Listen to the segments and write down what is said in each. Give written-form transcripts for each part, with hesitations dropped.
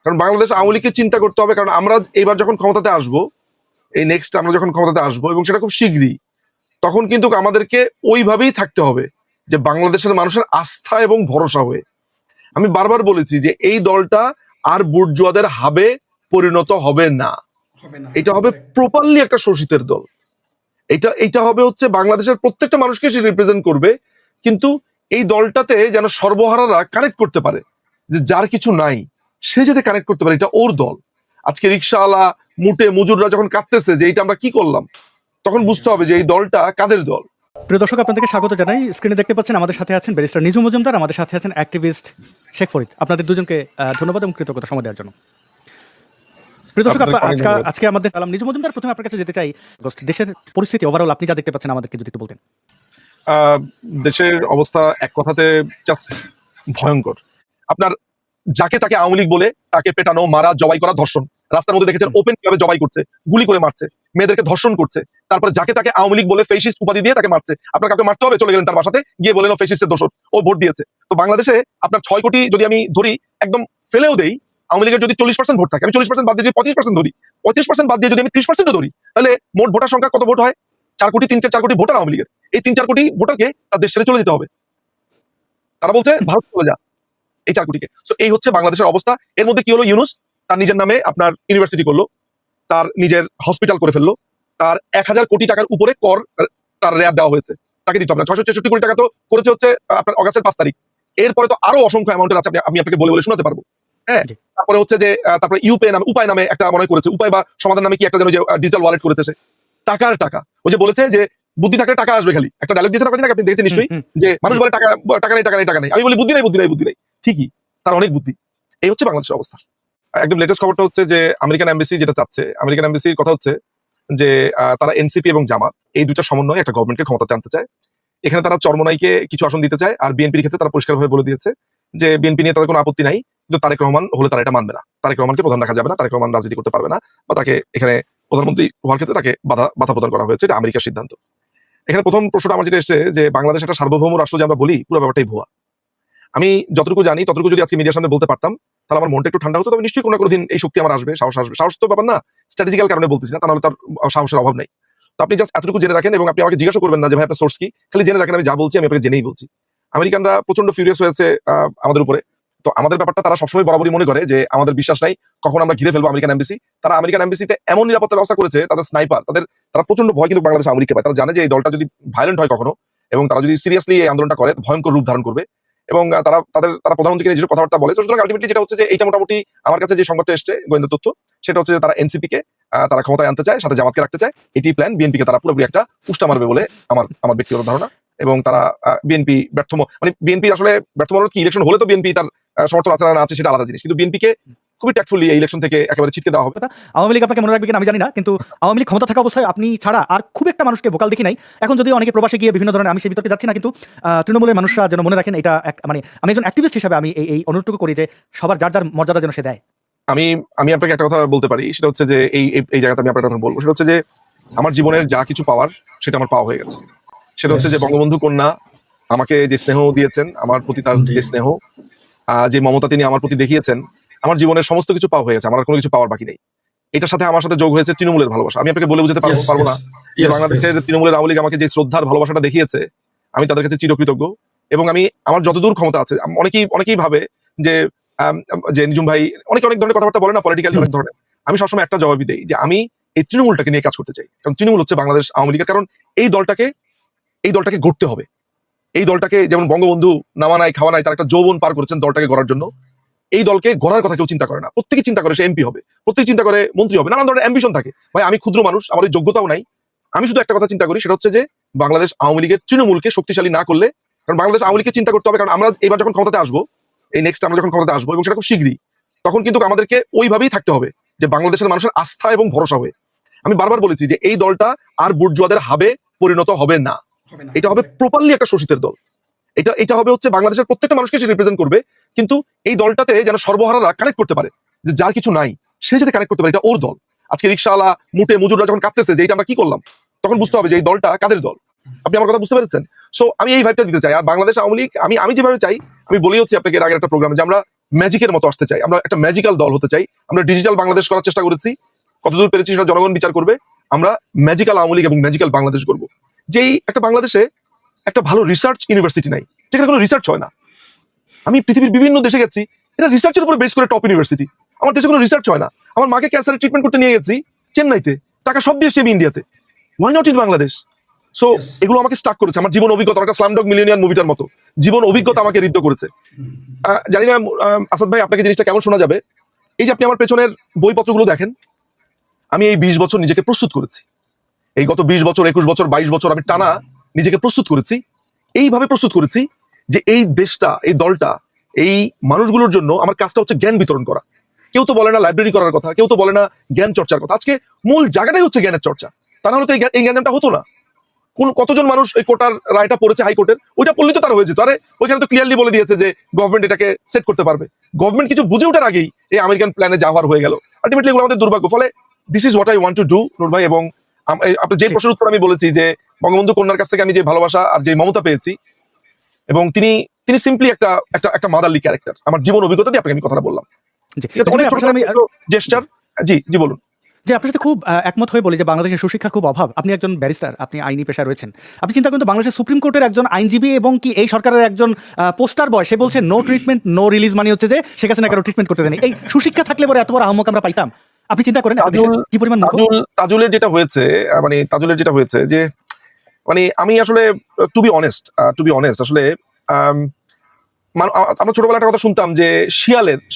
কারণ বাংলাদেশ আওয়ামী লীগকে চিন্তা করতে হবে, কারণ আমরা এবার যখন ক্ষমতাতে আসবো, এই নেক্সট আমরা যখন ক্ষমতাতে আসবো এবং সেটা খুব শীঘ্রই, তখন কিন্তু আমাদেরকে ওইভাবেই থাকতে হবে যে বাংলাদেশের মানুষের আস্থা এবং ভরসা হয়ে। আমি বারবার বলেছি যে এই দলটা আর বুর্জোয়াদের হাবে পরিণত হবে না। এটা হবে প্রপারলি একটা শোষিতের দল। এটা হবে হচ্ছে বাংলাদেশের প্রত্যেকটা মানুষকে সে রিপ্রেজেন্ট করবে, কিন্তু এই দলটাতে যেন সর্বহারারা কানেক্ট করতে পারে, যে যার কিছু নাই সে যাতে কানেক্ট করতে পারে, এটা ওর দল। আজকে রিক্সাওয়ালা মুটে মজুররা যখন কাঁদতেছে যে এইটা আমরা কি করলাম, তখন বুঝতে হবে যে এই দলটা কাদের দল। প্রিয় দর্শক, আপনাদেরকে স্বাগত জানাই। স্ক্রিনে দেখতে পাচ্ছেন আমাদের সাথে আছেন ব্যারিস্টার নিজু মজুমদার, আমাদের সাথে আছেন অ্যাক্টিভিস্ট শেখ ফরিদ। আপনাদের দুজনকে ধন্যবাদ এবং কৃতজ্ঞতা সময় দেওয়ার জন্য। প্রিয় দর্শক, আজকে আমাদের নিজু মজুমদার, প্রথমে আপনার কাছে যেতে চাই, দেশের পরিস্থিতি ওভারঅল আপনি যা দেখতে পাচ্ছেন আমাদেরকে যদি একটু বলতেন। দেশের অবস্থা এক কথাতে ভয়ঙ্কর। আপনার যাকে তাকে আওয়ামী লীগ বলে তাকে পেটানো, মারা, জবাই করা, ধর্ষণ। রাস্তার মধ্যে দেখেছেন ওপেন কিভাবে জবাই করছে, গুলি করে মারছে, মেয়েদেরকে ধর্ষণ করছে। তারপরে যাকে তাকে আওয়ামী লীগ বলে ফেসিস্ট উপাধি দিয়ে তাকে মারছে। আপনার কাউকে মারতে হবে, চলে গেলেন তার বাসাতে, গিয়ে বলেন ও ফেসিস্টের দোষর, ও ভোট দিয়েছে। তো বাংলাদেশে আপনার 6 কোটি যদি আমি ধরি, একদম ফেলেও দেই, আওয়ামী লীগের যদি 40% ভোট থাকে, আমি 40% বাদ দিয়ে যদি 35% ধরি, 35% বাদ দিয়ে যদি আমি 30% ধরি, তাহলে মোট ভোটার সংখ্যা কত ভোট হয়? 4 কোটি 4 কোটি ভোটার আওয়ামী লীগের। এই 3-4 কোটি ভোটারকে তার দেশ ছেড়ে চলে যেতে হবে। তারা বলছে ভারত চলে যা, এই 4 কোটিকে। তো এই হচ্ছে বাংলাদেশের অবস্থা। এর মধ্যে কি হলো, ইউনুস তার নিজের নামে আপনার ইউনিভার্সিটি করলো, তার নিজের হসপিটাল করে ফেললো, তার 1000 কোটি টাকার উপরে কর তার রেয়াত দেওয়া হয়েছে, তাকে দিতে হবে না। 663 কোটি টাকা তো করেছে হচ্ছে আপনার অগাস্টের 5 তারিখ। এরপরে তো আরো অসংখ্য অ্যামাউন্টের আছে, আমি আপনাকে বলে শোনাতে পারবো। হ্যাঁ, তারপরে হচ্ছে যে তারপরে উপায় নামে একটা মনে করেছে, উপায় বা সমাধান নামে কি একটা যেন ডিজিটাল ওয়ালেট করেছে সে। টাকার টাকা, ওই যে বলেছে যে বুদ্ধি থাকলে টাকা আসবে, খালি একটা ডায়লগ দিয়েছে না কদিন আগে, আপনি দেখেছেন নিশ্চয়ই, যে মানুষ বলে টাকা নেই, টাকা নেই, টাকা নেই। আমি বলি বুদ্ধি নাই, বুদ্ধি নাই, বুদ্ধি নাই। ঠিকই, তার অনেক বুদ্ধি। এই হচ্ছে বাংলাদেশের অবস্থা। একদম লেটেস্ট খবরটা হচ্ছে যে আমেরিকান এমবাসি যেটা চাচ্ছে, আমেরিকান এমবাসির কথা হচ্ছে যে তারা এনসিপি এবং জামাত এই দুইটা সমন্বয়ে একটা গভর্নমেন্টকে ক্ষমতাতে আনতে চায়। এখানে তারা চরমোনাইকে কিছু আসন দিতে চায়, আর বিএনপির ক্ষেত্রে তারা পরিষ্কারভাবে বলে দিয়েছে যে বিএনপি নিয়ে তাদের কোনো আপত্তি নাই, কিন্তু তারেক রহমান হলে তারা এটা মানবে না। তারেক রহমানকে প্রধান রাখা যাবে না, তারেক রহমান রাজনীতি করতে পারবে না, বা তাকে এখানে প্রধানমন্ত্রী হওয়ার ক্ষেত্রে তাকে বাধা প্রদান করা হয়েছে। এটা আমেরিকার সিদ্ধান্ত। এখানে প্রথম প্রশ্নটা আমার যেটা এসেছে যে বাংলাদেশ একটা সার্বভৌম রাষ্ট্র যে আমরা বলি, পুরো ব্যাপারটাই ভুয়া। আমি যতটুকু জানি ততটুকু যদি আজকে মিডিয়ার সামনে বলতে পারতাম, তাহলে আমার মনটা একটু ঠান্ডা হতো। তবে নিশ্চয়ই কোনো দিন এই শক্তি আমার আসবে, সাহস আসবে। সাহস তো ব্যাপার না, স্ট্র্যাটেজিক্যাল কারণে বলতেছি না, তাহলে তার সাহসের অভাব নেই। তো আপনি জাস্ট এতটুকু জেনে রাখেন, এবং আপনি আমাকে জিজ্ঞাসা করবেন না যে ভাই আপনার সোর্স কি, খালি জেনে রাখেন আমি যা বলছি আমি আপনাকে জেনেই বলছি। আমেরিকানরা প্রচন্ড ফিউরিয়াস হয়েছে আমাদের উপরে। তো আমাদের ব্যাপারটা তারা সবসময় বরাবরই মনে করে যে আমাদের বিশ্বাস নাই, কখন আমরা ঘিরে ফেলবো আমেরিকান এমবাসি। তারা আমেরিকান এমবাসিতে এমন নিরাপত্তা ব্যবস্থা করেছে, তাদের স্নাইপার, তারা প্রচন্ড ভয় কিন্তু বাংলাদেশ আওয়ামী লীগকে পায়। তারা জানে যে এই দলটা যদি ভায়োলেন্ট হয় কখনো, এবং তারা যদি সিরিয়াসলি এই আন্দোলনটা করে, ভয়ঙ্কর রূপ ধারণ করবে। এবং তারা প্রধানমন্ত্রীকে নিজের কথাবার্তা বলে। সুতরাং আলটিমেটলি যেটা হচ্ছে যে এইটা মোটামুটি আমার কাছে যে সংবাদটা এসছে গোয়েন্দা তথ্য, সেটা হচ্ছে যে তারা এনসিপি কে তারা ক্ষমতায় আনতে চায়, সাথে জামাতকে রাখতে চায়। এটি প্ল্যান। বিএনপি কে তারা পুরোপুরি একটা উষ্টা মারবে বলে আমার ব্যক্তিগত ধারণা। এবং তারা বিএনপি মানে বিএনপি আসলে ব্যর্থ মনোরথ কি, ইলেকশন হলে তো বিএনপি তার সমর্থন আছে না আছে সেটা আলাদা জিনিস, কিন্তু বিএনপি কে খুবই ট্যাক্টফুলি এই ইলেকশন থেকে একেবারে ছিটকে দেওয়া হবে। আওয়ামী লীগ আপনাকে মনে রাখবে কিনা আমি জানি না, কিন্তু আওয়ামী লীগ ক্ষমতা থাকা অবস্থায় আপনি ছাড়া আর খুব একটা মানুষকে ভোকাল দেখি নাই। এখন যদি অনেকে প্রবাসে গিয়ে বিভিন্ন ধরনের, আমি সেই বিতর্কে যাচ্ছি না, কিন্তু তৃণমূলের মানুষরা যেন মনে রাখেন এটা মানে আমি একজন অ্যাক্টিভিস্ট হিসাবে আমি এই অনুরোধটুকু করি যে সবার যার যার মর্যাদা যেন সে দেয়। আমি আপনাকে একটা কথা বলতে পারি, সেটা হচ্ছে যে এই জায়গাতে আমি আপনার কথা বলবো, সেটা হচ্ছে যে আমার জীবনের যা কিছু পাওয়ার সেটা আমার পাওয়া হয়ে গেছে। সেটা হচ্ছে যে বঙ্গবন্ধু কন্যা আমাকে যে স্নেহ দিয়েছেন, আমার প্রতি তার যে স্নেহ, যে মমতা তিনি আমার প্রতি দেখিয়েছেন, আমার জীবনের সমস্ত কিছু পাওয়া হয়ে গেছে। আমার কোনো কিছু পাওয়ার বাকি নেই। এটার সাথে আমার সাথে যোগ হয়েছে তৃণমূলের ভালোবাসা। আমি আপনাকে বলে বুঝতে পারবো না যে বাংলাদেশের তৃণমূলের আওয়ামী লীগ আমাকে যে শ্রদ্ধার ভালোবাসাটা দেখিয়েছে, আমি তাদের কাছে চিরকৃতজ্ঞ। এবং আমি আমার যতদূর ক্ষমতা আছে, অনেকেই ভাবে যে নিজুম ভাই অনেক ধরনের কথাবার্তা বলে না, পলিটিক্যালি অনেক ধরনের। আমি সবসময় একটা জবাবই দেই যে আমি এই তৃণমূলটাকে নিয়ে কাজ করতে চাই। কারণ তৃণমূল হচ্ছে বাংলাদেশ আওয়ামী লীগের। কারণ এই দলটাকে গড়তে হবে। এই দলটাকে যেমন বঙ্গবন্ধু নামা নাই খাওয়া নাই, তার একটা যৌবন পার করেছেন দলটাকে গড়ার জন্য। এই দলকে গড়ার কথা কেউ চিন্তা করে না। প্রত্যেকে চিন্তা করে সে এমপি হবে, প্রত্যেকে চিন্তা করে মন্ত্রী হবে, নানান ধরনের অ্যাম্বিশন থাকে। ভাই আমি ক্ষুদ্র মানুষ, আমার ওই যোগ্যতাও নাই। আমি শুধু একটা কথা চিন্তা করি, সেটা হচ্ছে যে বাংলাদেশ আওয়ামী লীগের তৃণমূলকে শক্তিশালী না করলে, কারণ বাংলাদেশ আওয়ামী লীগকে চিন্তা করতে হবে, কারণ আমরা এবার যখন ক্ষমতাতে আসবো, এই নেক্সট আমরা যখন ক্ষমতাতে আসবো এবং সেটা খুব শীঘ্রই, তখন কিন্তু আমাদেরকে ওইভাবেই থাকতে হবে যে বাংলাদেশের মানুষের আস্থা এবং ভরসা হয়ে। আমি বারবার বলেছি যে এই দলটা আর বুর্জোয়াদের হাবে পরিণত হবে না। এটা হবে প্রপারলি একটা শোষিতের দল। এটা হবে হচ্ছে বাংলাদেশের প্রত্যেকটা মানুষকে সে রিপ্রেজেন্ট করবে, কিন্তু এই দলটাতে যেন সর্বহারারা কানেক্ট করতে পারে, যে যার কিছু নাই সে যাতে কানেক্ট করতে পারে, এটা ওর দল। আজকে রিক্সাওয়ালা মুটে মজুররা যখন কাঁদতেছে যে এইটা আমরা কি করলাম, তখন বুঝতে হবে যে এই দলটা কাদের দল। আপনি আমার কথা বুঝতে পেরেছেন? সো আমি এই ভাইবটা দিতে চাই। আর বাংলাদেশ আওয়ামী লীগ আমি যেভাবে চাই, আমি বলি হচ্ছে আপনাকে এর আগের একটা প্রোগ্রামে, যে আমরা ম্যাজিকের মতো আসতে চাই, আমরা একটা ম্যাজিক্যাল দল হতে চাই, আমরা ডিজিটাল বাংলাদেশ করার চেষ্টা করেছি, কতদূর পেরেছি সেটা জনগণ বিচার করবে। আমরা ম্যাজিক্যাল আওয়ামী লীগ এবং ম্যাজিক্যাল বাংলাদেশ করব। যেই একটা বাংলাদেশে একটা ভালো রিসার্চ ইউনিভার্সিটি নাই, যেখানে কোনো রিসার্চ হয় না। আমি পৃথিবীর বিভিন্ন দেশে গেছি, এটা রিসার্চের উপরে বেস করে টপ ইউনিভার্সিটি। আমার দেশে কোনো রিসার্চ হয় না। আমার মাকে ক্যান্সারের ট্রিটমেন্ট করতে নিয়ে গেছি চেন্নাইতে, টাকা সব দিয়ে এসেছি আমি ইন্ডিয়াতে। Why not in Bangladesh? So এগুলো আমাকে স্টাক করেছে, আমার জীবন অভিজ্ঞতা, একটা স্লামডগ মিলিয়নিয়ার মুভিটার মতো জীবন অভিজ্ঞতা আমাকে ঋদ্ধ করেছে। জানি না আসাদ ভাই আপনাকে জিনিসটা কেমন শোনা যাবে। এই যে আপনি আমার পেছনের বইপত্রগুলো দেখেন, আমি এই 20 বছর নিজেকে প্রস্তুত করেছি, এই গত 20 বছর 21 বছর 22 বছর আমি টানা নিজেকে প্রস্তুত করেছি, এইভাবে প্রস্তুত করেছি যে এই দেশটা, এই দলটা, এই মানুষগুলোর জন্য আমার কাজটা হচ্ছে জ্ঞান বিতরণ করা। কেউ তো বলে না লাইব্রেরি করার কথা, কেউ তো বলে না জ্ঞান চর্চার কথা। আজকে মূল জায়গাটাই হচ্ছে জ্ঞানের চর্চা। তা নাহলে তো এই জ্ঞানটা হতো না। কতজন মানুষ এই কোটার রায়টা পড়েছে হাইকোর্টের, ওইটা পড়লেই তো তার হয়ে যেত। আরে ওইখানে তো ক্লিয়ারলি বলে দিয়েছে যে গভর্নমেন্ট এটাকে সেট করতে পারবে। গভর্নমেন্ট কিছু বুঝে ওঠার আগেই এই আমেরিকান প্ল্যানে যাওয়ার হয়ে গেল। আলটিমেটলি এগুলো আমাদের দুর্ভাগ্য। ফলে this is what I want to do Noor ভাই। এবং আপনার যে প্রশ্নের উত্তর আমি বলেছি যে বঙ্গবন্ধু কন্যার কাছ থেকে আমি যে ভালোবাসা আর যে মমতা পেয়েছি, এবং তিনি সিম্পলি একটা একটা একটা মাদারলি ক্যারেক্টার। আমার জীবন অভিজ্ঞতা দিয়ে আপনাকে আমি কথাটা বললাম। অনেক ছোট জেস্টার। জি জি বলুন। যে আপনার সাথে খুব একমত হয়ে বলি যে বাংলাদেশের সুশিক্ষার খুব অভাব। আপনি একজন ব্যারিস্টার, আপনি আইনি পেশায় রয়েছেন। আপনি চিন্তা করেন তো বাংলাদেশের সুপ্রিম কোর্টের একজন আইনজীবী এবং কি এই সরকারের একজন পোস্টার বয়, সে বলছে নো ট্রিটমেন্ট নো রিলিজ, মানে হচ্ছে যে শেখ হাসিনা কারো ট্রিটমেন্ট করতে দেয়নি। এই সুশিক্ষা থাকলে পরে এত বড় আহমক আমরা পাইতাম? আপনি চিন্তা করেন কি পরিমাণ তাজুলের যেটা হয়েছে, তাজুলের যেটা হয়েছে যে আমি আসলে টু বি অনেস্ট আসলে আমরা ছোটবেলা একটা কথা শুনতাম যে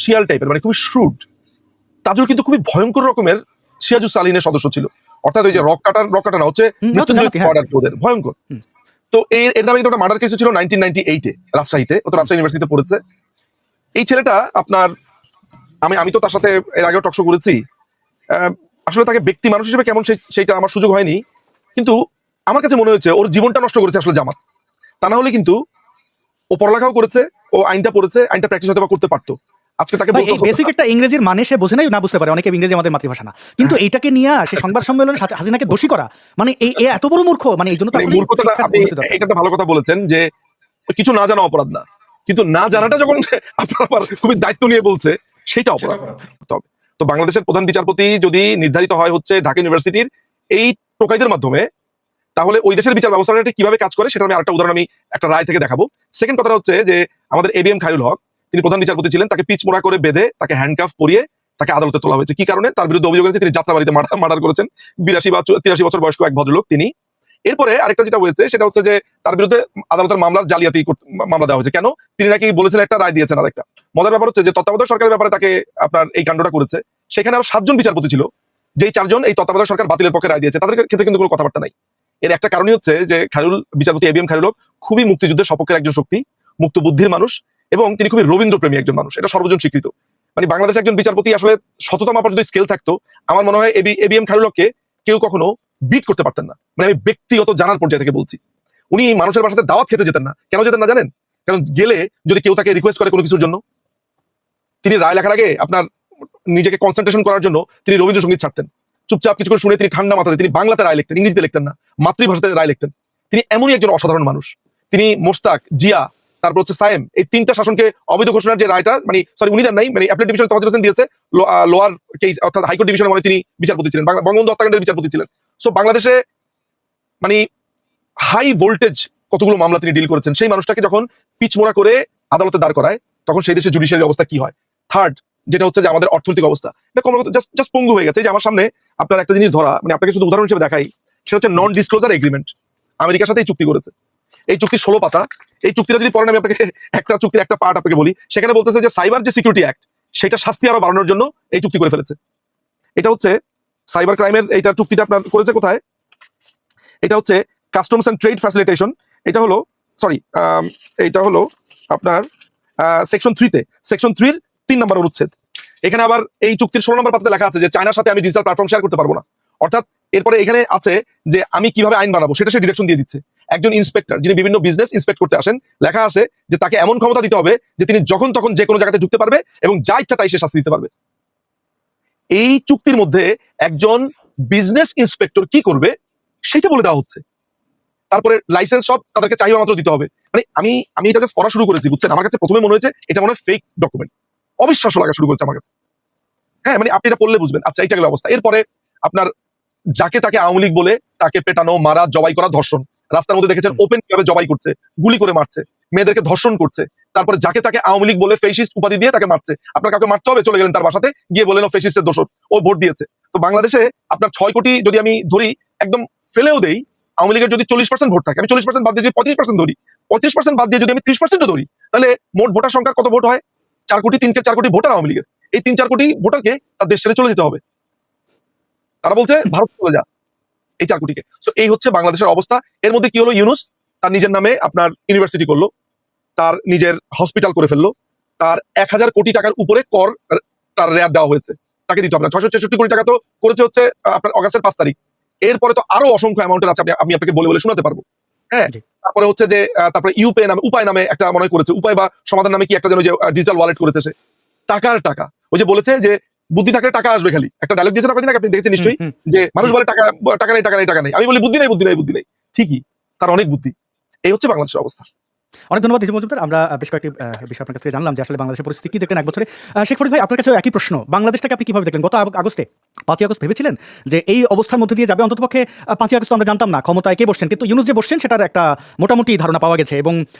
শিয়াল টাইপের, খুবই শ্রুড। তাজুল কিন্তু খুবই ভয়ঙ্কর রকমের সিরাজুস সালিনের সদস্য ছিল। অর্থাৎ ওই যে রক কাটা না, হচ্ছে ভয়ঙ্কর। তো এর নামে কিন্তু একটা মার্ডার কেস ছিল 1998-এ রাজশাহীতে। ও তো রাজশাহী ইউনিভার্সিটিতে পড়েছে। এই ছেলেটা আপনার, আমি তো তার সাথে এর আগেও টকশো করেছি। আসলে তাকে ব্যক্তি মানুষ হিসেবে কেমন সেইটা আমার সুযোগ হয়নি, কিন্তু আমার কাছে মনে হয়েছে ওর জীবনটা নষ্ট করেছে আসলে জামাত। তা না হলে কিন্তু ও পড়ালেখাও করেছে, ও আইনটা পড়েছে, আইনটা প্র্যাকটিস হয়তো বা করতে পারতো। আজকে তাকে বেসিক একটা ইংরেজির মানে সে বোঝে না বুঝতে পারে, অনেকে ইংরেজি আমাদের মাতৃভাষা না, কিন্তু এইটাকে নিয়ে সে সংবাদ সম্মেলনে হাসিনাকে দোষী করা, মানে এই এত বড় মূর্খ, মানে এই জন্য মূর্খতা। আপনি এটা একটা ভালো কথা বলেছেন যে কিছু না জানা অপরাধ না, কিন্তু না জানাটা যখন আপনার আবার খুবই দায়িত্ব নিয়ে বলছে সেটা অপরাধ। তো বাংলাদেশের প্রধান বিচারপতি যদি নির্ধারিত হয় হচ্ছে ঢাকা ইউনিভার্সিটির এই টোকাইদের মাধ্যমে, তাহলে ওই দেশের বিচার ব্যবস্থাটা কিভাবে কাজ করে সেটা আমি আরেকটা উদাহরণ আমি একটা রায় থেকে দেখাবো। সেকেন্ড কথাটা হচ্ছে যে আমাদের ABM খায়রুল হক, তিনি প্রধান বিচারপতি ছিলেন, তাকে পিচ মোড়া করে বেঁধে তাকে হ্যান্ডকাফ পরিয়ে তাকে আদালতে তোলা হয়েছে। কি কারণে? তার বিরুদ্ধে অভিযোগ হয়েছে তিনি যাত্রাবাড়িতে মার্ডার করেছেন। 82 বা 83 বছর বয়স্ক এক ভদ্রলোক তিনি। এরপরে আরেকটা যেটা হয়েছে সেটা হচ্ছে যে তার বিরুদ্ধে আদালতের মামলার জালিয়াতি মামলা দেওয়া হয়েছে। কেন? তিনি নাকি বলেছেন একটা রায় দিয়েছেন। আরেকটা মজার ব্যাপার হচ্ছে যে তত্ত্বাবধায়ক সরকারের ব্যাপারে তাকে আপনার এই কাণ্ডটা করেছে, সেখানে আরো 7 জন বিচারপতি ছিল, যেই 4 জন এই তত্ত্বাবধায়ক সরকার বাতিলের পক্ষে রায় দিয়েছে, তাদের ক্ষেত্রে কিন্তু কোনো কথাবার্তা নাই। এর একটা কারণই হচ্ছে যে বিচারপতি ABM খায়রুল হক খুবই মুক্তিযুদ্ধের সপক্ষের একজন শক্তি, মুক্ত বুদ্ধির মানুষ, এবং তিনি খুবই রবীন্দ্রপ্রেমী একজন মানুষ। এটা সর্বজন স্বীকৃত। বাংলাদেশে একজন বিচারপতি আসলে শততা মাপার যদি স্কেল থাকতো, আমার মনে হয় ABM খায়রুল হককে কেউ কখনো বিট করতে পারতেন না। আমি ব্যক্তিগত জানার পর্যায়ে থেকে বলছি। উনি মানুষের বাসাতে দাওয়াত খেতে যেতেন না। কেন যেতেন না জানেন? কারণ গেলে যদি কেউ তাকে রিকোয়েস্ট করে কোনো কিছুর জন্য, তিনি রায় লেখার আগে আপনার নিজেকে কনসেন্ট্রেশন করার জন্য তিনি রবীন্দ্রসঙ্গীত ছাড়তেন। চুপচাপ কিছু করে শুনে তিনি ঠান্ডা মাথাতে তিনি বাংলাতে রায় লিখতেন, ইংরেজিতে লিখতেন না, মাতৃভাষাতে রায় লিখতেন। তিনি এমনই একজন অসাধারণ মানুষ। তিনি মোশতাক, জিয়া, তারপর হচ্ছে সায়েম, এই 3টা শাসনকে অবৈধ ঘোষণার যে রায়টা উনি দেন নাই, অ্যাপিলেট ডিভিশন তওয়াজুল হোসেন দিয়েছে, লোয়ার কেস অর্থাৎ হাইকোর্ট ডিভিশনে তিনি বিচারপতি ছিলেন, বঙ্গবন্ধু হত্যাকাণ্ডের বিচারপতি ছিলেন। সো বাংলাদেশে হাই ভোল্টেজ কতগুলো মামলা তিনি ডিল করেছেন। সেই মানুষটাকে যখন পিচমোড়া করে আদালতে দাঁড় করায়, তখন সেই দেশের জুডিশিয়ারি অবস্থা কি হয়। থার্ড যেটা হচ্ছে যে আমাদের অর্থনৈতিক অবস্থা, এটা জাস্ট পঙ্গু হয়ে গেছে। যে আমার সামনে আপনার একটা জিনিস ধরা, আপনাকে শুধু উদাহরণ হিসেবে দেখাই, সেটা হচ্ছে নন ডিসক্লোজার এগ্রিমেন্ট। আমেরিকার সাথে এই চুক্তি করেছে। এই চুক্তি 16 পাতা। এই চুক্তিটা যদি পড়েন, আমি আপনাকে একটা চুক্তির একটা পার্ট আপনাকে বলি। সেখানে বলতেছে যে সাইবার যে সিকিউরিটি অ্যাক্ট, সেটা শাস্তি আরো বাড়ানোর জন্য এই চুক্তি করে ফেলেছে। এটা হচ্ছে সাইবার ক্রাইমের এইটা চুক্তিটা আপনার করেছে কোথায়? এটা হচ্ছে কাস্টমস এন্ড ট্রেড ফ্যাসিলিটেশন। এটা হলো আপনার সেকশন 3-তে, সেকশন 3-র 3 নম্বর অনুচ্ছেদ। এখানে আবার এই চুক্তির 16 নম্বর পাতাতে লেখা আছে যে চায়নার সাথে আমি ডিজিটাল প্ল্যাটফর্ম শেয়ার করতে পারবো না। অর্থাৎ এরপরে এখানে আছে যে আমি কিভাবে আইন বানাবো সেটা সে ডিরেকশন দিয়ে দিচ্ছে। একজন ইন্সপেক্টর যিনি বিভিন্ন বিজনেস ইন্সপেক্ট করতে আসেন, লেখা আছে যে তাকে এমন ক্ষমতা দিতে হবে যে তিনি যখন তখন যে কোনো জায়গাতে ঢুকতে পারবে এবং যা ইচ্ছা তাই সে শাস্তি দিতে পারবে। এই চুক্তির মধ্যে একজন বিজনেস ইন্সপেক্টর কি করবে সেটা বলে দেওয়া হচ্ছে। তারপরে লাইসেন্স সব তাদেরকে চাহিদা মাত্র দিতে হবে। আমি এটা জাস্ট পড়া শুরু করেছি, বুঝছেন? আমার কাছে প্রথমে মনে হয়েছে এটা মনে হয় ফেক ডকুমেন্ট। অবিশ্বাস্য লাগা শুরু করেছে আমার কাছে। হ্যাঁ, মানে আপনি এটা পড়লে বুঝবেন। আচ্ছা, এইটা গেল অবস্থা। এরপরে আপনার যাকে তাকে আওয়ামী লীগ বলে তাকে পেটানো, মারা, জবাই করা, ধর্ষণ। রাস্তার মধ্যে দেখেছেন ওপেন কিভাবে জবাই করছে, গুলি করে মারছে, মেয়েদেরকে ধর্ষণ করছে। তারপরে যাকে তাকে আওয়ামী লীগ বলে ফেসিস্ট উপাধি দিয়ে তাকে মারছে। আপনার কাউকে মারতে হবে, চলে গেলেন তার বাসাতে, গিয়ে বললেন ও ফেসিস্টের দোষর, ও ভোট দিয়েছে। তো বাংলাদেশে আপনার 6 কোটি যদি আমি ধরি, একদম ফেলেও দেই, আওয়ামী লীগের যদি 40% ভোট থাকে, আমি 40% বাদ দিয়ে যদি 25% ধরি, 25% বাদ দিয়ে যদি আমি 30% ধরি, তাহলে মোট ভোটার সংখ্যার কত ভোট হয়? 4 কোটি, 4 কোটি ভোটার আওয়ামী লীগের। এই 3-4 কোটি ভোটারকে তার দেশ ছেড়ে চলে যেতে হবে। তারা বলছে ভারত চলে যা, এই 4 কোটিকে। সো এই হচ্ছে বাংলাদেশের অবস্থা। এর মধ্যে কি হলো? ইউনূস তার নিজের নামে আপনার ইউনিভার্সিটি করলো, তার নিজের হসপিটাল করে ফেললো, তার 1000 কোটি টাকার উপরে কর তার রেয়াত দেওয়া হয়েছে, তাকে দিতে হবে না। 663 কোটি টাকা তো করেছে হচ্ছে আপনার অগাস্টের 5 তারিখ। এরপরে তো আরো অসংখ্য অ্যামাউন্টের আছে, আমি আপনাকে বলে বলে শোনাতে পারবো। হ্যাঁ, জি। তারপরে হচ্ছে যে তারপরে উপায় নামে একটা মনে হয় করেছে, উপায় বা সমাধান নামে কি একটা যেন যে ডিজিটাল ওয়ালেট করেছে সে। টাকার টাকা, ওই যে বলেছে যে বুদ্ধি থাকলে টাকা আসবে, খালি একটা ডায়লগ দিয়েছে না কদিন আগে, আপনি দেখেছেন নিশ্চয়ই, যে মানুষ বলে টাকা টাকা নেই, টাকা নেই, টাকা নেই। আমি বলি বুদ্ধি নাই, বুদ্ধি নাই, বুদ্ধি নাই। ঠিকই, তার অনেক বুদ্ধি। এই হচ্ছে বাংলাদেশের অবস্থা। অনেক ধন্যবাদ নিজম মজুমদার। আমরা বেশ কয়েকটি বিষয় আপনার কাছ থেকে জানলাম যে আসলে বাংলাদেশের পরিস্থিতি কি দেখলেন 1 বছরে। শেখ ফরিদ ভাই, আপনার কাছেও একই প্রশ্ন। বাংলাদেশটাকে আপনি কিভাবে দেখলেন? গত আগস্টে 5ই আগস্ট ভেবেছিলেন যে এই অবস্থার মধ্যে দিয়ে যাবে? অন্ততপক্ষে 5ই আগস্ট তো আমরা জানতাম না ক্ষমতায় কে বসছেন, কিন্তু ইউনূস যে বসছেন সেটার একটা মোটামুটি ধারণা পাওয়া গেছে। এবং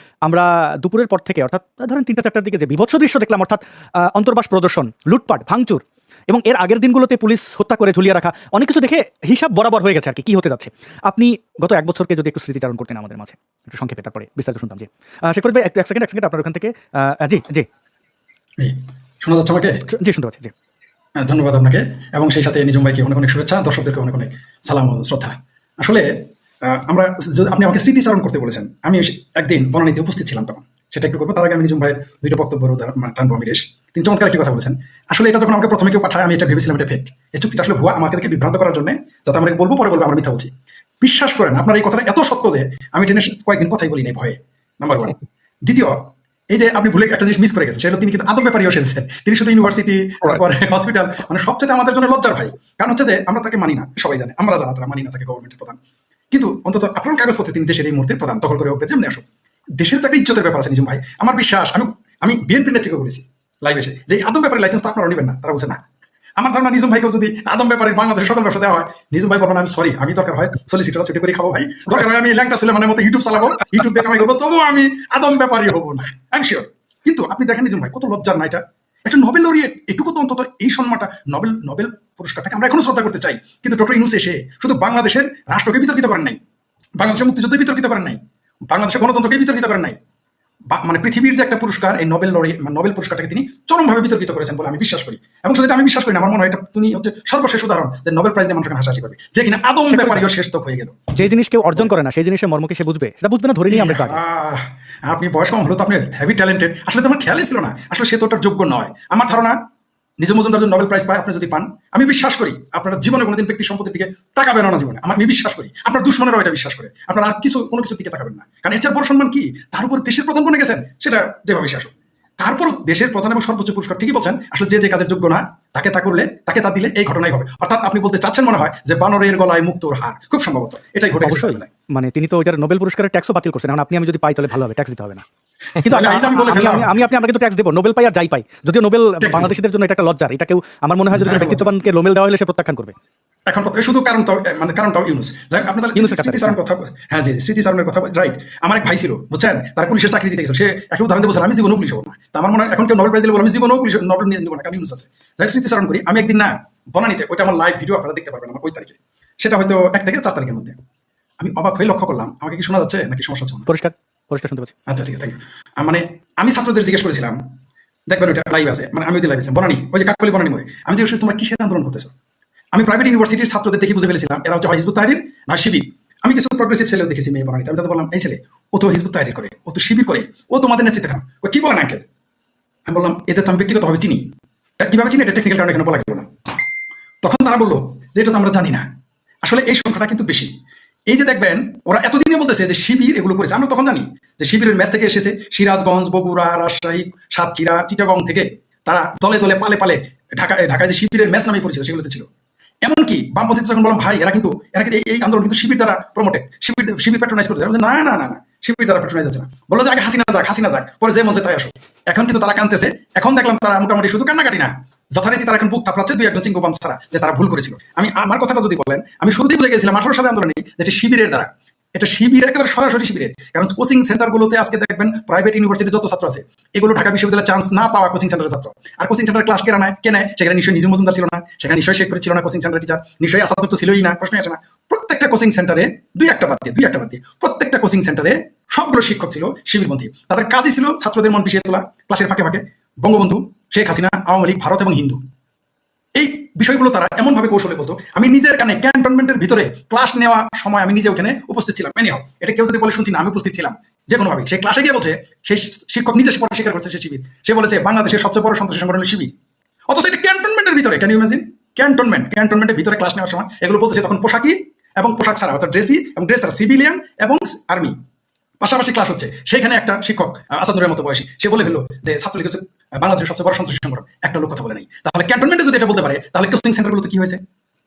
আমরা দুপুরের পর থেকে, অর্থাৎ ধরেন 3টা-4টার দিকে যে বিভৎস দৃশ্য দেখলাম, অর্থাৎ অন্তর্বাস প্রদর্শন, লুটপাট, ভাঙচুর, এবং এর আগের দিনগুলোতে পুলিশ হত্যা করে ঝুলিয়ে রাখা, অনেক কিছু দেখে হিসাব বরাবর হয়ে গেছে আর কি হতে যাচ্ছে। আপনি গত 1 বছরকে যদি একটু স্মৃতিচারণ করতেন আমাদের মাঝে একটু সংক্ষেপে, তারপরে বিস্তারিত শুনতাম। জি, শেখ ফরিদ ভাই, এক সেকেন্ড আপনার ওখান থেকে। জি জি শোনা যাচ্ছে আমাকে? জি, শুনতে পাচ্ছি। জি, ধন্যবাদ আপনাকে, এবং সেই সাথে নিজম ভাইকে অনেক অনেক শুভেচ্ছা, দর্শকদেরকে অনেক অনেক সালাম ও শ্রদ্ধা। আসলে আমরা, আপনি আমাকে স্মৃতিচারণ করতে বলেছেন, আমি একদিন বনানীতে উপস্থিত ছিলাম, তখন সেটা একটু করবো। তার আগে আমি নিজম ভাইয়ের 2টা বক্তব্য টানবো। আমি তিনি চমৎকার একটি কথা বলেছেন। আসলে এটা যখন আমাকে প্রথমে কেউ পাঠায়, আমি এটা ভেবেছিলাম এটা ফেক, এই চুক্তিটা আসলে ভুয়া, আমাকে দেখে বিভ্রান্ত করার জন্য, যাতে আমরা বলবো, পরে বলবো আমরা মিথ্যা বলছি। বিশ্বাস করেন, আপনার এই কথাটা এত সত্য যে আমি টেনে কয়েকদিন কথাই বলি নাই ভয়ে, নাম্বার 1। দ্বিতীয়, এই যে আপনি ভুলে একটা জিনিস মিস করে গেছেন, সেটা তিনি কিন্তু আদম ব্যাপারীও এসেছেন। তিনি শুধু ইউনিভার্সিটি, তারপরে হসপিটাল, মানে সবচেয়ে আমাদের জন্য লজ্জার ভাই। কারণ হচ্ছে যে আমরা তাকে মানি না, সবাই জানে, আমরা জানা তারা মানি না তাকে গভর্নমেন্টের প্রধান, কিন্তু অন্তত আপনার কাগজপত্রে তিনি দেশের এই মুহূর্তে প্রধান দখল করে উঠবে, যেমনি আসুক। দেশের তো একটা ইজ্জতের ব্যাপার আছে নিজম ভাই। আমার বিশ্বাস, আমি বিএনপির নেত্রীকে বলেছি লাইভ এসে, যে আদম ব্যাপারের লাইসেন্স তো আপনারা নেবেন না। তারা বলছে না। আমার ধারণা নিজম ভাইকেও যদি আদম ব্যাপারে বাংলাদেশের সকল ব্যবসা দেওয়া হয়, নিজম ভাই বলবেন আমি সরি, আমি দরকার হয় সলিসিটার ছুটি করে খাবো ভাই, দরকার হয় আমি ল্যাংটা সুলেমানের মতো ইউটিউব চালাবো, ইউটিউব দেখে আমি করবো, তবুও আমি আদম ব্যাপারই হবো না, আই এম শিওর। কিন্তু আপনি দেখেন নিজম ভাই, কত লজ্জার না এটা। একটা নোবেল লরিয়েট, এটুকু তো অন্তত এই সম্মানটা, নোবেল পুরস্কারটাকে আমরা এখনো শ্রদ্ধা করতে চাই। কিন্তু ডক্টর ইউনূস এসে শুধু বাংলাদেশের রাষ্ট্রকে বিতর্কিত করেন নাই, বাংলাদেশের মুক্তিযুদ্ধ বিতর্কিত করেন নাই, বাংলাদেশের গণতন্ত্রকে বিতর্কিত করেন নাই, মানে পৃথিবীর যে একটা পুরস্কার, এই নোবেল পুরস্কারটাকে তিনি চরমভাবে বিতর্কিত করেছেন বলে আমি বিশ্বাস করি। এবং শুধু আমি বিশ্বাস করি না, আমার মনে হয় এটা তিনি হচ্ছে সর্বশেষ উদাহরণ যে নোবেল প্রাইজ নিয়ে মানুষকে হাসাহাসি করবে, যে কিনা আদম ব্যাপারীও শেষ তক হয়ে গেল। যে জিনিস কেউ অর্জন করে না, সেই জিনিসের মর্ম কি সে বুঝবে? সেটা বুঝবে না, ধরে নিয়ে আমরা আগে। আপনি বয়স কম হলো তো আপনি হেভি ট্যালেন্টেড, আসলে তো আমার খেয়ালই ছিল না, আসলে সে তো ওটার যোগ্য নয়। আমার ধারণা নিজম মজুমদার যদি নোবেল প্রাইজ পায়, আপনি যদি পান, আমি বিশ্বাস করি আপনার জীবনে কোনোদিন ব্যক্তি সম্পত্তির দিকে তাকাবেন না জীবনে। আমি বিশ্বাস করি আপনার দুশ্মনেরও এটা বিশ্বাস করে, আপনার আর কোনো কিছুর দিকে তাকাবেন না। কারণ এর চেয়ে বড় সম্মান কি? তার উপর দেশের প্রধান বনে গেছেন, সেটা যেভাবে বিশ্বাস হোক। তারপর দেশের প্রধান এবং সর্বোচ্চ পুরস্কার, ঠিকই বলছেন, আসলে যে কাজের যোগ্য না তাকে তা করলে, তাকে তা দিলে এই ঘটনাই হবে। অর্থাৎ আপনি বলতে চাচ্ছেন মনে হয় যে বানরের গলায় মুক্তোর হার, খুব সম্ভবত এটাই ঘটে। অবশ্যই, মানে তিনি তো ওইটার নোবেল পুরস্কারের ট্যাক্সও বাতিল করছেন। এখন আমি যদি পাই তাহলে ভালো হবে, ট্যাক্স দিতে হবে না। কিন্তু আমি আপনাকে তো ট্যাক্স দেবো, নোবেল পাই আর যাই পাই। যদিও নোবেল বাংলাদেশিদের জন্য এটা একটা লজ্জার, এটা কেউ, আমার মনে হয় যদি ব্যক্তিত্ববানকে নোবেল দেওয়া হলে সে প্রত্যাখ্যান করবে। এখন শুধু কারণটাও ইউনূস। আপনি তাহলে স্মৃতিচারণের কথা, হ্যাঁ জি, স্মৃতিচারণের কথা, রাইট। আমার এক ভাই ছিল, বুঝছেন, তার পুলিশের চাকরি দিতে গেছে, সে একটা উদাহরণ বলছে আমি জীবনও পুলিশ হবো না। তা আমার মনে হয় এখন কেউ নোবেল প্রাইজ দিলে বলে আমি জীবনও পুলিশ নোবেল নিয়ে নেবো না, কারণ ইউনূস আছে। যাই স্মৃতিচারণ করি, আমি একদিন না বনানীতে, ওইটা আমার লাইভ ভিডিও আপনারা দেখতে পারবেন আমার ওই তারিখে, সেটা হয়তো 1 থেকে 4 তারিখের মধ্যে। আমি অবাক হয়ে লক্ষ্য করলাম, আমাকে কি শোনা যাচ্ছে নাকি সমস্যা হচ্ছে? পরিষ্কার শুনতে পাচ্ছি। আচ্ছা ঠিক আছে, থ্যাংক ইউ। মানে আমি ছাত্রদের জিজ্ঞেস করেছিলাম, দেখবেন ওইটা লাইভ আছে, মানে আমি ওই লাইভ আছে বনানী, ওই যে কাকলি বনানী মোড়ে, আমি জিজ্ঞেস তোমরা কিসের আন্দোলন করতেছো? আমি প্রাইভেট ইউনিভার্সিটির ছাত্রদের দেখে বুঝে ফেলেছিলাম এরা হচ্ছে হিজবুত তাহরির না শিবির। আমি কিছু প্রগ্রেসিভ ছেলেও দেখেছি মেয়ে বনানীতে, আমি তাদের বললাম এই ছেলে ও তো হিজবুত তাহরির করে, ও তো শিবির করে, ও তোমাদের নেতৃত্বে কেন? ও কি বলেন আঙ্কেল? আমি বললাম এদের তো আমি ব্যক্তিগতভাবে চিনি, কিভাবে চিনি এটা টেকনিক্যাল কারণে এখানে বলা গেল না। তখন তারা বললো যে এটা তো আমরা জানি না। আসলে এই সংখ্যাটা কিন্তু বেশি। এই যে দেখবেন ওরা এতদিনে বলতেছে যে শিবির এগুলো করেছে, আমরা তখন জানি যে শিবিরের ম্যাচ থেকে এসেছে সিরাজগঞ্জ, বগুড়া, রাজশাহী, সাতক্ষীরা, চিটাগং থেকে তারা দলে দলে পালে পালে ঢাকায় যে শিবিরের ম্যাচ নামে পরিচিত সেগুলোতে ছিল। এমনকি বামপন্থী যখন বললাম ভাই এরা কিন্তু এই আন্দোলন কিন্তু শিবির দ্বারা প্রমোটেড, শিবির প্যাট্রোনাইজ করতে, না না না না, শিবির তারা পেট্রোনাইজ হচ্ছে না, বললো যে আগে হাসিনা যাক পরে যে মঞ্চে তাই আসো। এখন কিন্তু তারা কাঁদতেছে, এখন দেখলাম তারা মোটামুটি শুধু কান্নাকাটি না, যথারীতি তারা এখন বুক থাপড়াচ্ছে দুই একজন চিঙ্গোবাম ছাড়া, যে তারা ভুল করেছিল। আমি আমার কথাটা যদি বলেন, আমি শুরুতেই বুঝে গেছিলাম 18 সালের আন্দোলনে যেটি শিবিরের দ্বারা, এটা শিবির একেবারে সরাসরি শিবিরের। কারণ কোচিং সেন্টারগুলোতে আজকে দেখবেন প্রাইভেট ইউনিভার্সিটির যত ছাত্র আছে এগুলো ঢাকা বিশ্ববিদ্যালয়ের চান্স না পাওয়া কোচিং সেন্টারের ছাত্র। আর কোচিং সেন্টারের ক্লাস কেনে সেখানে নিশ্চয়ই নিজম মজুমদার ছিল না, সেখানে নিশ্চয়ই শেখ ফরিদ ছিল না, কোচিং সেন্টার টিচার নিশ্চয়ই আসাদ তো ছিলই না, প্রশ্নই আসে না। প্রত্যেকটা কোচিং সেন্টারে দুই একটা বাদ দিয়ে প্রত্যেকটা কোচিং সেন্টারে সবগুলো শিক্ষক ছিল শিবিরপন্থী। তাদের কাজই ছিল ছাত্রদের মন পিছিয়ে তোলা, ক্লাসের ফাঁকে ফাঁকে বঙ্গবন্ধু, শেখ হাসিনা, আওয়ামী লীগ, ভারত এবং হিন্দু, এই বিষয়গুলো তারা এমন ভাবে কৌশলে বলতো। আমি নিজের কানে ক্যান্টনমেন্টের ভিতরে ক্লাস নেওয়া সময় আমি নিজে ওখানে উপস্থিত ছিলাম। মেনে হোক এটা কেউ যদি বলে শুনছি না, আমি উপস্থিত ছিলাম যে কোনো ভাবে। সেই ক্লাসে গিয়ে বলছে, সেই শিক্ষক নিজে পরে স্বীকার করছে সে শিবির, সে বলেছে বাংলাদেশের সবচেয়ে বড় সন্ত্রাসী সংগঠন শিবির। অথচ এটা ক্যান্টনমেন্টের ভিতরে, ক্যান ইউ ইমাজিন, ক্যান্টনমেন্টের ভিতরে ক্লাস নেওয়ার সময় এগুলো বলতেছে। তখন পোশাকি এবং পোশাক ছাড়া, অর্থাৎ ড্রেসি এবং ড্রেস ছাড়া, সিভিলিয়ান এবং আর্মি পাশাপাশি ক্লাস হচ্ছে। সেখানে একটা শিক্ষক আসাদুরের মতো বয়সী, সে বলে ফেললো যে ছাত্রলীগ হচ্ছে বাংলাদেশের সবচেয়ে বড় সন্ত্রাসী সংগঠন। একটা লোক কথা বলে নাই। তাহলে ক্যান্টনমেন্টে যদি এটা বলতে পারে, তাহলে কোচিং সেন্টারগুলোতে কি হয়েছে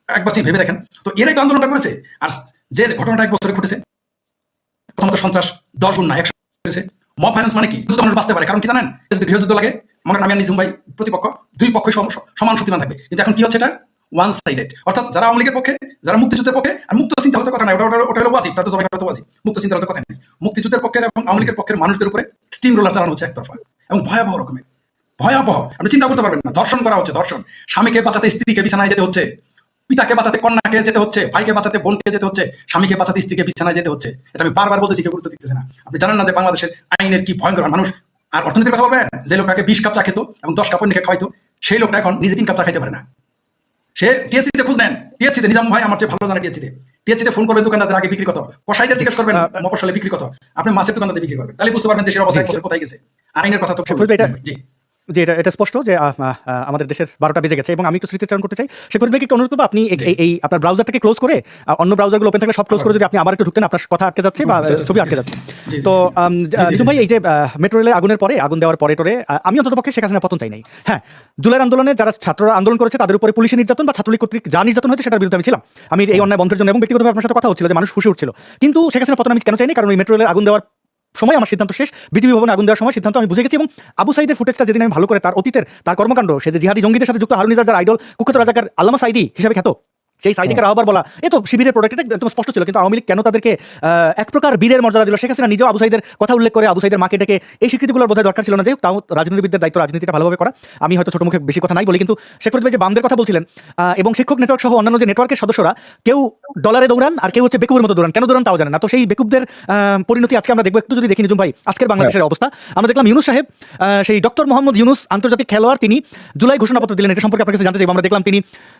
একবার ভেবে দেখেন তো। এরাই তো আন্দোলনটা করেছে। আর যে ঘটনাটা 1 বছরে ঘটেছে, প্রথমত সন্ত্রাস 10 গুণ না 100 করেছে। মব ফাইন্যান্স মানে কি? মানুষ বাঁচতে পারে, কারণ কি জানেন, যদি গৃহযুদ্ধ লাগে, মনে আমি আর নিজুম ভাই প্রতিপক্ষ, দুই পক্ষই সমান শক্তিমান থাকবে। কিন্তু এখন কি হচ্ছে, এটা ওয়ান সাইডেড। অর্থাৎ যারা আওয়ামী লীগের পক্ষে, যারা মুক্তিযুদ্ধের পক্ষে, আর মুক্ত চিন্তা হতে কথা নাই, ওটা হলো ওয়াজিব, তার তো সবাই তো ওয়াজিব, মুক্ত চিন্তা হতে কথা নেই। মুক্তিযুদ্ধের পক্ষের এবং আওয়ামী লীগের পক্ষের মানুষদের উপরে স্টিম রোলার চালানো হচ্ছে একতরফা এবং ভয়াবহ রকমের, ভয়াবহ। আপনি চিন্তা করতে পারবেন না। ধর্ষণ করা হচ্ছে, ধর্ষণ। স্বামীকে বাঁচাতে স্ত্রীকে বিছানায় যেতে হচ্ছে, পিতাকে বাঁচাতে কন্যাকে যেতে হচ্ছে, ভাইকে বাঁচাতে বোনকে যেতে হচ্ছে, স্বামীকে বাঁচাতে স্ত্রীকে বিছানায় যেতে হচ্ছে। এটা আমি বারবার বলতেছি, কেউ গুরুত্ব দিতেছে না। আপনি জানেন না যে বাংলাদেশের আইনের কি ভয়ঙ্কর মানুষ। আর অর্থনীতির কথা বলবেন, যে লোকটাকে 20 কাপ চা খেত এবং 10 কাপ অন্যকে খাওয়াইতো, সেই লোকটা এখন নিজে 3 কাপ চা খাইতে পারে না। সে টিএসসিতে খোঁজ নেন, টিএসসিতে নিজাম ভাই আমার চেয়ে ভালো জানে, টিএসসিতে ফোন করবেন দোকানদারদের আগে বিক্রি কত, কসাইদের জিজ্ঞেস করবেন মফস্বলে বিক্রি কত, আপনি মাছের দোকানদারদের বিক্রি করবেন, তাহলে বুঝতে পারবেন দেশের অবস্থা কোথায় গেছে। আইনের কথা তো যে এটা স্পষ্ট যে আমাদের দেশের 12টা বেজে গেছে এবং আমি একটু স্মৃতিচারণ করতে চাই। সে করবে একটু অনুরোধ করবো, আপনি এই আপনার ব্রাউজারটাকে ক্লোজ করে অন্য ব্রাউজারগুলো ওপেন থাকলে সব ক্লোজ করে যদি আপনি আবার একটু ঢুকতেন, আপনার কথা আটকে যাচ্ছে বা ছবি আটকে যাচ্ছে। তো নিজুম ভাই, এই যে মেট্রো রেলে আগুনের পরে, আগুন দেওয়ার পরে আমি অন্তত পক্ষে শেখ হাসিনার পতন চাই নাই। হ্যাঁ, জুলাইয়ের আন্দোলনে যারা ছাত্ররা আন্দোলন করেছে তাদের উপরে পুলিশের নির্যাতন বা ছাত্রলীগ কর্তৃক যা নির্যাতন হয়েছে সেটার বিরুদ্ধে আমি ছিলাম। আমি এই অন্যায় বন্ধের জন্য এবং ব্যক্তিগতভাবে আপনার সাথে কথা হচ্ছিল যে মানুষ ফুসে উঠছিল। কিন্তু শেখ হাসিনার পতন আমি কেন চাইনি? কারণ ওই মেট্রো রেলের আগুন দেওয়ার সময় আমার সিদ্ধান্ত শেষ, বিটিভি ভবনে আগুন দেওয়ার সময় সিদ্ধান্ত আমি বুঝে গেছি। এবং আবু সাইদের ফুটেজটা যেদিন আমি ভালো করে তার অতীতের তার কর্মকাণ্ড, সে যে জিহাদি জঙ্গিদের সাথে যুক্ত হারুন নিজার যার আইডল কুখ্যাত রাজাকার আল্লামা সাইদি হিসেবে খ্যাত, সেই সাইদিকে রাহবার বলা, এ তো শিবিরের প্রোডাক্ট, এটা একদম স্পষ্ট ছিল। কিন্তু আওয়ামী লীগ কেন তাদেরকে এক প্রকার বীরের মর্যাদা দিল? শেখ হাসিনা নিজেও আবু সাইদের কথা উল্লেখ করে আবু সাইদের মাকে ডেকে এই স্বীকৃতিগুলোর বোধহয় দরকার ছিল না। যে তাও রাজনীতিবিদদের দায়িত্ব রাজনীতিটা ভালোভাবে করা। আমি হয়তো ছোট মুখে বেশি কথা নাই বলি, কিন্তু শেখ ফরিদ ভাই যে বামদের কথা বলছিলেন এবং শিক্ষক নেটওয়ার্ক সহ অন্যান্য যে নেটওয়ার্কের সদস্যরা, কেউ ডলারে দৌড়ান আর কেউ হচ্ছে বেকুবের মতো দৌড়ান। কেন দৌড়ান তাও জানেন না। তো সেই বেকুবদের পরিণতি আজকে আমরা দেখবো। একটু যদি দেখি নিজুম ভাই, আজকের বাংলাদেশের অবস্থা আমরা দেখলাম, ইউনুস সাহেব, সেই ডক্টর মোহাম্মদ ইউনুস আন্তর্জাতিক খেলোয়াড়, তিনি জুলাই ঘোষণাপত্র দিলেন। এটা সম্পর্কে আপনার কাছে জানতে চাইব। আমরা দেখলাম তিনি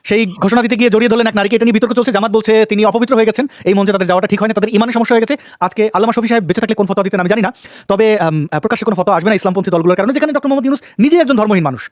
সেই ঘোষণা দিতে গিয়ে জড়িয়ে ধরলেন এক নারীকে। এটা নিয়ে বিতর্ক চলছে। জামাত বলছে তিনি অপবিত্র হয়ে গেছেন, এই মঞ্চে তাদের যাওয়াটা ঠিক হয়নি, তাদের ইমানের সমস্যা হয়ে গেছে। আজকে আল্লামা শফি সাহেব বেঁচে থাকলে কোন ফতোয়া দিতেন আমি জানি না, তবে প্রকাশ্যে কোনো ফতোয়া আসবে না ইসলামপন্থী দলগুলোর কারণে। যেখানে ডক্টর মোহাম্মদ ইউনুস নিজে একজন ধর্মহীন মানুষ,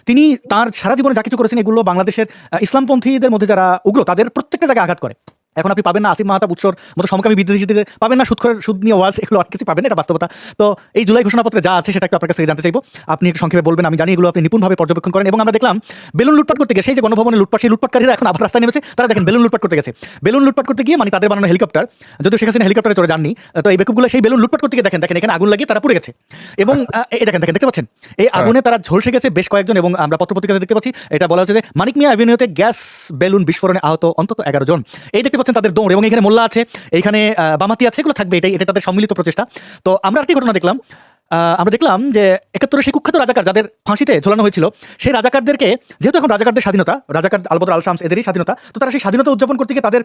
তিনি তার সারা জীবনে যা কিছু করেছেন এগুলো বাংলাদেশের ইসলামপন্থীদের মধ্যে যারা উগ্র তাদের প্রত্যেকটা জায়গায় আঘাত করে। এখন আপনি পাবেন না আসিফ মাহতাব উৎসর মতো সমকামী বিদ্বেষীদের, পাবেন না সুদ নিয়ে ওয়াজ, এগুলো অনেক কিছু পাবেন, এটা বাস্তবতা। তো এই জুলাই ঘোষণাপত্রে যা আছে সেটা একটু আপনার কাছ থেকে জানতে চাইবো, আপনি একটু সংক্ষেপে বলবেন। আমি জানি এগুলো আপনি নিপুণভাবে পর্যবেক্ষণ করেন। এবং আমরা দেখলাম বেলুন লুটপাট করতে গিয়ে, সেই যে গণভবনে লুটপাট, সেই লুটপাটকারীরা এখন আবার রাস্তায় নেমেছে। তারা দেখেন বেলুন লুটপাট করতে গেছে। বেলুন লুটপাট করতে গিয়ে মানে তাদের বানানো হেলিকপ্টার, যদিও শেখ হাসিনা হেলিকপ্টারে চড়ে যাননি, তো এই বেকুবগুলো সেই বেলুন লুটপাট করতে গিয়ে দেখেন এখানে আগুন লাগিয়ে তারা পুড়ে গেছে। এবং এই দেখেন দেখতে পাচ্ছেন এই আগুনে তারা ঝলসে গেছে বেশ কয়েকজন। এবং আমরা পত্রপত্রিকাতে দেখতে পাচ্ছি, এটা বলা হচ্ছে যে মানিক মিয়া অ্যাভিনিউতে গ্যাস বেলুন বিস্ফোরণে আহত অন্তত 11 জন। এই দেখতে পাচ্ছেন তাদের দৌড়, এবং এখানে মোল্লা আছে, এইখানে বামাতি আছে, এগুলো থাকবে, এটা তাদের সম্মিলিত প্রচেষ্টা। তো আমরা একটি ঘটনা দেখলাম, আমরা দেখলাম যে 71 সেই কুখ্যাত রাজাকার যাদের ফাঁসিতে ঝোলানো হয়েছিল, সেই রাজাকারদেরকে, যেহেতু এখন রাজাকারদের স্বাধীনতা, রাজাকার আলবদর আল শামস এদেরই স্বাধীনতা, তো তারা সেই স্বাধীনতা উদযাপন করতে গিয়ে তাদের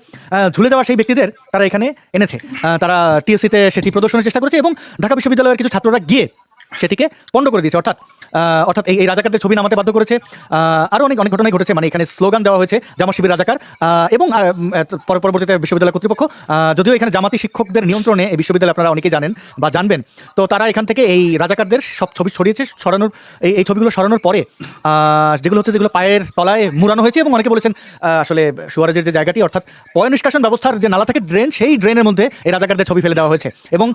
ঝুলে যাওয়া সেই ব্যক্তিদের তারা এখানে এনেছে। তারা টিএসসিতে সেটি প্রদর্শনের চেষ্টা করেছে এবং ঢাকা বিশ্ববিদ্যালয়ের কিছু ছাত্ররা গিয়ে সেটিকে পণ্ড করে দিয়েছে। অর্থাৎ এই রাজাকারদের ছবি নামাতে বাধ্য করেছে। আরও অনেক ঘটনাই ঘটেছে, মানে এখানে স্লোগান দেওয়া হয়েছে জামাত শিবির রাজাকার। এবং পরবর্তীতে বিশ্ববিদ্যালয় কর্তৃপক্ষ, যদিও এখানে জামাতি শিক্ষকদের নিয়ন্ত্রণে এই বিশ্ববিদ্যালয়, আপনারা অনেকেই জানেন বা জানবেন, তো তারা এখান থেকে এই রাজাকারদের সব ছবি ছড়িয়েছে। সরানোর এই ছবিগুলো সরানোর পরে যেগুলো হচ্ছে, যেগুলো পায়ের তলায় মুড়ানো হয়েছে, এবং অনেকে বলেছেন আসলে সুয়ারেজের যে জায়গাটি, অর্থাৎ পয় নিষ্কাশন ব্যবস্থার যে নালা থেকে ড্রেন, সেই ড্রেনের মধ্যে এই রাজাকারদের ছবি ফেলে দেওয়া হয়েছে। এবং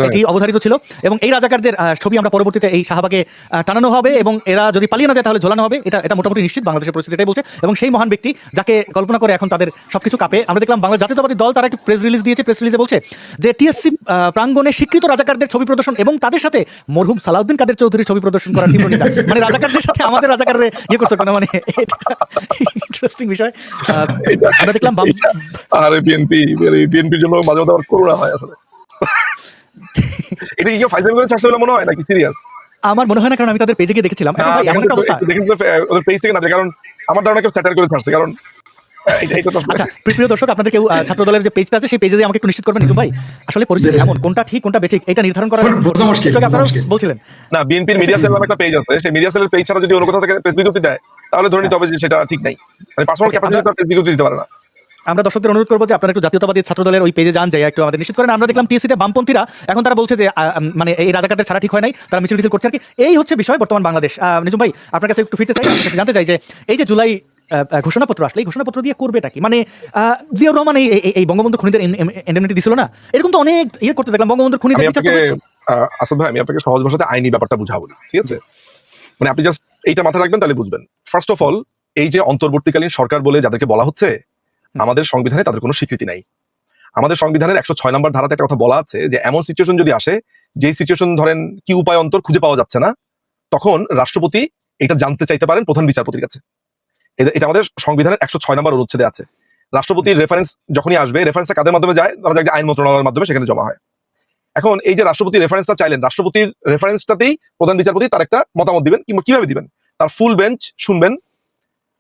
এটি অবধারিত ছিল। এবং এই রাজাকারদের ছবি আমরা পরবর্তীতে এই শাহবাগে টানানো বানানো হবে এবং এরা যদি পালিয়ে না যায় তাহলে ঝোলানো হবে, এটা মোটামুটি নিশ্চিত। বাংলাদেশের পরিস্থিতি এটাই বলছে। এবং সেই মহান ব্যক্তি যাকে কল্পনা করে এখন তাদের সবকিছু কাঁপে, আমরা দেখলাম বাংলা জাতীয়তাবাদী দল তারা একটি প্রেস রিলিজ দিয়েছে। প্রেস রিলিজে বলছে যে টিএসসি প্রাঙ্গণে স্বীকৃত রাজাকারদের ছবি প্রদর্শন এবং তাদের সাথে মরহুম সালাউদ্দিন কাদের চৌধুরীর ছবি প্রদর্শন করার তীব্র নিন্দা। মানে রাজাকারদের সাথে আমাদের রাজাকাররা ইয়ে করছে কেন, মানে ইন্টারেস্টিং বিষয়। আমরা দেখলাম আর বিএনপির জন্য মাঝে মাঝে আমার করোনা হয় আসলে। এটা কি কেউ ফাইজলামি করে ছাড়ছে বলে মনে হয় নাকি সিরিয়াস? আমার মনে হয় না, কারণ আমি তাদের পেজে গিয়ে দেখেছিলাম। এখন ভাই এমন একটা অবস্থা, ওদের পেজ থেকে না, কারণ আমার ধারণা কেউ স্যাটার করে ছাড়ছে। কারণ আচ্ছা প্রিয় দর্শক, আপনাদের কেউ ছাত্র দলের যে পেজটা আছে সেই পেজে আমাকে একটু নিশ্চিত করবেন নিতু ভাই, আসলে পরিস্থিতি এমন কোনটা ঠিক কোনটা বেঠিক এটা নির্ধারণ করা আপনারা বলছিলেন না। বিএনপির মিডিয়া সেল নামে একটা পেজ আছে, সেই মিডিয়া সেলের পেজ ছাড়া যদি অন্য কোথাও থেকে প্রেস বিজ্ঞপ্তি দেয় তাহলে ধরে নিতে হবে যে সেটা ঠিক নাই। মানে পার্সোনাল ক্যাপাসিটি তো প্রেস বিজ্ঞপ্তি দিতে পারে না। আমরা দর্শকদের অনুরোধ করবো যে আপনারা একটু জাতীয়তাবাদী ছাত্র দলের ওই পেজে যান, যাই একটু আমাদের নিশ্চিত করেন। আমরা দেখলাম টিএসসিতে বামপন্থীরা এখন তারা বলছে যে মানে এই রাজাকারদের ছাড়া ঠিক হয় নাই, তারা মিছিল টিছিল করছে আর কি। এই হচ্ছে বিষয় বর্তমান বাংলাদেশ। নিজুম ভাই আপনার কাছে একটু ফিরতে চাই, আপনার কাছে জানতে চাই যে এই যে জুলাই ঘোষণাপত্র আসলে এই ঘোষণাপত্র দিয়ে করবেটা কি? মানে জিয়াউর রহমান এই বঙ্গবন্ধু খুনিদের ইন্ডেমনিটি দিছিল না, এরকম তো অনেক ইয়ে করতে দেখলাম বঙ্গবন্ধুর খুনিদের বিচার করতে। আসাদ ভাই আমি আপনাকে সহজ ভাষাতে আইনি ব্যাপারটা বুঝাবো, ঠিক আছে? মানে আপনি জাস্ট এইটা মাথায় রাখবেন তাহলে বুঝবেন। ফার্স্ট অফ অল, এই যে অন্তর্বর্তীকালীন সরকার বলে যাদেরকে বলা হচ্ছে, আমাদের সংবিধানে তাদের কোনো স্বীকৃতি নাই। আমাদের সংবিধানের 106 নম্বর ধারাতে একটা কথা বলা আছে যে এমন সিচুয়েশন যদি আসে, যে সিচুয়েশন ধরেন কি উপায় অন্তর খুঁজে পাওয়া যাচ্ছে না, তখন রাষ্ট্রপতি এটা জানতে চাইতে পারেন প্রধান বিচারপতির কাছে। এটা আমাদের সংবিধানের 106 নম্বর অনুচ্ছেদে আছে। রাষ্ট্রপতির রেফারেন্স যখনই আসবে, রেফারেন্সটা কাদের মাধ্যমে যায়? তারা যে আইন মন্ত্রণালয়ের মাধ্যমে সেখানে জমা হয়। এখন এই যে রাষ্ট্রপতি রেফারেন্সটা চাইলেন, রাষ্ট্রপতির রেফারেন্সটাতেই প্রধান বিচারপতি তার একটা মতামত দিবেন, কিংবা কিভাবে দিবেন, তার ফুল বেঞ্চ শুনবেন,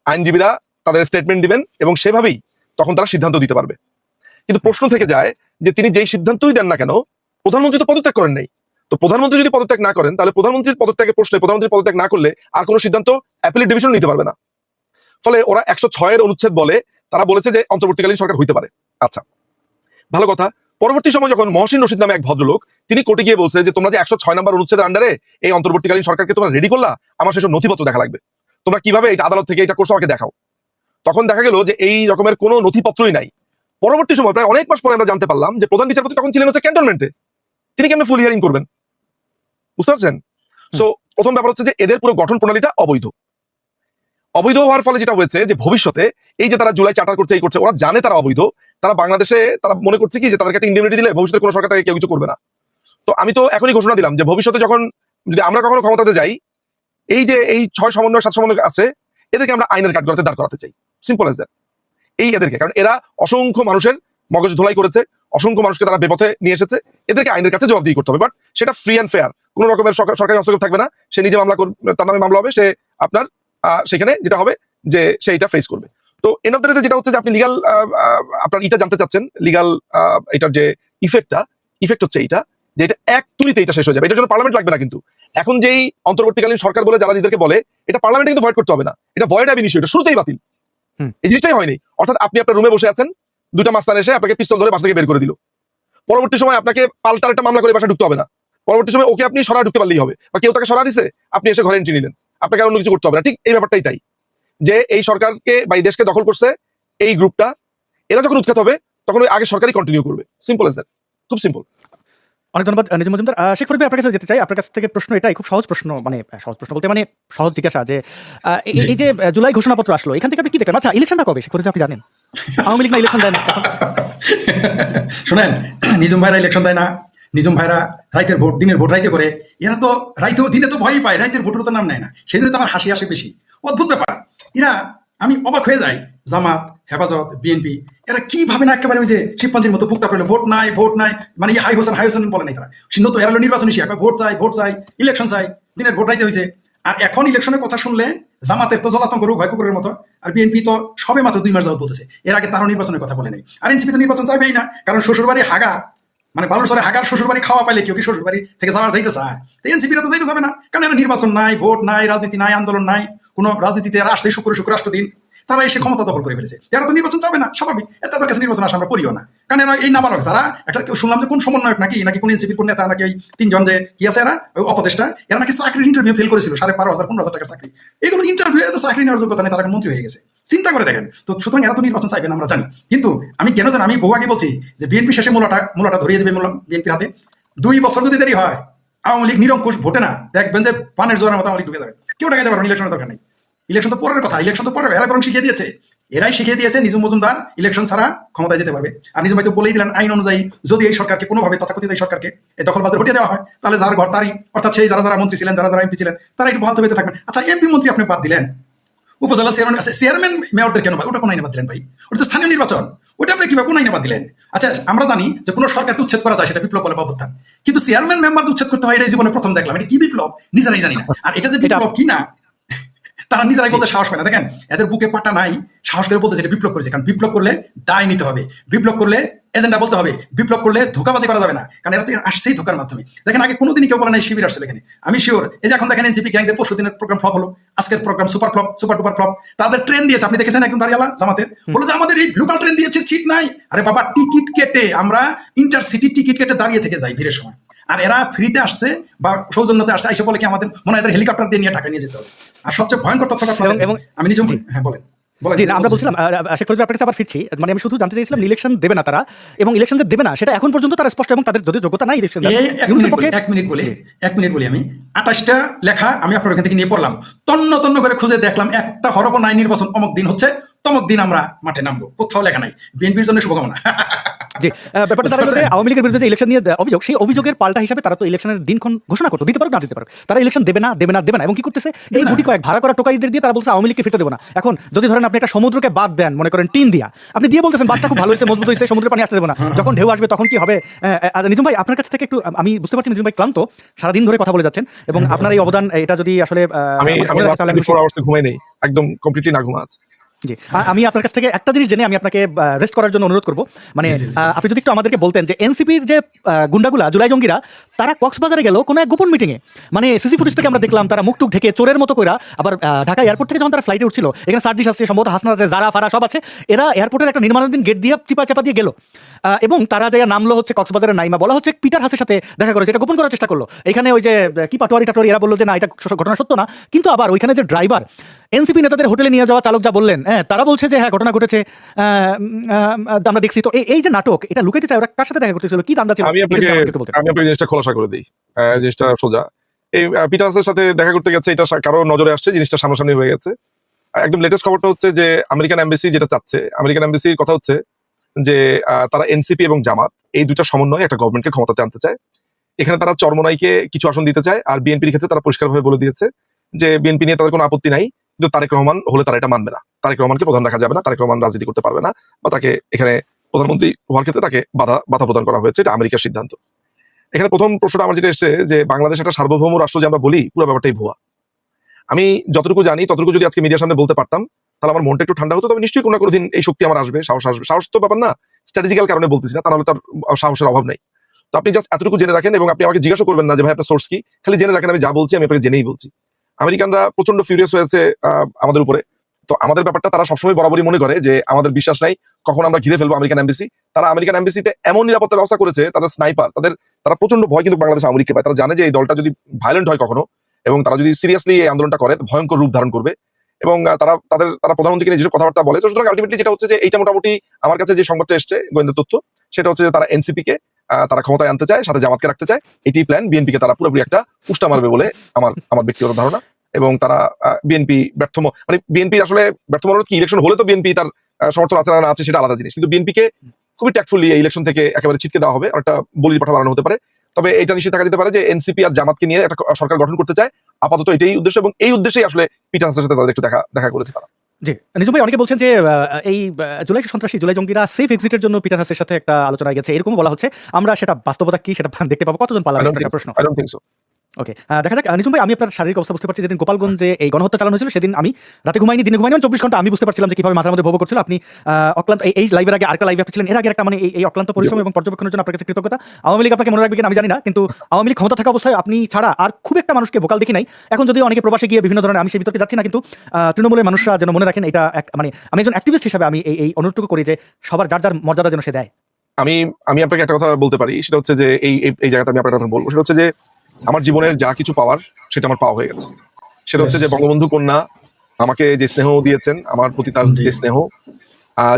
আইনজীবীরা তাদের স্টেটমেন্ট দিবেন এবং সেভাবেই তখন তারা সিদ্ধান্ত দিতে পারবে। কিন্তু প্রশ্ন থেকে যায় যে তিনি যেই সিদ্ধান্তই দেন না কেন, প্রধানমন্ত্রী তো পদত্যাগ করেন নাই। তো প্রধানমন্ত্রী যদি পদত্যাগ না করেন, তাহলে প্রধানমন্ত্রীর পদত্যাগের প্রশ্নে প্রধানমন্ত্রী পদত্যাগ না করলে আর কোনো সিদ্ধান্ত অ্যাপিলেট ডিভিশন নিতে পারবে না। ফলে ওরা 106 এর অনুচ্ছেদ বলে তারা বলেছে যে অন্তর্বর্তীকালীন সরকার হইতে পারে। আচ্ছা, ভালো কথা। পরবর্তী সময় যখন মহসিন রশিদ নামে এক ভদ্রলোক, তিনি কোর্টে গিয়ে বলছে যে তোমরা যে 106 নম্বর অনুচ্ছেদের আন্ডারে এই অন্তর্বর্তীকালীন সরকারকে তোমরা রেডি করলা, আমার সেসব নথিপত্র দেখা লাগবে, তোমরা কিভাবে এটা আদালত থেকে এটা করছো আমাকে দেখাও। তখন দেখা গেল যে এই রকমের কোনো নথিপত্রই নাই। পরবর্তী সময় প্রায় অনেক মাস পরে আমরা জানতে পারলাম যে প্রধান বিচারপতি তখন ছিলেন হচ্ছে ক্যান্টনমেন্টে, তিনি কেমন ফুল হিয়ারিং করবেন? বুঝতে পারছেন? সো প্রথম ব্যাপার হচ্ছে যে এদের পুরো গঠন প্রণালীটা অবৈধ। অবৈধ হওয়ার ফলে যেটা হয়েছে যে ভবিষ্যতে এই যে তারা জুলাই চার্টার করছে, এই করছে, ওরা জানে তারা অবৈধ। তারা বাংলাদেশে তারা মনে করছে কি যে তাদেরকে একটা ইন্ডেমনিটি দিলে ভবিষ্যতে কোনো সরকার তাকে কেউ কিছু করবে না। তো আমি তো এখনই ঘোষণা দিলাম যে ভবিষ্যতে যখন যদি আমরা কখনো ক্ষমতাতে যাই, এই যে এই 6 সমন্বয় 7 সমন্বয় আছে, এদেরকে আমরা আইনের কাঠগড়াতে দাঁড় করাতে চাই। Simple as that. এই এদেরকে, কারণ এরা অসংখ্য মানুষের মগজ ধোলাই করেছে, অসংখ্য মানুষকে তারা বেপথে নিয়ে এসেছে, এদেরকে আইনের কাছে জবাবদিহি করতে হবে। বাট সেটা ফ্রি অ্যান্ড ফেয়ার, কোনো রকমের সরকারি হস্তক্ষেপ থাকবে না। সে নিজে মামলা করবে, তার নামে মামলা হবে, সে আপনার সেখানে যেটা হবে যে সে এটা ফেস করবে। তো এন অফ দ্য ডে যেটা হচ্ছে যে আপনি লিগাল আপনার এটা জানতে চাচ্ছেন, লিগাল এটার যে ইফেক্ট হচ্ছে এইটা, যে এটা এক তুলিতে এটা শেষ হয়ে যাবে। এটার জন্য পার্লামেন্ট লাগবে না। কিন্তু এখন যেই অন্তর্বর্তীকালীন সরকার বলে যারা নিজেদেরকে বলে, এটা পার্লামেন্টে কিন্তু ভয়েড করতে হবে না, এটা ভয়েড আইন ইস্যু, এটা শুরুতেই বাতিল। এই জিনিসটাই হয়নি। অর্থাৎ আপনি আপনার রুমে বসে আছেন, দুইটা মাস্তান এসে আপনাকে পিস্তল ধরে বাসা থেকে বের করে দিল। পরবর্তী সময় আপনাকে পাল্টার একটা মামলা করে বাসা ঢুকতে হবে না। পরবর্তী সময় ওকে আপনি সরা ঢুকতে পারলেই হবে, বা কেউ তাকে সরা দিছে, আপনি এসে ঘরে এন্ট্রি নিলেন, আপনাকে আর অন্য কিছু করতে হবে না। ঠিক এই ব্যাপারটাই তাই, যে এই সরকারকে বা এই দেশকে দখল করছে এই গ্রুপটা, এরা যখন উৎখাত হবে তখন ওই আগে সরকারই কন্টিনিউ করবে। সিম্পল এজ দ্যাট, খুব সিম্পল। অনেক ধন্যবাদ নিজুম মজুমদার। শেখ ফরিদ ভাই আপনার কাছে যেতে চাই। আপনার কাছ থেকে প্রশ্ন এটাই, খুব সহজ প্রশ্ন, মানে সহজ প্রশ্ন বলতে মানে সহজ জিজ্ঞাসা, যে এই যে জুলাই ঘোষণাপত্র আসলো, এখান থেকে আপনি কি দেখেন? আচ্ছা, ইলেকশনটা কবে শেখ ফরিদ আপনি জানেন? আওয়ামী লীগ না ইলেকশন দেয় না এখন? শোনেন, নিজুম ভাইরা ইলেকশন দেয় না, নিজুম ভাইরা রাইতের ভোট, দিনের ভোট রাইতে করে। এরা তো রাইতেও দিনে তো ভয়ই পায়, রাইতের ভোটেরও তো নাম নেয় না। সেই জন্য তো আমার হাসি আসে বেশি। অদ্ভুত ব্যাপার। এরা, আমি অবাক হয়ে যাই, জামাত, হেফাজত, বিএনপি, এরা কিভাবে না একেবারে ওই যে শিবপাঞ্জির মতো পুক্তা পেলো, ভোট নাই মানে হাই হোসেন বলে নাই তারা। সিন্ধু তো এরা নির্বাচন এসে ভোট চাই, ইলেকশন চাই, দিনের ভোট রাইতে হয়েছে। আর এখন ইলেকশনের কথা শুনলে জামাতের তো জলাতঙ্ক রোগ হয় কুকুরের মতো, আর বিএনপি তো সবে মাত্র 2 মাস যাবত বলতেছে। এর আগে তারও নির্বাচনের কথা বলে নেই। আর এনসিপি তো নির্বাচন চাইবেই না, কারণ শ্বশুরবাড়ি হাগা, মানে বালুরসরে হাগার শ্বশুরবাড়ি খাওয়া পাইলে কেউ কি শ্বশুরবাড়ি থেকে যাওয়া যাইতে চায়? তো এনসিপিরা তো যাইতে যাবে না, কারণ এরা নির্বাচন নাই, ভোট নাই, রাজনীতি নাই, আন্দোলন নাই, কোনো রাজনীতিতে এরা আসছে শুক্র রাষ্ট্র দিন, তারা এসে ক্ষমতা দখল করে ফেলেছে। এরা তো নির্বাচন চাবে না, স্বাভাবিক। তাদের কাছে নির্বাচন আসা আমরা করিও না, কারণ এরা এই নাবালক যারা একটা শুনলাম যে কোন সমন্বয়ক নাকি কোন এনসিপির কোন নেতা নাকি ওই 3 জন যে কি আছে এরা ওই অপদেষ্টা, এরা নাকি চাকরির ইন্টারভিউ ফেল করেছিল, 12,500-15,000 টাকার চাকরি। এগুলো ইন্টারভিউ চাকরি নেওয়ার যোগ্যতা নেই, তারা মন্ত্রী হয়ে গেছে। চিন্তা করে দেখেন তো। সুতরাং এরা তো নির্বাচন চাইবে না, আমরা জানি। কিন্তু আমি কেন জানি, আমি বহু আগে বলছি যে বিএনপি শেষে মূলাটা ধরিয়ে দেবে বিএনপির হাতে। 2 বছর যদি দেরি হয়, আওয়ামী লীগ নিরঙ্কুশ ভোটে না দেখবেন যে পানের জোয়ারের মতো আওয়ামী লীগ ঢুকে যাবে, কেউ টাকাতে পারবেন, ইলেকশনের দরকার নেই। ইলেকশন তো পরের কথা, ইলেকশন তো পরে এরা বরং শিখিয়ে দিয়েছে, এরাই শিখিয়ে দিয়েছে নিজুম মজুমদার ইলেকশন ছাড়া ক্ষমতায় যেতে পারবে। আর নিজুম ভাই তো বলেই দিলেন আইন অনুযায়ী যদি এই সরকারকে কোনোভাবে তথাকথিত এই সরকারকে এই দখলবাজদের হটিয়ে দেওয়া হয়, তাহলে যার ঘর তারই, অর্থাৎ সেই যারা যারা মন্ত্রী ছিলেন, যারা যারা এমপি ছিলেন, তারা একটু বহাল তবিয়তে থাকবেন। আচ্ছা, এমপি মন্ত্রী আপনি বাদ দিলেন, উপজেলা চেয়ারম্যান মেয়রদের কেন ভাই, ওটা কোন আইনে বাদ দিলেন ভাই? ওটা তো স্থানীয় নির্বাচন, ওটা আপনি কিভাবে কোন আইনে বাদ দিলেন? আচ্ছা, আমরা জানি যে কোনো সরকারকে উচ্ছেদ করা যায়, সেটা বিপ্লব বলে অভ্যুত্থান, কিন্তু চেয়ারম্যান মেম্বার উচ্ছেদ করতে হয় এটা জীবনে প্রথম দেখলাম। এটা কি বিপ্লব নিজেরাই জানি না, আর এটা যে বিপ্লব কি না তারা নিজেরাই বলতে সাহস পায় না। দেখেন এদের বুকে পাটা নাই, সাহস করে বলতে যেটা বিপ্লব করেছে, কারণ বিপ্লব করলে দায় নিতে হবে, বিপ্লব করলে এজেন্ডা বলতে হবে, বিপ্লব করলে ধোকাবাজি করা যাবে না, কারণ এরা তো আসছেই ধোকার মাধ্যমে। দেখেন আগে কোনোদিনই কেউ বলে নাই শিবির আসছে এখানে, আমি শিওর। এই যে এখন দেখেন এনসিপি গ্যাংদের পরশু দিনের প্রোগ্রাম ফ্লপ হলো, আজকের programme super flop, super duper flop. তাদের ট্রেন দিয়েছে, আপনি দেখেছেন একজন দাঁড়িয়ালা জামাতের বলে যে আমাদের এই লোকাল ট্রেন দিয়েছে, সিট নাই। আরে বাবা, টিকিট কেটে আমরা ইন্টারসিটি টিকিট কেটে দাঁড়িয়ে থেকে যাই ভিড়ের সময়, আর এরা ফ্রিতে আসছে বা সৌজন্যতে আসছে, এসে বলে কি আমাদের মনে হয় হেলিকপ্টার দিয়ে নিয়ে ঢাকা নিয়ে যেতে হবে। আর সবচেয়ে ভয়ঙ্কর তথ্যটা আমি নিজে, হ্যাঁ বলেন। জি না, আমরা বলছিলাম শেখ ফরিদ আপনার কাছে আবার ফিরছি, মানে আমি শুধু জানতে চাইছিলাম ইলেকশন দেবে না তারা, এবং ইলেকশন যে দেবে না সেটা এখন পর্যন্ত তারা স্পষ্ট, এবং তাদের যদি যোগ্যতা নাই ইলেকশন। এক মিনিট বলি আমি 28টা লেখা আমি আপনার ওখান থেকে নিয়ে পড়লাম, তন্ন তন্ন করে খুঁজে দেখলাম একটা হরফ নাই নির্বাচন অমুক দিন হচ্ছে, তমুক দিন আমরা মাঠে নামবো, কোথাও লেখা নাই। বিএনপির জন্য শুভকামনা। জি, ব্যাপারটা তারা হচ্ছে আওয়ামী লীগের বিরুদ্ধে ইলেকশন নিয়ে অভিযোগ, সেই অভিযোগের পাল্টা হিসাবে তারা তো ইলেকশনের দিনক্ষণ ঘোষণা করতো, দিতে পারো না দিতে পারো, তারা ইলেকশন দেবে না দেবে না দেবে না, এবং কি করতেছে এই গুটি কয়েক ভাড়া করা টোকাইদের দিয়ে তারা বলছে আওয়ামী লীগকে ফিরতে দেবো না। এখন যদি ধরেন আপনি একটা সমুদ্রকে বাদ দেন, মনে করেন টিন দিয়া, আপনি দিয়ে বলতেছেন বাদটা খুব ভালো হয়েছে, মজবুত হয়েছে, সমুদ্রের পানি আসতে দেবো না, যখন ঢেউ আসবে তখন কি হবে? নিজুম ভাই আপনার কাছ থেকে একটু, আমি বুঝতে পারছি নিজুম ভাই ক্লান্ত, সারাদিন ধরে কথা বলে যাচ্ছেন, এবং আপনার এই অবদান এটা যদি আসলে আমি ঘুমাই নেই, একদম কমপ্লিটলি না ঘুমা আছে। জি, আমি আপনার কাছ থেকে একটা জিনিস জেনে আমি আপনাকে রেস্ট করার জন্য অনুরোধ করব, মানে আপনি যদি একটু আমাদেরকে বলতেন যে এনসিপির যে গুন্ডাগুলা, জুলাই জঙ্গিরা, তারা কক্সবাজারে গেল কোনো এক গোপন মিটিংয়ে, মানে সিসি ফুটেজ থেকে আমরা দেখলাম তারা মুখ টুক ঢেকে চোরের মতো কইরা, আবার ঢাকা এয়ারপোর্ট থেকে যখন তারা ফ্লাইটে উঠছিল, এখানে সার্জিস আছে, সম্ভবত হাসনা আছে, জারা ফারা সব আছে, এরা এয়ারপোর্টের একটা নির্মাণাধীন গেট দিয়ে চাপা দিয়ে গেল, এবং তারা যে নামলো হচ্ছে কক্সবাজারের নাইমা, বলা হচ্ছে পিটার হাসের সাথে দেখা করেছে, এটা গোপন করার চেষ্টা করলো। এখানে ওই যে কি পাটোয়ারি টাটোয়ারি, এরা বললো যে না এটা ঘটনা সত্য না, কিন্তু আবার ওইখানে যে ড্রাইভার এনসিপি নেতাদের হোটেলে নিয়ে যাওয়া চালক যা বললেন, তারা বলছে যে হ্যাঁ ঘটনা ঘটেছে, আমরা দেখছি। তো এই যে নাটক, এটা লুকাইতে চায়, ওরা কার সাথে দেখা করতেছিল, কি দান্দা ছিল? আমি আপনাকে জিনিসটা খোলাসা করে দিই, জিনিসটা সোজা। এই পিটার্সের সাথে দেখা করতে গেছে, এটা কারো নজরে আসছে, জিনিসটা সামনাসামনি হয়ে গেছে। একদম লেটেস্ট খবরটা হচ্ছে যে আমেরিকান এমবাসি যেটা চাচ্ছে, আমেরিকান এমবাসির কথা হচ্ছে যে তারা এনসিপি এবং জামাত এই দুইটা সমন্বয়ে একটা গভর্নমেন্টকে ক্ষমতাতে আনতে চায়। এখানে তারা চরমোনাইকে কিছু আসন দিতে চায়, আর বিএনপির ক্ষেত্রে তারা পরিষ্কারভাবে বলে দিয়েছে যে বিএনপি নিয়ে তাদের কোনো আপত্তি নাই, কিন্তু তারেক রহমান হলে তারা এটা মানবে না, তারেক রহমানকে প্রধান রাখা যাবে না, তারেক রহমান রাজনীতি করতে পারবে না, বা তাকে এখানে প্রধানমন্ত্রী হওয়ার ক্ষেত্রে তাকে বাধা প্রদান করা হয়েছে, এটা আমেরিকার সিদ্ধান্ত। এখানে প্রথম প্রশ্নটা আমার যেটা এসছে যে বাংলাদেশ একটা সার্বভৌম রাষ্ট্র যে আমরা বলি, পুরো ব্যাপারটাই ভুয়া। আমি যতটুকু জানি ততটুকু যদি আজকে মিডিয়ার সামনে বলতে পারতাম, তাহলে আমার মনটা একটু ঠান্ডা হতো। তবে নিশ্চয়ই কোনো কোনো দিন এই শক্তি আমার আসবে, সাহস আসবে। সাহস তো ব্যাপার না, স্ট্র্যাটেজিক্যাল কারণে বলতেছি না, তাহলে তার সাহসের অভাব নাই। তো আপনি জাস্ট এতটুকু জেনে রাখেন, এবং আপনি আমাকে জিজ্ঞাসা করবেন না যে ভাই আপনার সোর্স কি, খালি জেনে রাখেন আমি যা বলছি আমি আপনাকে জেনেই বলছি। আমেরিকানরা প্রচন্ড ফিউরিয়াস হয়েছে আমাদের উপরে। তো আমাদের ব্যাপারটা তারা সবসময় বরাবরই মনে করে যে আমাদের বিশ্বাস নাই, কখন আমরা ঘিরে ফেলবো আমেরিকান এমবাসি। তারা আমেরিকান এমবাসিতে এমন নিরাপত্তা ব্যবস্থা করেছে, তাদের স্নাইপার, তারা প্রচন্ড ভয় কিন্তু বাংলাদেশ আওয়ামী লীগকে পায়। তারা জানে যে এই দলটা যদি ভায়োলেন্ট হয় কখনো, এবং তারা যদি সিরিয়াসলি এই আন্দোলনটা করে, ভয়ঙ্কর রূপ ধারণ করবে, এবং তারা প্রধানমন্ত্রীকে নিজের কথাবার্তা বলে। তো সুতরাং আলটিমেটলি যেটা হচ্ছে যে এইটা মোটামুটি আমার কাছে যে সংবাদটা এসছে গোয়েন্দা তথ্য, সেটা হচ্ছে যে তারা এনসিপি কে তারা ক্ষমতায় আনতে চায়, সাথে জামাতকে রাখতে চায়, এটি প্ল্যান। বিএনপি কে তারা পুরোপুরি একটা উষ্টা মারবে বলে আমার ব্যক্তিগত ধারণা। এবং তারা বিএনপি মানে বিএনপি আসলে ব্যর্থ মনোরোধ কি, ইলেকশন হলে তো বিএনপি তার সমর্থন আছে না আছে সেটা আলাদা জিনিস, কিন্তু বিএনপি কে খুবই ট্যাক্টফুলি এই ইলেকশন থেকে একেবারে ছিটকে দেওয়া হবে, একটা বলির পাঠা বানানো হতে পারে। তবে এটা নিশ্চিত থাকা যেতে পারে যে এনসিপি আর জামাতকে নিয়ে একটা সরকার গঠন করতে চায়, আপাতত এটাই উদ্দেশ্য, এবং এই উদ্দেশ্যেই আসলে পিটার হাসানের সাথে তাদের একটু দেখা করেছে তারা। জি, নিজুম ভাই, অনেকে বলছেন যে এই জুলাই সন্ত্রাসী, জুলাই জঙ্গিরা সেফ এক্সিটের জন্য পিটার হাসের সাথে একটা আলোচনা গেছে, এরকম বলা হচ্ছে। আমরা সেটা বাস্তবতা কি সেটা দেখতে পাবো, কতজন পালাবে সেটা প্রশ্ন। ওকে, দেখা যাক। নিজুম ভাই, আমি আপনার শারীরিক অবস্থা বুঝতে পারছি। যেদিন গোপালগঞ্জে এই গণহত্যা চালানো হয়েছিল সেদিন আমি রাতে ঘুমাইনি, দিনে ঘুমাইনি, 24 ঘন্টা আমি বুঝতে পারছিলাম যে কিভাবে মাথার মধ্যে ভোগ করছিল। আপনি অক্লান্ত, এই লাইভের আগে আরেকটা লাইভে ছিলেন, এর আগে একটা, মানে এই অক্লান্ত পরিশ্রম এবং পর্যবেক্ষণের জন্য আপনার কাছে কৃতজ্ঞতা। আওয়ামী লীগ আপনাকে মনে রাখবে কিনা আমি জানি না, কিন্তু আওয়ামী লীগ ক্ষমতা থাকা অবস্থায় আপনি ছাড়া আর খুব একটা মানুষকে ভোকাল দেখি নাই। এখন যদিও অনেকে প্রবাসে গিয়ে বিভিন্ন ধরনের, আমি সেই বিতর্কে যাচ্ছি না, কিন্তু তৃণমূলের মানুষরা যেন মনে রাখেন এটা, মানে আমি একজন অ্যাক্টিভিস্ট হিসাবে আমি এই অনুরোধটুকু করি যে সবার যার যার মর্যাদা যেন সে দেয়। আমি আপনাকে একটা কথা বলতে পারি, সেটা হচ্ছে যে এই জায়গাতে আমি আপনার কথা বলবো, সেটা হচ্ছে যে আমার জীবনের যা কিছু পাওয়ার সেটা আমার পাওয়া হয়ে গেছে। সেটা হচ্ছে যে বঙ্গবন্ধু কন্যা আমাকে যে স্নেহ দিয়েছেন, আমার প্রতি তার যে স্নেহ,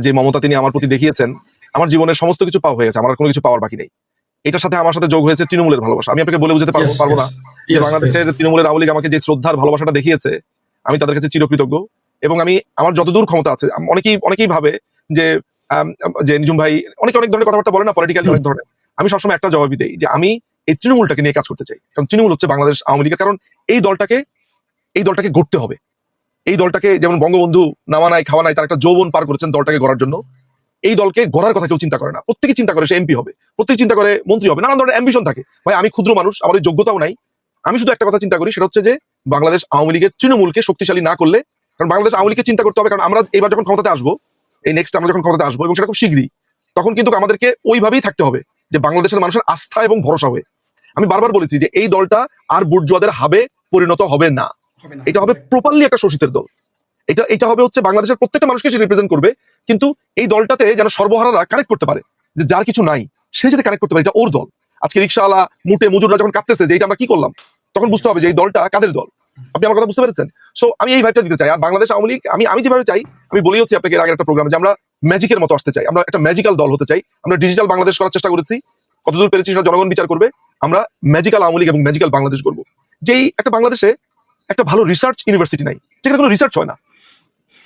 যে মমতা তিনি আমার প্রতি দেখিয়েছেন, আমার জীবনের সমস্ত কিছু পাওয়া হয়ে গেছে, আমার কোনো কিছু পাওয়ার বাকি নেই। এটার সাথে আমার সাথে যোগ হয়েছে তৃণমূলের ভালোবাসা। আমি আপনাকে বলে বুঝতে Yes, পারবো না yes, যে yes, বাংলাদেশের yes. তৃণমূলের আওয়ামী লীগ আমাকে যে শ্রদ্ধার ভালোবাসাটা দেখিয়েছে, আমি তাদের কাছে চিরকৃতজ্ঞ। এবং আমি আমার যতদূর ক্ষমতা আছে, অনেকেই ভাবে যে যে নিঝুম ভাই অনেক ধরনের কথাবার্তা বলে না, পলিটিক্যালি অনেক ধরনের। আমি সবসময় একটা জবাবই দেই যে আমি এই তৃণমূলটাকে নিয়ে কাজ করতে চাই, কারণ তৃণমূল হচ্ছে বাংলাদেশ আওয়ামী লীগের। কারণ এই দলটাকে গড়তে হবে। এই দলটাকে যেমন বঙ্গবন্ধু নামা নাই খাওয়া নাই তার একটা যৌবন পার করেছেন দলটাকে গড়ার জন্য, এই দলকে গড়ার কথা কেউ চিন্তা করে না। প্রত্যেকে চিন্তা করে সে এমপি হবে, প্রত্যেকে চিন্তা করে মন্ত্রী হবে, নানান ধরনের অ্যাম্বিশন থাকে। ভাই আমি ক্ষুদ্র মানুষ, আমার ওই যোগ্যতাও নাই। আমি শুধু একটা কথা চিন্তা করি, সেটা হচ্ছে যে বাংলাদেশ আওয়ামী লীগের তৃণমূলকে শক্তিশালী না করলে, কারণ বাংলাদেশ আওয়ামী লীগকে চিন্তা করতে হবে, কারণ আমরা এবার যখন ক্ষমতাতে আসবো, এই নেক্সট আমরা যখন ক্ষমতাতে আসবো এবং সেটা খুব শীঘ্রই, তখন কিন্তু আমাদেরকে ওইভাবেই থাকতে হবে যে বাংলাদেশের মানুষের আস্থা এবং ভরসা হয়ে। আমি বারবার বলেছি যে এই দলটা আর বুর্জোয়াদের হাবে পরিণত হবে না, হবে না। এটা হবে প্রপারলি একটা শোষিতের দল। এটা হবে হচ্ছে বাংলাদেশের প্রত্যেকটা মানুষকে সে রিপ্রেজেন্ট করবে, কিন্তু এই দলটাতে যেন সর্বহারারা কানেক্ট করতে পারে, যে যার কিছু নাই সে যাতে কানেক্ট করতে পারে, এটা ওর দল। আজকে রিক্সাওয়ালা মুটে মজুররা যখন কাঁপতেছে যে এটা আমরা কি করলাম, তখন বুঝতে হবে যে এই দলটা কাদের দল। আপনি আমার কথা বুঝতে পেরেছেন? সো আমি এই ভাইবটা দিতে চাই। আর বাংলাদেশ আওয়ামী লীগ আমি যেভাবে চাই, আমি বলি হচ্ছে আপনাকে এর আগের একটা প্রোগ্রামে, যে আমরা ম্যাজিকের মতো আসতে চাই, আমরা একটা ম্যাজিক্যাল দল হতে চাই। আমরা ডিজিটাল বাংলাদেশ করার চেষ্টা করেছি, কতদূর পেরেছি সেটা জনগণ বিচার করবে। আমরা ম্যাজিক্যাল আওয়ামী লীগ এবং ম্যাজিক্যাল বাংলাদেশ করবো। যেই একটা বাংলাদেশে একটা ভালো রিসার্চ ইউনিভার্সিটি নাই, যেখানে কোনো রিসার্চ হয় না।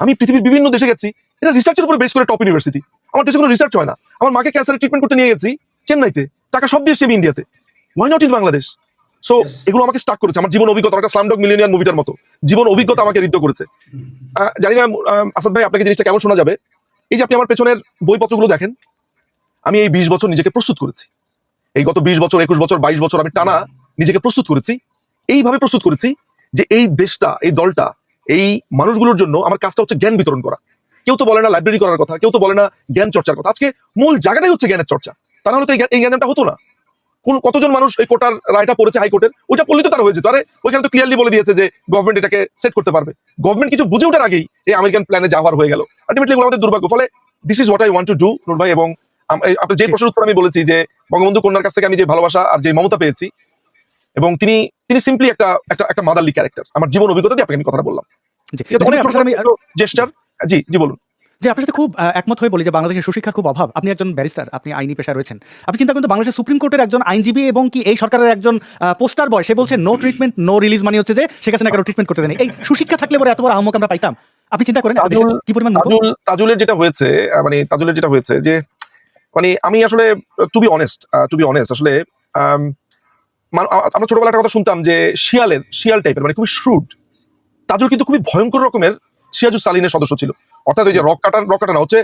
আমি পৃথিবীর বিভিন্ন দেশে গেছি, এটা রিসার্চের উপর বেস করে টপ ইউনিভার্সিটি। আমার দেশে কোনো রিসার্চ হয় না। আমার মাকে ক্যান্সারের ট্রিটমেন্ট করতে নিয়ে গেছি চেন্নাইতে, টাকা সব দিয়ে এসেছি আমি ইন্ডিয়াতে। Why not in Bangladesh? So Yes. এগুলো আমাকে স্টাক করেছে, আমার জীবন অভিজ্ঞতা, একটা স্লামডগ মিলিয়নিয়ার মুভিটার মতো জীবন অভিজ্ঞতা আমাকে ঋদ্ধ করেছে। জানি না আসাদ ভাই আপনাকে জিনিসটা কেমন শোনা যাবে। এই যে আপনি আমার পেছনের বইপত্রগুলো দেখেন, আমি এই 20 বছর নিজেকে প্রস্তুত করেছি। এই গত 20 বছর, 21 বছর, 22 বছর আমি টানা নিজেকে প্রস্তুত করেছি। এইভাবে প্রস্তুত করেছি যে এই দেশটা, এই দলটা, এই মানুষগুলোর জন্য আমার কাজটা হচ্ছে জ্ঞান বিতরণ করা। কেউ তো বলে না লাইব্রেরি করার কথা, কেউ তো বলে না জ্ঞান চর্চার কথা। আজকে মূল জায়গাটাই হচ্ছে জ্ঞানের চর্চা। তা নাহলে তো এই জ্ঞানটা হতো না। কতজন মানুষ এই কোটার রায়টা পড়েছে হাইকোর্টের, ওইটা পড়লে তো তারা হয়ে যেত। আরে ওইখানে তো ক্লিয়ারলি বলে দিয়েছে যে গভর্নমেন্ট এটাকে সেট করতে পারবে। গভর্নমেন্ট কিছু বুঝে ওঠার আগেই এই আমেরিকান প্ল্যানে যাওয়ার হয়ে গেল। আলটিমেটলি এগুলো আমাদের দুর্ভাগ্য। ফলে this is what I want to do Noor ভাই। এবং আপনার যে প্রশ্নের উত্তর আমি বলেছি যে বঙ্গবন্ধু কন্যার কাছ থেকে আমি যে ভালোবাসা আর যে মমতা পেয়েছি, এবং তিনি সিম্পলি একটা মাদারলি ক্যারেক্টার। আমার জীবন অভিজ্ঞতা দিয়ে আপনাকে আমি কথাটা বললাম। জি, ঠিক আছে, এখানে অনেক আপনার সাথে আমি জেস্টার। জি বলুন। যে আপনার সাথে খুব একমত হয়ে বলি যে বাংলাদেশের সুশিক্ষার খুব অভাব। আপনি একজন ব্যারিস্টার, আপনি আইনি পেশায় রয়েছেন। আপনি চিন্তা করেন তো বাংলাদেশের সুপ্রিম কোর্টের একজন আইনজীবী এবং কি এই সরকারের একজন পোস্টার বয়, সে বলছে নো ট্রিটমেন্ট নো রিলিজ, মানে হচ্ছে যে শেখ হাসিনা কারো ট্রিটমেন্ট করতে দেয়নি। এই সুশিক্ষা থাকলে পরে এত বড় আহ্মক আমরা পাইতাম? আপনি চিন্তা করেন কি পরিমাণ তাজুলের যেটা হয়েছে যে মানে আমি আসলে টু বি অনেস্ট আসলে আমরা ছোটবেলা একটা কথা শুনতাম যে শিয়াল টাইপের, মানে খুবই শ্রুড। তাজুল কিন্তু খুবই ভয়ঙ্কর রকমের সিরাজুস সালিনের সদস্য ছিল। অর্থাৎ ওই যে রক কাটা না হচ্ছে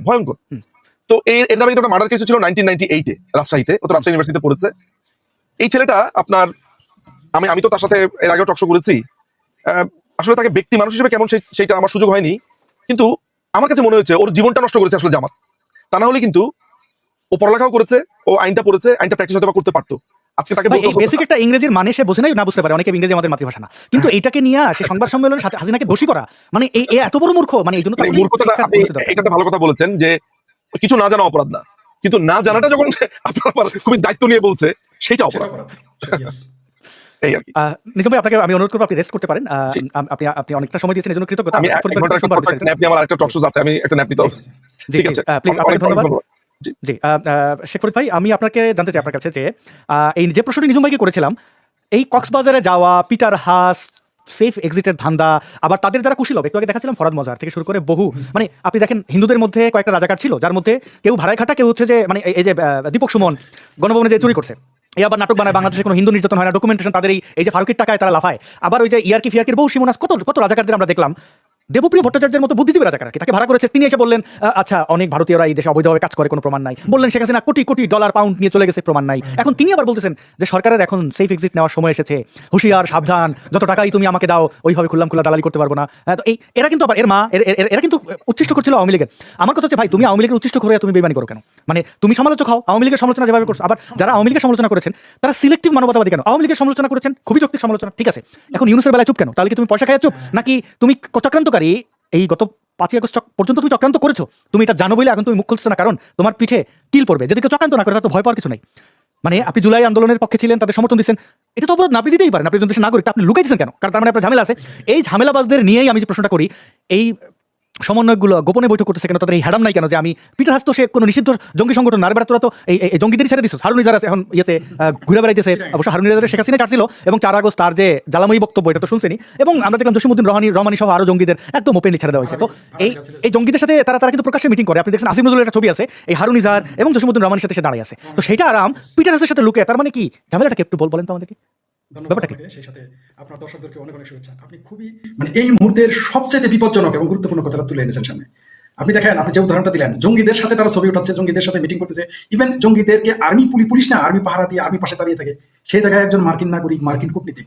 ভয়ঙ্কর। তো এর নামে একটা মার্ডার কেস ছিল 1998-এ রাজশাহীতে। ও তো রাজশাহী ইউনিভার্সিটিতে পড়েছে। এই ছেলেটা আপনার, আমি তো তার সাথে এর আগেও টকশো করেছি। আসলে তাকে ব্যক্তি মানুষ হিসেবে কেমন সেইটা আমার সুযোগ হয়নি, কিন্তু আমার কাছে মনে হয়েছে ওর জীবনটা নষ্ট করেছে আসলে জামাত। তা না হলে কিন্তু ও পড়ালেখাও করেছে, ও আইনটা পড়েছে, আইনটা প্র্যাকটিস হয়তো করতে পারতো। আজকে তাকে বেসিক একটা ইংরেজির মানে সে বোঝে না বুঝতে পারে, অনেকে ইংরেজি আমাদের মাতৃভাষা না, কিন্তু এটাকে নিয়ে সে সংবাদ সম্মেলনের সাথে হাসিনাকে দোষী করা, মানে এই এত বড় মূর্খ, মানে এই জন্য মূর্খতা। আপনি এটা ভালো কথা বলেছেন যে কিছু না জানা অপরাধ না, কিন্তু না জানাটা যখন আপনার খুবই দায়িত্ব নিয়ে বলছে সেটা অপরাধ। নিজাম ভাই, আপনাকে আমি অনুরোধ করবো আপনি রেস্ট করতে পারেন। আপনি অনেকটা সময় দিয়েছেন, এজন্য কৃতজ্ঞতা। আমি আমার একটা টক শো আছে, আমি একটা ন্যাপ নিতে হবে। ঠিক আছে, প্লিজ আপনাকে ধন্যবাদ। জি শেখ ফরিদ ভাই, আমি আপনাকে জানতে চাই আপনার কাছে যে এই যে প্রশ্নটি নিজাম ভাইকে করেছিলাম, এই কক্সবাজারে যাওয়া, পিটার হাস, সেফ এক্সিটের ধান্দা, আবার তাদের যারা কুশীলব, একটু আগে দেখাচ্ছিলাম ফরাদ মজার থেকে শুরু করে বহু, মানে আপনি দেখেন হিন্দুদের মধ্যে কয়েকটা রাজাকার ছিল, যার মধ্যে কেউ ভাড়ায় খাটা, কেউ হচ্ছে যে মানে এই যে দীপক সুমন গণভবনে যে চুরি করছে, এই আবার নাটক বানায় বাংলাদেশে কোনো হিন্দু নির্যাতন হয় না, ডকুমেন্টেশন তাদের এই যে ফারুকের টাকায় তারা লাফায়। আবার ওই যে ইয়ারকি ফিয়ারকির বহু সিমোনাস, কত রাজাকারদের আমরা দেখলাম। দেবপ্রিয় ভট্টাচার্যের মতো বুদ্ধিজীবী রাজাকার তাকে ভাড়া করেছে, তিনি এসে বললেন আচ্ছা অনেক ভারতীয়রা এই দেশে অবৈধভাবে কাজ করে, কোনো প্রমাণ নাই। বললেন শেখ হাসিনা কোটি কোটি ডলার পাউন্ড নিয়ে চলে গেছে, প্রমাণ নাই। এখন তিনি আবার বলতেছেন যে সরকারের এখন সেফ এক্সিট নেওয়ার সময় এসেছে, হুঁশিয়ার সাবধান, যত টাকাই তুমি আমাকে দাও ওইভাবে খোলা দালালি করতে পারবো না। তো এরা কিন্তু আবার এরা কিন্তু উচ্ছিষ্ট করছিল আওয়ামী লীগের। আমার কথা হচ্ছে ভাই, তুমি আওয়ামী লীগের উচ্ছিষ্ট করে তুমি বেইমানি করো কেন? মানে তুমি সমালোচক হও, আওয়ামী লীগের সমালোচনা যেভাবে করছো, আবার যারা আওয়ামী লীগের সমালোচনা করেছেন তারা সিলেক্টিভ মানবতাবাদী কেন? আওয়ামী লীগের সমালোচনা করেছেন, খুবই যৌক্তিক সমালোচনা, ঠিক আছে। এখন ইউনূসের বেলায় চুপ কেন? তাহলে কি তুমি পয়সা খাইয়া চুপ, নাকি তুমি চক্রান্তকারী? এই গত 5ই আগস্ট পর্যন্ত তুমি চক্রান্ত করেছো, তুমি এটা জানো বলে এখন তুমি মুখ খুলছো না, কারণ তোমার পিঠে কিল পড়বে। যদি কেউ চক্রান্ত না করে তার তো ভয় পাওয়ার কিছু নাই। মানে আপনি জুলাই আন্দোলনের পক্ষে ছিলেন, তাদের সমর্থন দিচ্ছেন, এটা তো অপরাধ না, আপনি দিতেই পারেন। আপনি দেশের নাগরিক, আপনি লুকাই দিচ্ছেন কেন? কারণ তার মানে আপনার ঝামেলা আছে। এই ঝামেলাবাজদের নিয়েই আমি যে প্রশ্নটা করি, এই সমন্বয়কগুলো গোপনে বৈঠক করতেছে কেন? তাদের এই হ্যাডাম নাই কেন যে আমি পিটার হাস তো সে কোনো নিষিদ্ধ জঙ্গি সংগঠন না, তোরা তো এই জঙ্গিদের ছেড়ে দিচ্ছ। হারুন নিজার এখন ইয়েতে ঘুরে বেড়াইতেছে। অবশ্য হারুন নিজারের শেখ হাসিনা ছাড়ছিল এবং 4 আগস্ট তার যে জ্বালাময়ী বক্তব্য এটা তো শুনছেনি, এবং আমরা দেখলাম জসিমউদ্দিন রহমানি সহ আরো জঙ্গিদের একদম ওপেনলি ছেড়ে দেওয়া হয়েছে। তো এই জঙ্গিদের সাথে তারা কিন্তু প্রকাশ্যে মিটিং করে। আপনি দেখছেন আসিফ নজরুলের একটা ছবি আছে, এই হারুন নিজার এবং জসিমউদ্দিন রহমানের সাথে সে দাঁড়িয়ে আছে। তো সেটা আরাম পিটার হাসের সাথে লুকে, তার মানে কি ঝামেলাটাকে একটু বলেন তো আমাদেরকে। ধন্যবাদ ব্যাপারটা কি? আপনাকে, সেই সাথে আপনার দর্শকদেরকে অনেক অনেক শুভেচ্ছা। আপনি খুবই এই মুহূর্তের সবচেয়ে বিপজ্জনক এবং গুরুত্বপূর্ণ কথাটা তুলে এনেছেন সামনে। আপনি দেখেন, আপনি যে উদাহরণটা দিলেন, জঙ্গিদের সাথে তারা ছবি উঠাচ্ছে, জঙ্গিদের সাথে মিটিং করতেছে। ইভেন জঙ্গিদেরকে আর্মি পুলিশ না, আর্মি পাহারা দিয়ে আর্মি পাশে দাঁড়িয়ে থাকে। সেই জায়গায় একজন মার্কিন নাগরিক, মার্কিন কূটনীতিক,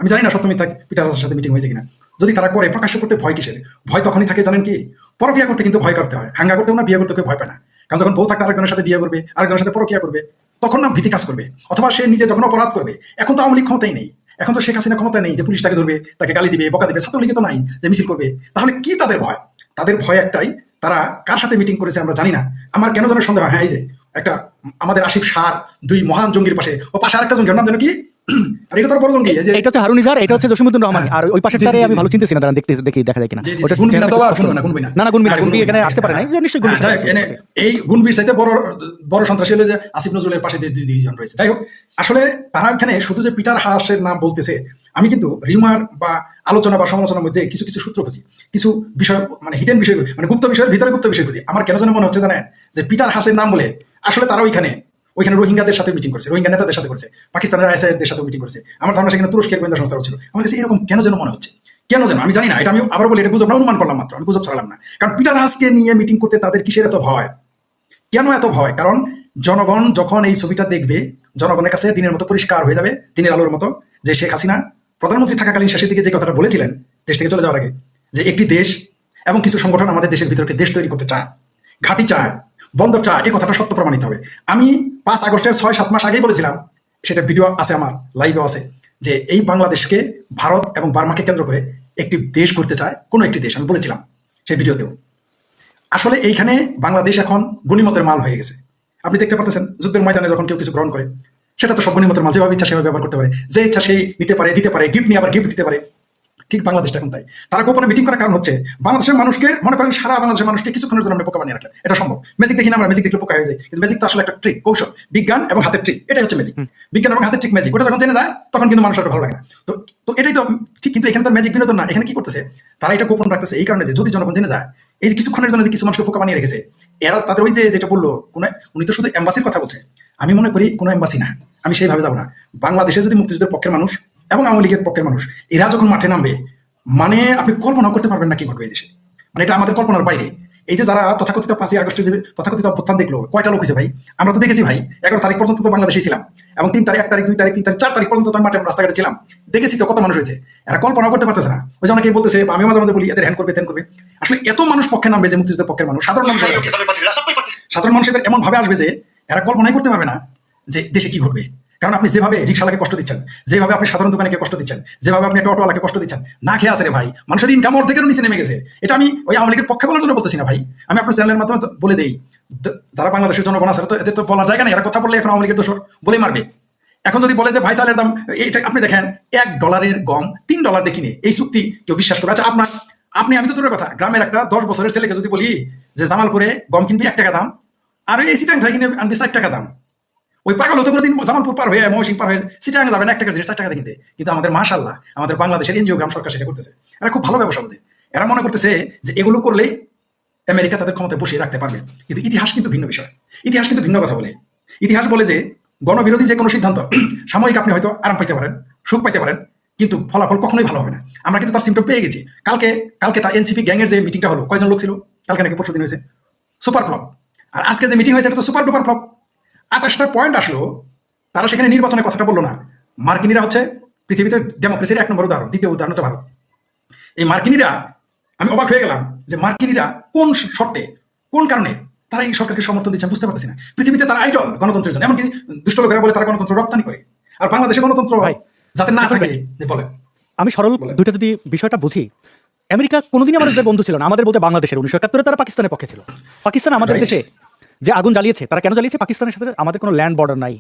আমি জানি না সত্য মিথ্যা পিটার হাসের সাথে মিটিং হয়েছে কিনা। যদি তারা করে, প্রকাশ্য করতে ভয় কিসের? ভয় তখনই থাকে জানেন কি, পরকিয়া করতে কিন্তু ভয় করতে হয়। হাঙ্গা করতেও না, বিয়ে করতে ভয় পায় না। কারণ যখন বউ থাকতে আরেকজনের সাথে বিয়ে করবে, আরেকজনের সাথে পরকিয়া করবে, তখন না ভীতি কাজ করবে। অথবা সে নিজে যখন অপরাধ করবে, এখন তো আওয়ামী লীগ ক্ষমতাই নেই, এখন তো শেখ হাসিনা ক্ষমতা নেই যে পুলিশ তাকে ধরবে, তাকে গালি দিবে, বকা দিবে। ছাত্রলীগে তো নাই যে মিছিল করবে। তাহলে কি তাদের ভয়? তাদের ভয় একটাই, তারা কার সাথে মিটিং করেছে আমরা জানি না। আমার কেন যেন সন্দেহ হয়, হ্যাঁ এই যে একটা আমাদের আসিফ সার, 2 মহান জঙ্গির পাশে, ও পাশে আরেকটা জঙ্গির নাম যেন কি, আর এটা তো বড় জঙ্গি, এই যে এটা হচ্ছে হারুন নিজার, এটা হচ্ছে জসিমউদ্দিন রহমান। আর ওই পাশেরটারে আমি ভালো চিনতেছি না, দাঁড়ান দেখি দেখা যায় কিনা। ওটা গুনবিনা তো আবার শুনবে না, গুনবিনা না গুনবি এখানে আসতে পারে না, নিশ্চয়ই গুনবি। এই গুনবির চাইতে বড় সন্ত্রাসী হলো যে আসিফ নজরুলের পাশে 2 জন রয়েছে। যাই হোক, আসলে তারা এখানে শুধু যে পিটার হাসের নাম বলতেছে, আমি কিন্তু রিউমার বা আলোচনা বা সমালোচনার মধ্যে কিছু কিছু সূত্র খুঁজি, কিছু বিষয় মানে হিডেন বিষয়, মানে গুপ্ত বিষয়ের ভিতরে গুপ্ত বিষয় খুঁজি। আমার কেন যেন মনে হচ্ছে জানেন, যে পিটার হাসের নাম বলে আসলে তারা ওইখানে রোহিঙ্গাদের সাথে মিটিং করেছে, রোহিঙ্গা নেতাদের সাথে করেছে, পাকিস্তানের আইএসআইদের সাথে মিটিং করেছে। আমার ধারণা সেখানে তুরস্কের গোয়েন্দা সংস্থাও ছিল। আমার কাছে এরকম কেন যেন মনে হচ্ছে, কেন যেন আমি জানি না। এটা আমি আবার বলি, এটা গুজব না, অনুমান করলাম মাত্র, আমি গুজব ছড়ালাম না। কারণ পিটার হাসকে নিয়ে মিটিং করতে তাদের কিসের এত ভয়? কেন এত ভয়? কারণ জনগণ যখন এই ছবিটা দেখবে, জনগণের কাছে দিনের মতো পরিষ্কার হয়ে যাবে, দিনের আলোর মতো, যে শেখ হাসিনা প্রধানমন্ত্রী থাকাকালীন শেষের দিকে যে কথাটা বলেছিলেন দেশ থেকে চলে যাওয়ার আগে, যে একটি দেশ এবং কিছু সংগঠন আমাদের দেশের ভিতরে দেশ তৈরি করতে চায়, ঘাঁটি চায়, বন্দর চায়, এই কথাটা সত্য প্রমাণিত হবে। আমি 5 আগস্টের 6-7 মাস আগেই বলেছিলাম, সেটা ভিডিও আছে, আমার লাইভেও আছে, যে এই বাংলাদেশকে ভারত এবং বার্মাকে কেন্দ্র করে একটি দেশ করতে চায়, কোনো একটি দেশ, আমি বলেছিলাম সেই ভিডিওতেও। আসলে এইখানে বাংলাদেশ এখন গণিমতের মাল হয়ে গেছে। আপনি দেখতে পাচ্ছেন, যুদ্ধের ময়দানে যখন কেউ কিছু গ্রহণ করে, সেটা তো সব গণিমতের মাল, যেভাবে ইচ্ছা সেভাবে ব্যবহার করতে পারে, যে ইচ্ছা সেই নিতে পারে, দিতে পারে, গিফট নিয়ে আবার গিফট দিতে পারে। ঠিক বাংলাদেশটা এখন তাই। তারা গোপনে মিটিং করার কারণ হচ্ছে বাংলাদেশের মানুষকে, মনে করেন সারা বাংলাদেশের মানুষকে কিছুক্ষণের জন্য আপনি বোকা বানিয়ে রাখলেন, এটা সম্ভব। ম্যাজিক দেখি না আমরা, ম্যাজিক দেখলে বোকা হয়ে যায়, কিন্তু ম্যাজিক তো আসলে একটা ট্রিক, কৌশল, বিজ্ঞান এবং হাতের ট্রিক, এটাই হচ্ছে ম্যাজিক। বিজ্ঞান এবং হাতের ট্রিক, ম্যাজিক, ওটা যখন জেনে যায় তখন কিন্তু মানুষের ভালো লাগে না। তো এটাই তো ঠিক। কিন্তু এখানে তো ম্যাজিক বিনোদন না, এখানে কি করতেছে তারা, এটা গোপন রাখতেছে এই কারণে যে যদি জনগণ জেনে যায়, এই যে কিছুক্ষণের জন্য যে কিছু মানুষকে বোকা বানিয়ে রেখেছে, এরা তাদের ওই যে যেটা বললো, কোন উনি তো শুধু এম্বাসির কথা বলছে, আমি মনে করি কোনো এম্বাসি না, আমি সেইভাবে যাবো না। বাংলাদেশে যদি মুক্তিযুদ্ধের পক্ষের মানুষ এবং আওয়ামী লীগের পক্ষের মানুষ এরা যখন মাঠে নামবে, মানে আপনি কল্পনা করতে পারবেন না কি ঘটবে এই দেশে। মানে এটা আমাদের কল্পনার বাইরে। এই যে যারা তথাকথিত 5 আগস্টের যে তথাকথিত অভ্যুত্থান দেখলো, কয়টা লোক হয়েছে ভাই? আমরা তো দেখেছি ভাই, 11 তারিখ পর্যন্ত তো বাংলাদেশে ছিলাম, এবং 3 তারিখ, 1 তারিখ, 2 তারিখ, 3 তারিখ, 4 তারিখ পর্যন্ত তো মাঠে রাস্তাঘাটে ছিলাম, দেখেছি তো কত মানুষ হয়েছে। এরা কল্পনা করতে পারতেছে না। ওই যে অনেকেই বলতেছে, আমি মাঝে মাঝে বলি এদের হ্যান করবে, তেন করবে। আসলে এত মানুষ পক্ষে নামবে যে মুক্তিযুদ্ধের পক্ষের মানুষ, সাধারণ মানুষ এমন ভাবে আসবে যে এরা কল্পনাই করতে পারবে না যে দেশে কি ঘটবে। কারণ আপনি যেভাবে রিক্সাওয়ালাকে কষ্ট দিচ্ছেন, যেভাবে আপনি সাধারণ দোকানে কষ্ট দিচ্ছেন, যেভাবে আপনি একটা অটোওয়ালাকে কষ্ট দিচ্ছেন, না খেয়ে আসে রে ভাই, মানুষের ইনকাম অর্ধেকেরও নিচে নেমে গেছে। এটা আমি ওই আওয়ামী লীগের পক্ষে বলার জন্য বলতেছি না ভাই, আমি আপনার চ্যানেলের মাধ্যমে বলে দেই, যারা বাংলাদেশের জনগণ আছে তো এদের তো বলার জায়গা নেই, এরা কথা বললে এখন আওয়ামী লীগের দোষর বলে মারবে। এখন যদি বলে যে ভাই চালের দাম এইটা, আপনি দেখেন $1 গম $3 দেখিনি, এই চুক্তি কেউ বিশ্বাস করবে? আচ্ছা আপনি আমি তো দূরের কথা, গ্রামের একটা 10 বছরের ছেলেকে যদি বলি যে জামালপুরে গম কিনবি 1 টাকা দাম, আর এই সিটাং থেকে কিনে আনবি 4 টাকা দাম, ওই পাগল হতে কোনোদিন জামালপুর পার হয়ে মহসিং পার হয়ে সিটাং যাবে না 1 টাকা জিনিস 4 টাকা কিনতে। কিন্তু আমাদের মাশাআল্লাহ আমাদের বাংলাদেশের এনজিও গ্রাম সরকার সেটা করতেছে, এরা খুব ভালো ব্যবসা বুঝে। এরা মনে করতেছে যে এগুলো করলেই আমেরিকা তাদের ক্ষমতায় বসিয়ে রাখতে পারবে। কিন্তু ইতিহাস কিন্তু ভিন্ন বিষয়, ইতিহাস কিন্তু ভিন্ন কথা বলে। ইতিহাস বলে যে গণবিরোধী যে কোনো সিদ্ধান্ত সাময়িক আপনি হয়তো আরাম পাইতে পারেন, সুখ পাইতে পারেন, কিন্তু ফলাফল কখনোই ভালো হবে না। আমরা কিন্তু তার সিমটম পেয়ে গেছি। কালকে তার এনসিপি গ্যাংয়ের যে মিটিংটা হলো, কয়জন লোক ছিল? কালকে নাকি পরশুদিন হয়েছে, সুপার ফ্লপ। আর আজকে যে মিটিং হয়েছে এটা তো সুপার ডুপার ফ্লপ। 28টা পয়েন্ট আসলো, তারা সেখানে নির্বাচনের কথাটা বললো না। মার্কিনিরা হচ্ছে পৃথিবীতে ডেমোক্রেসির 1 নম্বর উদাহরণ, দ্বিতীয় উদাহরণ হচ্ছে ভারত। এই মার্কিনিরা, আমি অবাক হয়ে গেলাম যে মার্কিনিরা কোন শর্তে, কোন কারণে তারা এই সরকারকে সমর্থন দিচ্ছেন বুঝতে পারতেছি না। পৃথিবীতে তারা আইডল গণতন্ত্রের জন্য, এমনকি দুষ্ট লোকেরা বলে তারা গণতন্ত্র রপ্তানি করে, আর বাংলাদেশে গণতন্ত্র যাতে না থাকে বলে। আমি সরল দুইটা যদি বিষয়টা বুঝি, আমেরিকা কোনোদিনই আমাদের বন্ধু ছিল না, আমাদের বলতে বাংলাদেশের 1971 তারা পাকিস্তানের পক্ষে ছিল। পাকিস্তান আমাদের দেশে যে আগুন জ্বালিয়েছে, তারা কেন জ্বালিয়েছে? পাকিস্তানের সাথে আমাদের কোনো ল্যান্ড বর্ডার নাই,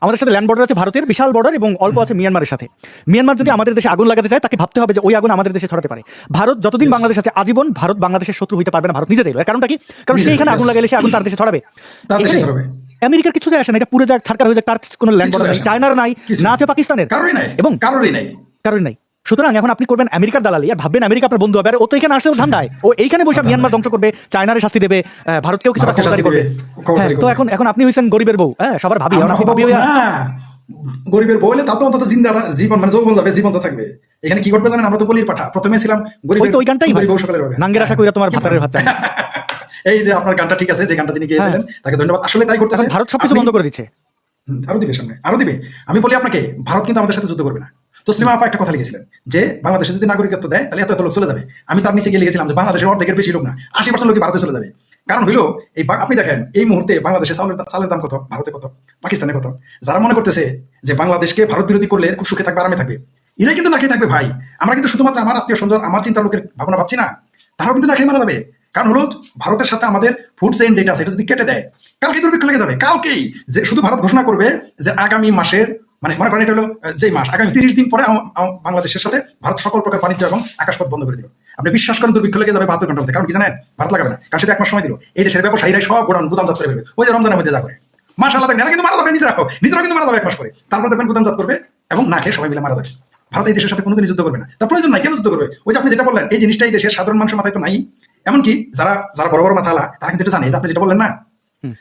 আমাদের সাথে ল্যান্ড বর্ডার আছে ভারতের বিশাল বর্ডার এবং অল্প আছে মিয়ানমারের সাথে। মিয়ানমার যদি আমাদের দেশে আগুন লাগাতে চায় তাকে ভাবতে হবে যে ওই আগুন আমাদের দেশে ছড়াতে পারে। ভারত যতদিন বাংলাদেশ আছে আজীবন ভারত বাংলাদেশের শত্রু হইতে পারবে না, ভারত নিজে চাইবে। কারণটা কি? কারণ নিজে সেইখানে চাইবে, আগুন লাগালে সে আগুন তার দেশে ছড়াবে। তার দেশে এখানে ছড়াবে। আমেরিকার কিছু যায় আসে না, এটা পুরো যাক ছাড়কার হয়ে যাক, তার কোনো ল্যান্ড কিছু বর্ডার যায় নেই, আসে না। চায়নার নাই, কিছু না আছে পাকিস্তানের, কারোরই নাই, এবং কারোরই নাই। কারণ নাই। সুতরাং এখন আপনি করবেন আমেরিকার দালালি আর ভাববেন আমেরিকা আপনার বন্ধু হবে, আর ও তো এখানে আসছে ধান্দায়, ও এইখানে বসে মিয়ানমার ধ্বংস করবে, চায়নার শাস্তি দেবে, ভারতকেও কিছু ভারতকে শাস্তি করবে। দিবে, খবরদারি তো করবে। এখন আপনি হইছেন গরিবের বউ, হ্যাঁ সবার ভাবি, আমরা আপনি হবো ভাবি হইয়া না, গরিবের বউ হলে তা তো অন্তত জীবন মানে যৌবন যাবে, জীবন তো থাকবে। এখানে কি করবে জানেন? আমরা তো বলির পাঠা, প্রথমে ছিলাম ওই গরিবের তো ওই গানটাই সুন্দরী বউ সকালের হবে। নাঙ্গের আশা কইরা তোমার ভাতারের ভাত চাই। এই যে আপনার গানটা ঠিক আছে, যে গানটা যিনি গেয়েছিলেন তাকে ধন্যবাদ। আসলে তাই করতেছে, এখন ভারত সবকিছু আপনি- বন্ধ করে দিচ্ছে। আরো দিবে, সামনে আরো দিবে। আমি বলি আপনাকে, ভারত কিন্তু আমাদের সাথে যুদ্ধ করবে না। তো সিনেমা আপা একটা কথা লিখেছিলেন যে বাংলাদেশে যদি নাগরিকত্ব দেয় তাহলে এত এত লোক চলে যাবে। আমি তার নিচে গিয়ে লিখেছিলাম যে বাংলাদেশের অর্ধেকের বেশি লোক না, 80% লোকই ভারতে চলে যাবে। কারণ হইলো এই আপনি দেখেন এই মুহূর্তে বাংলাদেশে চালের দাম কত, ভারতে কত, পাকিস্তানে কত। যারা মনে করতেছে যে বাংলাদেশকে ভারত বিরোধী করলে খুব সুখে থাকবে, আরামে থাকবে, এরা কিন্তু না খেয়ে থাকবে ভাই। আমরা কিন্তু শুধুমাত্র আমার আত্মীয় স্বজন, আমার চিন্তার লোকের ভাবনা ভাবছি না, তারাও কিন্তু না খেয়ে মারা যাবে। কারণ হলো ভারতের সাথে আমাদের ফুড চেইন যেটা আছে এটা যদি কেটে দেয়, কালকে দুর্ভিক্ষ লেগে যাবে। কালকেই যে শুধু ভারত ঘোষণা করবে যে আগামী মাসের মানে মনে করেন এটা হলো যে মাস, আগামী 30 দিন পরে বাংলাদেশের সাথে ভারত সকল প্রকার বাণিজ্য এবং আকাশপথ বন্ধ করে দিল। আপনি বিশ্বাস করেন দুর্ভিক্ষ লেগে যাবে 72 ঘন্টার মধ্যে। কারণ কি জানেন? ভারত লাগাবে না, কারণ সেটা 1 মাস সময় দিল। এই দেশের ব্যবসায়ীরা সব গুদামজাত করে ফেলবে, ওই যে রমজানের মধ্যে যা করে। মাশাআল্লাহ, দেখেন এরা কিন্তু মারা যাবে, নিজেরাও কিন্তু মারা যাবে 1 মাস পরে। তারপর দেখবেন গুদামজাত করবে এবং না খেয়ে সবাই মিলে মারা যাবে। ভারত এই দেশের সাথে কোনোদিন যুদ্ধ করবে না, তার প্রয়োজন নাই। কেন যুদ্ধ করবে? ওই যে আপনি যেটা বললেন, এই জিনিসটা এই দেশের সাধারণ মানুষের মাথায় তো নাই। এমনকি যারা যারা বড় বড় মাথালা তারা কিন্তু এটা জানে, যে আপনি যেটা বললেন না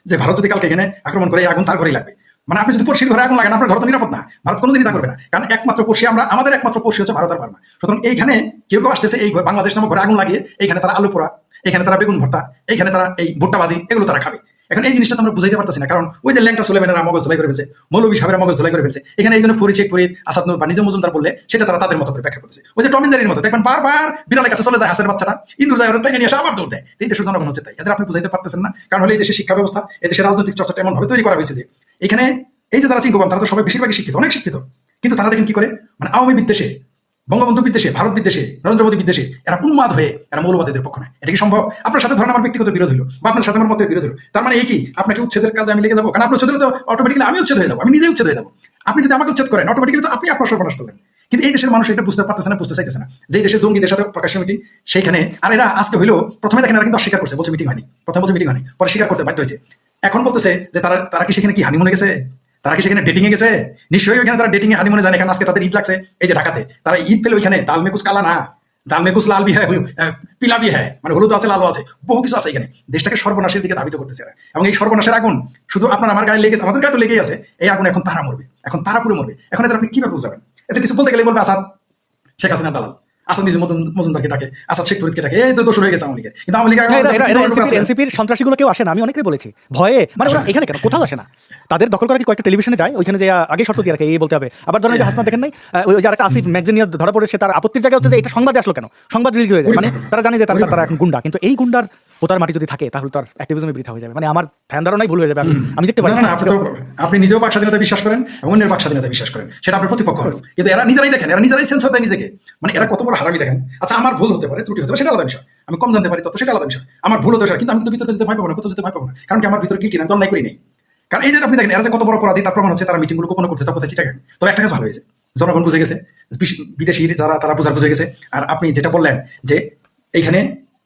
যে ভারত যদি কালকে এখানে আক্রমণ করে, আগুন তার ঘরেই লাগবে। মানে আপনি যদি পড়শির ঘরে আগুন লাগান, আপনার ঘর তো নিরাপদ না। ভারত কোনোদিনই তা করবে না, কারণ একমাত্র পড়শি আমরা, আমাদের একমাত্র পড়শি হচ্ছে ভারত আর বার্মা। সুতরাং এইখানে কেউ কেউ আসতেছে এই বাংলাদেশ নামক ঘরে আগুন লাগিয়ে, এইখানে তারা আলু পোড়া, এখানে তারা বেগুন ভর্তা, এইখানে তারা এই ভুট্টা ভাজি এগুলো তারা খাবে। এখন এই জিনিসটা তো আমরা বুঝাইতে পারতেছি না, কারণ ওই যে ল্যাংটা সুলেমানের মগজ ধোলাই করে ফেলছে, মৌলভী সাহেবের মগজ ধোলাই করে ফেলছে। এখানে এই জন্য ফরিদ আসাদ নূর বা নিজম মজুমদার বললে সেটা তারা তাদের মতো করে ব্যাখ্যা করতেছে। ওই যে টম এন্ড জেরির মতো দেখবেন বারবার বিড়ালের কাছে চলে যায় হাঁসের বাচ্চাটা, ইন্দুর যায় ওরা টেনে নিয়ে আসে আবার দৌড় দেয়। এই দেশের জনগণ হচ্ছে তাই, এদের আপনি বুঝাইতে পারতেছেন না। কারণ হলে এই দেশের শিক্ষা ব্যবস্থা, এই দেশের রাজনৈতিক চর্চাটা এমন ভাবে তৈরি করা হয়েছে যে এখানে এই যে যারা চিঙ্গবাম তারা তো সবাই বেশিরভাগই শিক্ষিত, অনেক শিক্ষিত, কিন্তু তারা দেখেন কি করে, মানে আওয়ামী বিদ্বেষে, বঙ্গবন্ধু বিদ্বেষে, ভারত বিদ্বেষে, নরেন্দ্র মোদী বিদ্বেষে এরা উন্মাদ হয়ে এরা মৌলবাদীদের পক্ষ নেয়। এটা কি সম্ভব? আপনার সাথে ধরেন আমার ব্যক্তিগত বিরোধ হলো বা আপনার সাথে আমার মতের বিরোধ হলো, তার মানে এই কি আপনাকে উচ্ছেদের কাজে আমি লেগে যাবো? কারণ আপনি উচ্ছেদ হলে তো অটোমেটিক্যালি আমি উচ্ছেদ হয়ে যাবো, আমি নিজেই উচ্ছেদ হয়ে যাবো। আপনি যদি আমাকে উচ্ছেদ করেন অটোমেটিক্যালি তো আপনি আপনার সর্বনাশ করলেন। কিন্তু এই দেশের মানুষ এটা বুঝতে পারতেছে না, বুঝতে চাইতেছে না যে এই দেশের জঙ্গিদের সাথে প্রকাশ্য মিটিং, সেইখানে আর এরা আজকে হইলো প্রথমে দেখেন এরা কিন্তু অস্বীকার করছে, বলছে মিটিং হয়নি, প্রথমে বলছে মিটিং হয়নি, পরে স্বীকার করতে বাধ্য হয়েছে। এখন বলতেছে যে তারা কি সেখানে কি হানিমুনে গেছে, তারা কি সেখানে ডেটিং এ গেছে? নিশ্চয়ই ওইখানে তারা ডেটিং এ হানিমুনে যায়। এখানে আজকে তাদের ঈদ লাগছে, এই যে ঢাকাতে তারা ঈদ পেলে ওইখানে দাল মেকুস কালা না, দাল মেকুস লাল বি হ্যাঁ, পিলা বি হ্যাঁ, মানে হলুদ আছে, লালও আছে, বহু কিছু আছে। এখানে দেশটাকে সর্বনাশের দিকে ধাবিত করতেছে এরা। এবং এই সর্বনাশের আগুন শুধু আপনার আমার গায়ে লেগেছে, আমাদের গায়ে তো লেগেই আছে। এই আগুন এখন তারা মরবে, এখন তারা পুরো মরবে। এখন এদের আপনি কিভাবে বুঝাবেন? এতে কিছু বলতে গেলে বলবে আসাদ শেখ হাসিনার দালাল, আসাদ নিজে মজুমদারকে ডাকে, আসাদ শেখ ফরিদকে ডাকে, এই তো দোষ হয়ে গেছে আওয়ামী লীগের। কিন্তু আওয়ামী লীগ এনসিপির সন্ত্রাসীগুলো কেউ আসে না, আমি অনেকেই বলেছি ভয়ে, মানে ওরা এখানে কেন কোথাও আসে না। তাদের দখল করা কি কয়েকটা টেলিভিশনে যায়, ওইখানে যে আগে শর্ত দিয়ে রাখে এই বলতে হবে। আবার ধরেন যে হাসনা দেখেন নাই, ওই যে একটা আসিফ ম্যাগজিন নিয়ে ধরা পড়েছে, তার আপত্তির জায়গা হচ্ছে যে এটা সংবাদে আসলো কেন, সংবাদ রিলিজ হয়ে যায়, মানে তারা জানে যে তারা এখন গুন্ডা। কিন্তু এই গুন্ডার ওটার মাটি যদি থাকে তাহলে তার অ্যাক্টিভিজমে বৃথা হয়ে যাবে, মানে আমার ধ্যান ধারণাই ভুল হয়ে যাবে। আমি দেখতে পাচ্ছি আপনি নিজেও বাক স্বাধীনতা বিশ্বাস করেন এবং অন্যের বাক স্বাধীনতা বিশ্বাস করেন, সেটা আপনার প্রতিপক্ষ হলো। কিন্তু এরা নিজেরাই দেখেন, এরা নিজেরাই সেন্স হতে নিজেকে, মানে এরা কত বড় হারামি দেখেন। আচ্ছা আমার ভুল হতে পারে, ত্রুটি হতে পারে, সেটা আলাদা বিষয়, আমি কম জানতে পারি তত সেটা আলাদা বিষয়, আমার ভুল হতে পারে, কিন্তু আমি তো ভিতরে যেতে ভয় পাবো না, কোথাও যেতে ভয় পাবো না, কারণ কি আমার ভিতরে কি আমি তো অন্যায় করি নেই। কারণ এই যে আপনি দেখেন এরা যে কত বড় অপরাধী তার প্রমাণ হচ্ছে তারা মিটিংগুলো গোপন করতে তা কোথায় চিটাগাং। তবে একটা কাজ ভালো হয়েছে, জনগণ বুঝে গেছে, বিদেশি যারা তারা বুঝে গেছে। আর আপনি যেটা বললেন যে এইখানে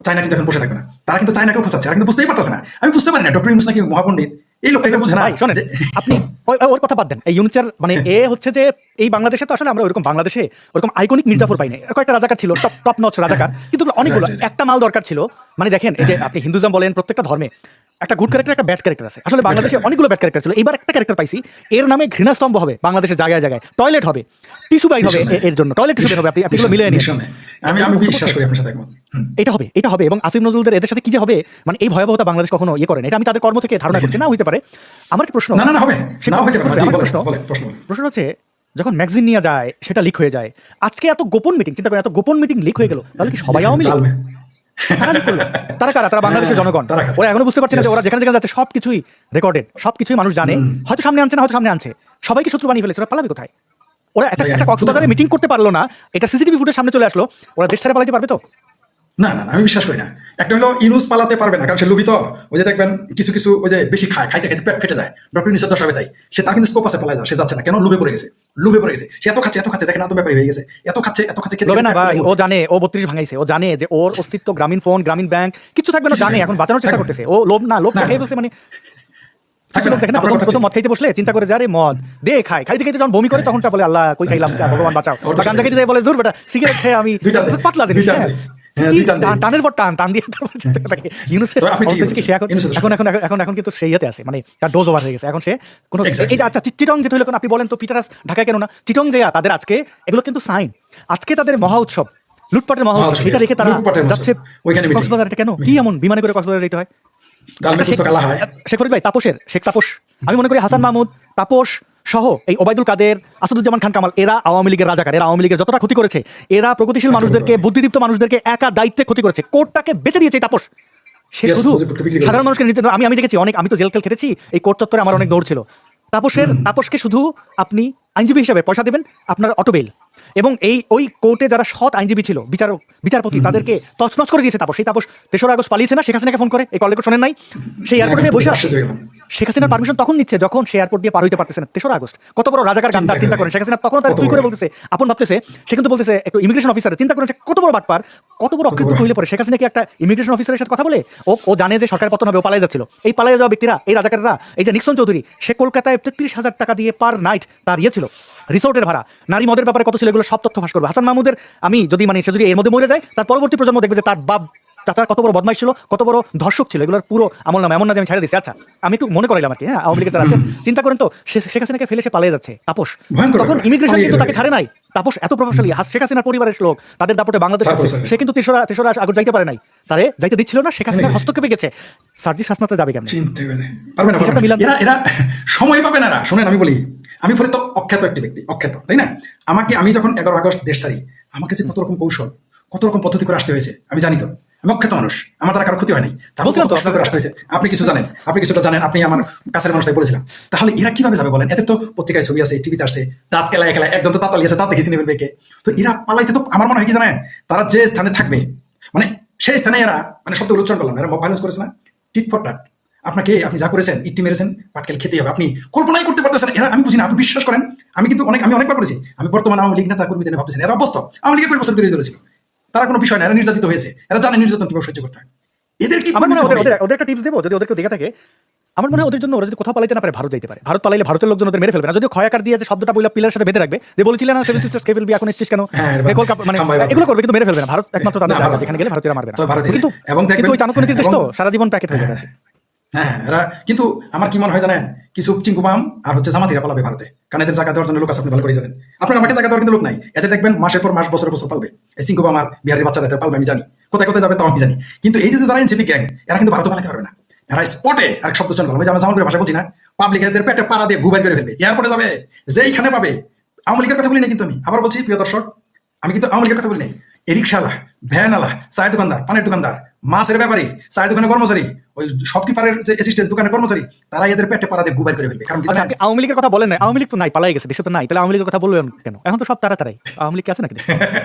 চায়না কিন্তু এখন বসে থাকবে না, তারা কিন্তু চায়নাকেও খোঁচাচ্ছে, তারা কিন্তু বুঝতেই পারতেছে না। আমি বুঝতে পারি না ডক্টর ইউনূস নাকি মহাপণ্ডিত, এই লোকটা এটা বুঝে না। আপনি ওর কথা বাদ দেন, এই ইউনিচার মানে এ হচ্ছে যে এই বাংলাদেশে তো আসলে আমরা ওরকম বাংলাদেশে ওরকম আইকনিক মির্জাফর পাই না, কয়েকটা রাজাকার ছিল, টপ নচ রাজাকার, কিন্তু অনেকগুলো একটা মাল দরকার ছিল। মানে দেখেন এই যে আপনি হিন্দুজম বলেন, প্রত্যেকটা ধর্মে একটা গুড ক্যারেক্টার একটা ব্যাড ক্যারেক্টার আছে। আসলে বাংলাদেশে অনেকগুলো ব্যাড ক্যারেক্টার ছিল, এবার একটা ক্যারেক্টার পাইছি, এর নামে ঘৃণাস্তম্ভ হবে বাংলাদেশের জায়গায় জায়গায়, টয়লেট হবে, টিস্যু বাইর হবে, এর জন্য টয়লেট টিস্যু বের হবে, আপনি এগুলো মিলিয়ে নিন। আমি বিশ্বাস করি আপনার সাথে একমত। এটা হবে এবং আসিফ নজরুলদের এদের সাথে কি যে হবে, মানে এই ভয়াবহতা বাংলাদেশ কখনো ইয়ে করেন, এটা আমি তাদের কর্ম থেকে ধারণা করছি না, হইতে পারে। আমার কি প্রশ্ন, না হবে, নাও হইতে পারে। প্রশ্ন হচ্ছে যখন ম্যাগাজিন নিয়ে যায় সেটা লিক হয়ে যায়, আজকে এত গোপন মিটিং, চিন্তা করেন এত গোপন মিটিং লিক হয়ে গেল, তাহলে কি সবাই আওয়ামী লীগ? তারা কারা? তারা বাংলাদেশের জনগণ। ওরা এখনো বুঝতে পারছে না যে ওরা যেখানে যেখানে যাচ্ছে সবকিছুই রেকর্ডেড, সবকিছুই মানুষ জানে, হয়তো সামনে আনছে না, হয়তো সামনে আনছে, সবাইকে শত্রু বানিয়ে ফেলেছে, ওরা পালাবে কোথায়? ওরা একটা কক্সবাজারে মিটিং করতে পারলো না, এটা সিসিটিভি ফুটেজ সামনে চলে আসলো, ওরা দেশ ছেড়ে পালাইতে পারবে তো? না না না, আমি বিশ্বাস করি না। একটা হলো ইউনুস পালাতে পারবে না, কারণ সে লোভিত। ওই যে দেখবেন কিছু কিছু ওই যে বেশি খায়, খাইতে খাইতে পেট ফেটে যায়, ডক্টর ইউনুসের দশা হবে তাই। সে তার কিন্তু স্কোপ আছে, পালায় যায়, সে যাচ্ছে না কেন? লোভে পড়ে গেছে, লোভে পড়ে গেছে। সে এত খাচ্ছে দেখেন, এত ব্যাপারী হয়ে গেছে, এত খাচ্ছে খেতে লোভে না খেতে ভাই, পেট ও জানে ও 32 ভাঙাইছে, ও জানে যে ওর অস্তিত্ব গ্রামীণ ফোন, গ্রামীণ ব্যাংক কিছু থাকবে না, জানে, এখন বাঁচানোর চেষ্টা করতেছে। ও লোভ না, খেয়ে বলছে, মানে থাকবে না। দেখেন না, আপনার কথা প্রথম ঠিক। মদ খাইতে বসলে চিন্তা করে যে আরে মদ দে খাই, খাইতে খাইতে যখন বমি করে তখনটা বলে আল্লাহ কই খাইলাম, ভগবান বাঁচাও। ওর তো গাঞ্জা খেতে যায় বলে দূর বেটা, সিগারেট খেয়ে আমি দুইটা দে, পাতলা জিনিস। দুইটা দে। হ্যাঁ, দুইটা দে। টানের পর টান দিয়ে তারপর চিন্তা করে থাকে। ইউনুসের তবে আপনি ঠিক অবস্থা কি, সে এখন বলেছেন। এখন এখন এখন এখন কিন্তু সেই ইয়েতে আছে, মানে তার ডোজ ওভার হয়ে গেছে। এখন সে কোনো Exactly. এই যে আচ্ছা চিটং যেটা হলো, আপনি বলেন তো পিটারাস ঢাকায় কেন না? চিটং যে তাদের আজকে এগুলো কিন্তু সাইন, আজকে তাদের মহা উৎসব, লুটপাটের মহা উৎসব, সেটা রেখে তারা লুটপাটের মহা যাচ্ছে উৎসব। ওইখানে meeting। কক্সবাজার। এটা কেন, কি এমন বিমানে করে কক্সবাজার যেতে হয়? দালমে পুস্তক আলা হয়। শেখ ফরিদ ভাই, শেখ তাপস, আমি মনে করি হাসান মাহমুদ, তাপস সহ এই ওবায়দুল কাদের, আসাদুজ্জামান খান কামাল, এরা আওয়ামী লীগের রাজাকার। এরা আওয়ামী লীগের যতটা ক্ষতি করেছে, এরা প্রগতিশীল মানুষদেরকে, বুদ্ধিদীপ্ত মানুষদেরকে একা দায়িত্বে ক্ষতি করেছে। কোর্টটাকে বেঁচে দিয়েছে এই তাপস। সে Yes, শুধু মুজিবুরকে বিক্রি করে সাধারণ দিয়েছে। মানুষকে নির্যাতন, আমি দেখেছি অনেক, আমি তো জেল খেটেছি, এই কোর্ট চত্বরে আমার অনেক দৌড় ছিল। তাপসকে শুধু আপনি আইনজীবী হিসাবে পয়সা দেবেন, আপনার অটো বেল, এবং ওই কোর্টে যারা সৎ আইনজীবী ছিল, বিচারপতি, তাদেরকে তছনছ করে দিয়েছে তাপস। সেই তাপস 3রা আগস্ট পালিয়েছে না, শেখ হাসিনাকে ফোন করে, এই কল রেকর্ড শোনেন নাই? সেই এয়ারপোর্টে বসে শেখ হাসিনার পারমিশন তখন নিচ্ছে যখন সে এয়ারপোর্ট দিয়ে পার হইতে পারতেছে না। 3রা আগস্ট কত বড় রাজাকার গান্ধার, চিন্তা করেন। শেখ হাসিনা তখন তার তুই করে বলতেছে, আপন ভাবতেছে, সে কিন্তু বলতেছে একটু ইমিগ্রেশন অফিসার, চিন্তা করেন সে কত বড় বাটপার, কত বড় অকৃতজ্ঞ হইলে পরে শেখ হাসিনা কি একটা ইমিগ্রেশন অফিসারের সাথে কথা বলে? ও জানে যে সরকার পতন হবে, ও পালিয়ে যাচ্ছিল। এই পালিয়ে যাওয়া ব্যক্তিরা, এই রাজাকাররা, এই যে নিক্সন চৌধুরী, সে কলকাতায় 33,000 টাকা দিয়ে পার নাইট তার ছিল রিসোর্টের ভাড়া, নারী মদের ব্যাপারে কত ছিল, এগুলো সব তথ্য ফাঁস করবে। হাসান মাহমুদের আমি যদি সে যদি এর মধ্যে মরে যায়, তার পরবর্তী প্রজন্ম দেখবে যে তার বাপ চাচা কত বড় বদমাইশ ছিল, কত বড় ধর্ষক ছিল। এগুলোর পুরো আমল নাম, এমন না যে আমি ছেড়ে দিচ্ছি। আচ্ছা, আমি একটু মনে করাইলাম আর কি। হ্যাঁ, আওয়ামী লীগের যারা আছে, চিন্তা করেন তো, শেখ হাসিনাকে ফেলে সে পালিয়ে যাচ্ছে তাপস, তখন ইমিগ্রেশন কিন্তু তাকে ছাড়ে নাই। তাপস এত প্রভাবশালী, শেখ হাসিনার পরিবারের লোক, তাদের দাপটে বাংলাদেশ আছে, সে কিন্তু 3রা আগস্ট যাইতে পারে নাই, তারে যাইতে দিচ্ছিল না, শেখ হাসিনার হস্তক্ষেপে গেছে। সার্জিস হাসনাতে যাবে কেন? এরা সময় পাবে না। শোনেন, আমি বলি, আমি ফরিদ তো অখ্যাত একটি ব্যক্তি, অখ্যাত, তাই না? আমি যখন 11 আগস্ট দেশ ছাড়ি, আমাকে যে কত রকম কৌশল, কত রকম পদ্ধতি করে আসতে হয়েছে আমি জানি তো। আমি অখ্যাত মানুষ, আমার দ্বারা কারো ক্ষতি হয়নি, তারপর কষ্ট করে আসতে হয়েছে। আপনি কিছু জানেন, আপনি কিছুটা জানেন, আপনি আমার কাছের মানুষটাই বলেছিলাম। তাহলে এরা কিভাবে যাবে বলেন? এদের তো পত্রিকায় ছবি আছে, টিভিতে আসছে, দাঁত কেলায় একজন তো তাতালি আছে, দাঁত দেখেছি নেবেন বেকে। তো এরা পালাইতে তো আমার মনে হয় কি জানেন, তারা যে স্থানে থাকবে, মানে সেই স্থানে এরা, মানে শব্দগুলো উচ্চারণ করলাম, এরা মব ভায়োলেন্স করেছে না, টিট ফর টাট। আপনি যা করেছেন, ইট্টি মেরেছেন, পাটকেল খেতেই হবে, আপনি কল্পনাই করতে পারতেছেন। এরা, আমি বুঝি না, আপনি বিশ্বাস করেন, আমি অনেকবার করেছি। আমি বর্তমানে আওয়ামী লীগ নেতা কর্মীদের ভাবতেছেন, এরা অবস্থা আওয়ামী লীগের 20 বছর বিরোধী দল ছিল, তারা কোনো বিষয় না, এরা নির্যাতিত হয়েছে, এরা জানে নির্যাতন কিভাবে সহ্য করতে হয়। এদের কি ওদের একটা টিপস দেবো, যদি ওদেরকে দেখে থাকে, আমার মনে হয় ওদের জন্য, ওরা যদি কোথাও পালাইতে না পারে, ভারত যাইতে পারে। ভারত পালাইলে ভারতের লোকজন ওদের মেরে ফেলবে না। যদি ক্ষয়াকার দিয়ে যে শব্দটা বইলা পিলারের সাথে বেঁধে রাখবে, যে বলছিলেন না 7 সিস্টার্স কে ফেলবি, এখন এসেছিস কেন, মানে এগুলো করবে, কিন্তু মেরে ফেলবে না। ভারত একমাত্র তাদের জায়গা, যেখানে গেলে ভারতীয়রা মারবে না। কিন্তু ওই চাণক্য নীতির দেশ তো, সারা জীবন প্যাকেট হয়ে যাবে। হ্যাঁ, এরা কিন্তু আমার কি মনে হয় জানেন, কিছু চিঙ্কুবাম আর জামাতিরা পালাবে ভারতে, কারণ এদের জায়গা দেওয়ার জন্য লোক আছে, আপনি ভালো করে জানেন। আপনার আমাকে জায়গা দেওয়ার কিন্তু লোক নাই, এতে দেখবেন মাসের পর মাস, বছরের বছর পালবে। এই চিঙ্কুবাম আর বিহারের বাচ্চারা এদের পালবে, আমি জানি কোথায় কোথায় যাবে তাও আমি জানি। কিন্তু এই যে যারা এনসিপি গ্যাং, এরা কিন্তু ভারতে পালাতে পারবে না। এরা স্পটে আর শব্দ চয়ন করলাম, আমি জামালপুরের ভাষা বলছি না, পাবলিক এদের পেটে পাড়া দিয়ে গুবাই করে ফেলবে, এয়ারপোর্টে যাবে, যেইখানে পাবে। আওয়ামী লীগের কথা বলি না কিন্তু আমি আবার বলছি, প্রিয় দর্শক, আমি কিন্তু আওয়ামী লীগের কথা বলি নাই। এই রিক্সাওয়ালা, ভ্যানওয়ালা, চায়ের দোকানদার, পানের দোকানদার, মাছের ব্যাপারী, চায়ের দোকানের কর্মচারী, ওই শপকিপারের যে অ্যাসিস্ট্যান্ট দোকানের কর্মচারী, তারা এদের পেটে পাড়া দিয়ে গুবাই করে ফেলবে। কারণ আওয়ামী লীগের কথা বলেন না, আওয়ামী লীগ তো নাই, পালাই গেছে, দেশে তো নাই, তাহলে আওয়ামী লীগের কথা বলবেন কেন? এখন তো সব তারাই আওয়ামী লীগ আছে নাকি?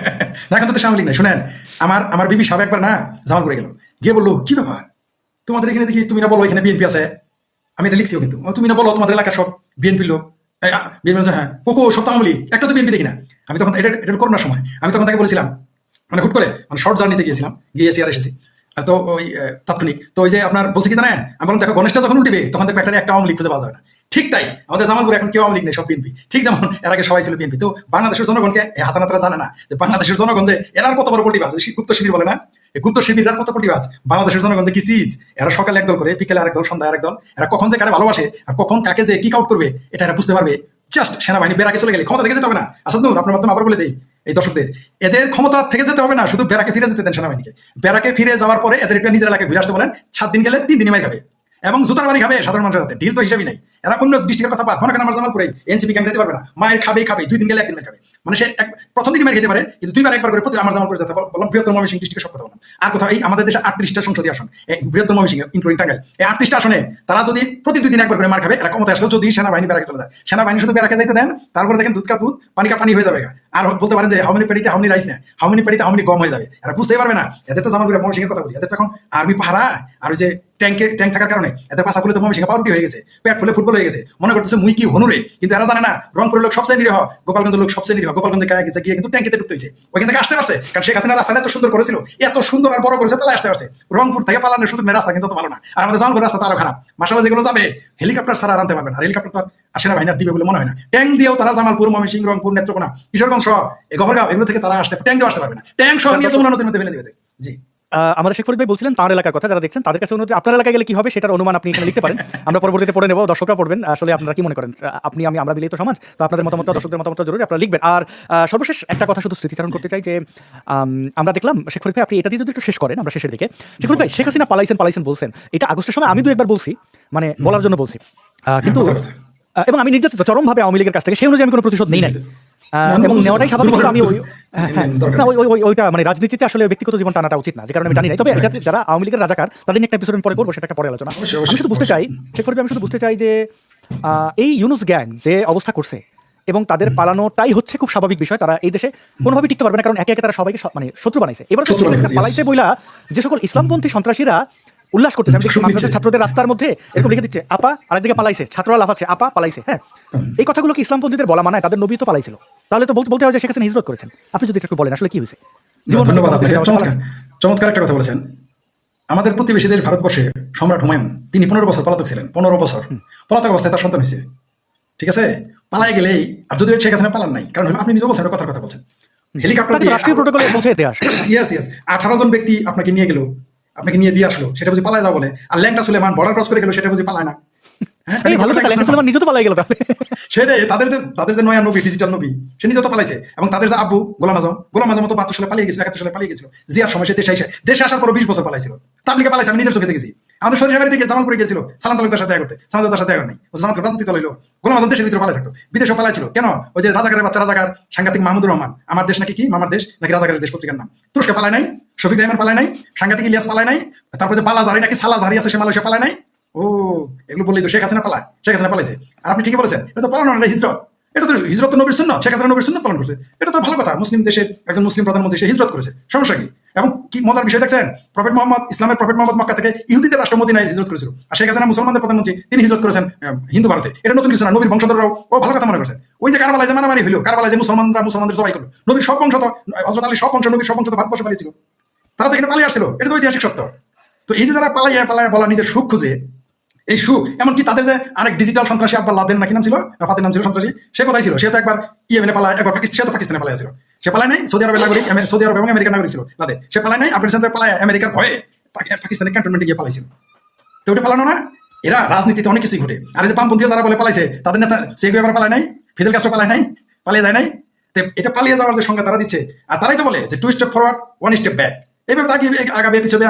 না, এখন তো আওয়ামী লীগ নাই। শুনেন, আমার বিবি সাহেব একবার না জামালপুরে গেল, গিয়ে বললো, কি ব্যাপার তোমাদের এখানে দেখি, তুমি না বলো এখানে বিএনপি আছে। আমি এটা লিখছিও, কিন্তু তুমি না বলো তোমাদের এলাকার সব বিএনপি লোক, বিএনপি, হ্যাঁ কোকো সব তো আওয়ামী লীগ, একটা তো বিএনপি দেখি না। আমি তখন এটা করোনার সময়, আমি তখন তাকে বলেছিলাম, মানে হুট করে, মানে শর্ট জার্নিতে গিয়েছিলাম, গিয়েছি আর এসেছি, তো ওই তাৎক্ষণিক, তো ওই যে আপনার বলছে কি জানেন, আমি বললাম দেখো, গণেশটা যখন উঠবে তখন দেখবে একটা আওয়ামী লীগ খুঁজে পাওয়া যাবে না। ঠিক তাই, আমাদের জামালপুরে এখন কেউ আওয়ামী লীগ নেই, সব বিএনপি। ঠিক যেমন এর আগে সবাই ছিল বিএনপি। তো বাংলাদেশের জনগণকে হাসানাতরা জানে না যে বাংলাদেশের জনগণ যে এরার কত বড় পল্টিবাজ, গুপ্ত শিবির বলে না, এই গুপ্ত শিবির কত পল্টিবাজ। বাংলাদেশের জনগণ যে কি চিজ, এরা সকালে একদল করে, বিকেলে আরেক দল, সন্ধ্যায় আরেক দল, এরা কখন যে কারে ভালোবাসে আর কখন কাকে যে কিক আউট করবে, এটা এরা বুঝতে পারবে জাস্ট সেনাবাহিনী বেরাকে চলে গেলে। ক্ষমতা থেকে যেতে হবে না। আসাদ নূর, আপনার মাধ্যমে আবার বলে দেই এই দর্শকদের, এদের ক্ষমতা থেকে যেতে হবে না, শুধু বেরাকে ফিরে যেতে দেন সেনাবাহিনীকে। বেরাকে ফিরে যাওয়ার পরে এদের একটা নিজের এলাকায় ঘুরে আসতে বলেন, 7 দিন গেলে 3 দিনই মাই খাবে। এবং জুতার বাড়ি খাবে সাধারণ মানুষের হাতে, ডিল তো হিসাবই নাই। এরা অন্য ডিস্ট্রিক্টের কথা বাদ, মনে করেন আমার জামালপুরে এনসিপি ক্যাম্প যেতে পারবে না, মায়ের খাবেই খাবে, 2 দিন গেলে 1 দিন খাবে, মানে সে প্রথম দিন মেরে খেতে পারে, কিন্তু 2 বার 1 বার করে প্রতি আমার জামালপুরে যেতে বললাম, বৃহত্তর ময়মনসিংহ ডিস্ট্রিক্টের সব কথা বললাম। আর কোথাও এই আমাদের দেশে 38টা সংসদীয় আসন, এই বৃহত্তর ময়মনসিংহ ইনক্লুডিং টাঙ্গাইল, এই 38টা আসনে তারা যদি প্রতি 2 দিন 1 বার করে মার খাবে, এরা ক্ষমতায় আসলেও যদি সেনাবাহিনী বেড়াকে চলে যায়, সেনাবাহিনী শুধু বেড়াকে যাইতে দেন, তারপরে দেখেন দুধ কা দুধ পানি কা পানি হয়ে যাবে। আর বলতে পারেন যে হাউমিনি পেড়িতে হাউমিনি রাইস না, হাউমিনি পেড়িতে হাউমিনি গম হয়ে যাবে, এরা বুঝতেই পারবে না। এদের তো জামালপুরে ময়মনসিংহের কথা বলি, এদের তো এখন আর্মি পাহারা আর ওই যে ট্যাঙ্ক থাকার কারণে এদের পাশা ফুলে তো ময়মনসিংহ পাউরুটি হয়ে গেছে, পেট ফুলে ফুটবল হয়ে গেছে, মনে করতেছে মুই কি হনুরে, কিন্তু এরা জানে না রংপুরের লোক সবচেয়ে নিরীহ, গোপালগঞ্জের লোক সবচেয়ে নিরীহ। গোপালগঞ্জে গিয়ে কিন্তু ট্যাঙ্কিতে ঢুকতে হয়েছে, ওইখান থেকে আসতে পারছে কারণ শেখ হাসিনা রাস্তাটা এত সুন্দর করেছিল, এত সুন্দর আর বড় করেছে, তাহলে আসতে পারছে। রংপুর থেকে পালানোর সুযোগ নেই, রাস্তা কিন্তু তো ভালো না। আর আমাদের জামালপুর রাস্তা তো আরো খারাপ, মাসাল্লাহ যেগুলো যাবে হেলিকপ্টার ছাড়া আনতে পারবেন, আর হেলিকপ্টার তো আর সেনাবাহিনী দিবে বলে মনে হয় না। ট্যাঙ্ক দিয়েও তারা জামালপুর, ময়মনসিংহ, রংপুর, নেত্রকোনা, কিশোরগঞ্জ সহ গভরগাঁও এগুলো থেকে তারা আসতে, ট্যাঙ্ক দিয়েও আসতে পারবে না, ট্যাঙ্ক সহ নিয়ে যমুনা নদীর মধ্যে ফেলে দেবে। জি, আমাদের শেখ ফরিদ ভাই বলছিলেন তার এলাকার কথা, যারা দেখছেন তাদের কাছে অনুরোধ, আপনার এলাকায় গেলে কি হবে সেটার অনুমান আপনি এখানে লিখতে পারেন, আমরা পরবর্তীতে পড়ে নেব, দর্শকরা পড়বেন। আসলে আপনারা কি মনে করেন, আপনি আমি আমরা মিলিত সমাজ, তো আপনাদের মতামত, দর্শকদের মতামত জরুরি, আপনারা লিখবেন। আর সর্বশেষ একটা কথা শুধু স্মৃতিচারণ করতে চাই যে আমরা দেখলাম শেখ ফরিদ ভাই, আপনি এটা দিয়ে যদি একটু শেষ করেন, আমরা শেষের দিকে। শেখ ফরিদ ভাই, শেখ হাসিনা পালাইছেন বলছেন, এটা আগস্টের সময় আমি 2-1 বার বলছি, মানে বলার জন্য বলছি, কিন্তু এবং আমি নির্যাতিত চরমভাবে আওয়ামী লীগের কাছ থেকে, সেই অনুযায়ী আমি কোনো প্রতিশোধ নেই নাই, এবং নেওয়াটাই স্বাভাবিক। আমি ওইটা মানে রাজনীতিতে আসলে ব্যক্তিগত জীবন টানাটা উচিত না, যে কারণে আমি জানি নাই। তবে যারা আওয়ামী লীগের রাজাকার তাদের নিয়ে একটা এপিসোড পরে করবো, সেটা একটা পরে আলোচনা। আমি শুধু বুঝতে চাই শেখ ফরিদ, আমি শুধু বুঝতে চাই যে এই ইউনুস গ্যাং যে অবস্থা করছে এবং তাদের পালানোটাই হচ্ছে খুব স্বাভাবিক বিষয়। তারা এই দেশে কোনোভাবেই টিকতে পারবে না, কারণ একে একে তারা সবাইকে মানে শত্রু বানাইছে। এবার পালাইছে বইলা যে সকল ইসলামপন্থী সন্ত্রাসীরা উল্লাস করতেছে, আমি দেখছি মাদ্রাসার ছাত্রদের রাস্তার মধ্যে এরকম লিখে দিচ্ছে, আপা আরেকদিকে পালাইছে, ছাত্ররা লাফাচ্ছে, আপা পালাইছে। হ্যাঁ, এই কথাগুলো কি ইসলামপন্থীদের বলা মানায়? তাদের নবী তো পালাইছিল, তাহলে তো বলতে হয় যে শেখ হাসিনা হিজরত করেছেন। আপনি যদি একটু বলেন আসলে কি হয়েছে। ধন্যবাদ আপনাকে, চমৎকার একটা কথা বলেছেন। আমাদের প্রতিবেশী দেশ ভারতবর্ষে সম্রাট হুমায়ুন, তিনি 15 বছর পলাতক ছিলেন, 15 বছর পলাতক অবস্থায় তার সন্তান হয়েছে, ঠিক আছে, পালাই গেলেই। আর যদিও শেখ হাসিনা পালান নাই, কারণ আপনি নিজেও বলছেন, কথার কথা বলছেন, হেলিকপ্টার দিয়ে রাষ্ট্রীয় প্রটোকলে পৌঁছে দিতে আসে, ইয়েস 18 জন ব্যক্তি আপনাকে নিয়ে গেল, আপনাকে নিয়ে দিয়ে আসলো, সেটা বুঝি পালায় যাও বলে। আর ল্যাংটা সুলেমান বর্ডার ক্রস করে গেল, সেটা বুঝি পালায় না। সেটাই তাদের যে নয়া নবী, ডিজিটাল নবী, সে নিজে তো পালাইছে। এবং তাদের যে আব্বু গোলাম আজম তো 72 সালে পালিয়ে গেছিল, 71 সালে পালিয়ে গেছিল, জিয়ার সময় সে দেশে আসার পর 20 বছর পালাইছিল, তাবলিগে পালাইছে, আমি নিজের চোখে দেখেছি। আমাদের সরিষাবাড়ি থেকে জামালপুরে গিয়েছিল সালাম তালুকদার সাথে দেখা করতে, সালাম তার সাথে দেখা নেই, জামালপুর রাজনীতি তলাইলো। গোলাম আজম দেশের ভিতরে পালাই থাকতো, বিদেশে পালাইছিল কেন? ওই যে রাজাকারের বাচ্চা রাজাকার সাংঘাতিক মাহমুদুর রহমান, আমার দেশ নাকি কি মামার দেশ নাকি রাজাকারের দেশ পত্রিকার নাম, তুরস্কে পালায় নাই, শফিক রহমান পালায় নাই, সাংঘাতিক ইলিয়াস পালায় নাই, তারপরে যে বালাজারি নাকি সালাজারি আছে সে মালয়েশিয়া পালায় নাই। ও, এগুলো বললেই তো শেখ হাসিনা পালায়, শেখ হাসিনা পালাইছে। আর আপনি ঠিকই বলেছেন, এটা তো পালানো, এটা হিজরত, এটা তো হিজরত তো নবীর সুন্নাত, শেখ হাসিনা নবীর সুন্নাত পালন করছে, এটা তো ভালো কথা। মুসলিম দেশের একজন মুসলিম প্রধানমন্ত্রী সে হিজরত করেছে, সমস্যা কি? এবং কি মজার বিষয় দেখছেন, ইসলামের প্রফেট মোহাম্মদ মক্কা থেকে ইহুদিদের রাষ্ট্র মদিনায় হিজরত করেছিল, আর শেখ হাসিনা মুসলমানদের প্রধানমন্ত্রী, তিনি হিজরত করেছেন হিন্দু ভারতে। এটা নতুন কিছু না, নবীর বংশধররাও ও ভালো কথা মনে করছেন। ওই যে কারবালায় যে মারামারি হলো, কারবালায় যে মুসলমানদের জবাই করলো, নবীর সব বংশ তো, হযরত আলী সব বংশ, নবীর সব বংশ তো ভারতবর্ষে পালিয়েছিল, তারা তো এখানে পালিয়ে আসছিল, এটা তো ঐতিহাসিক সত্য। তো এই যে যারা পালাইয়া বলা নিজের সুখ খুঁজে, এই সুখ, এমনকি তাদের যে আরেক ডিজিটাল সন্ত্রাসী আব্বাল লাদেন নাকি নাম ছিল, ফাতের নাম ছিল সন্ত্রাসী, সে কোথায় ছিল? সে তো একবার ইয়েমেনে পালায়, একবার পাকিস্তানে পালিয়ে ছিল, সে পালায় নাই। সৌদি আরবের নাগরিক, সৌদি আরব এবং আমেরিকার নাগরিক ছিল লাদেন, সে পালায় নাই। আফগানিস্তান থেকে পালায় আমেরিকার ভয়ে পাকিস্তানের ক্যান্টনমেন্টে গিয়ে পালাইছিল। তো ওটা পালানো না? এরা রাজনীতিতে অনেক কিছুই ঘটে। আর এই যে বামপন্থী যারা বলে পালাইছে, তাদের নেতা সে এবার পালায় নাই, ফিদেল কাস্ট্রো পালায় নাই, পালিয়ে যায় নাই। এটা পালিয়ে যাওয়ার যে সংজ্ঞা তারা দিচ্ছে, আর তারাই তো বলে যে 2 স্টেপ ফরওয়ার্ড 1 স্টেপ ব্যাক, এইভাবে তাকে আগাবে পিছবে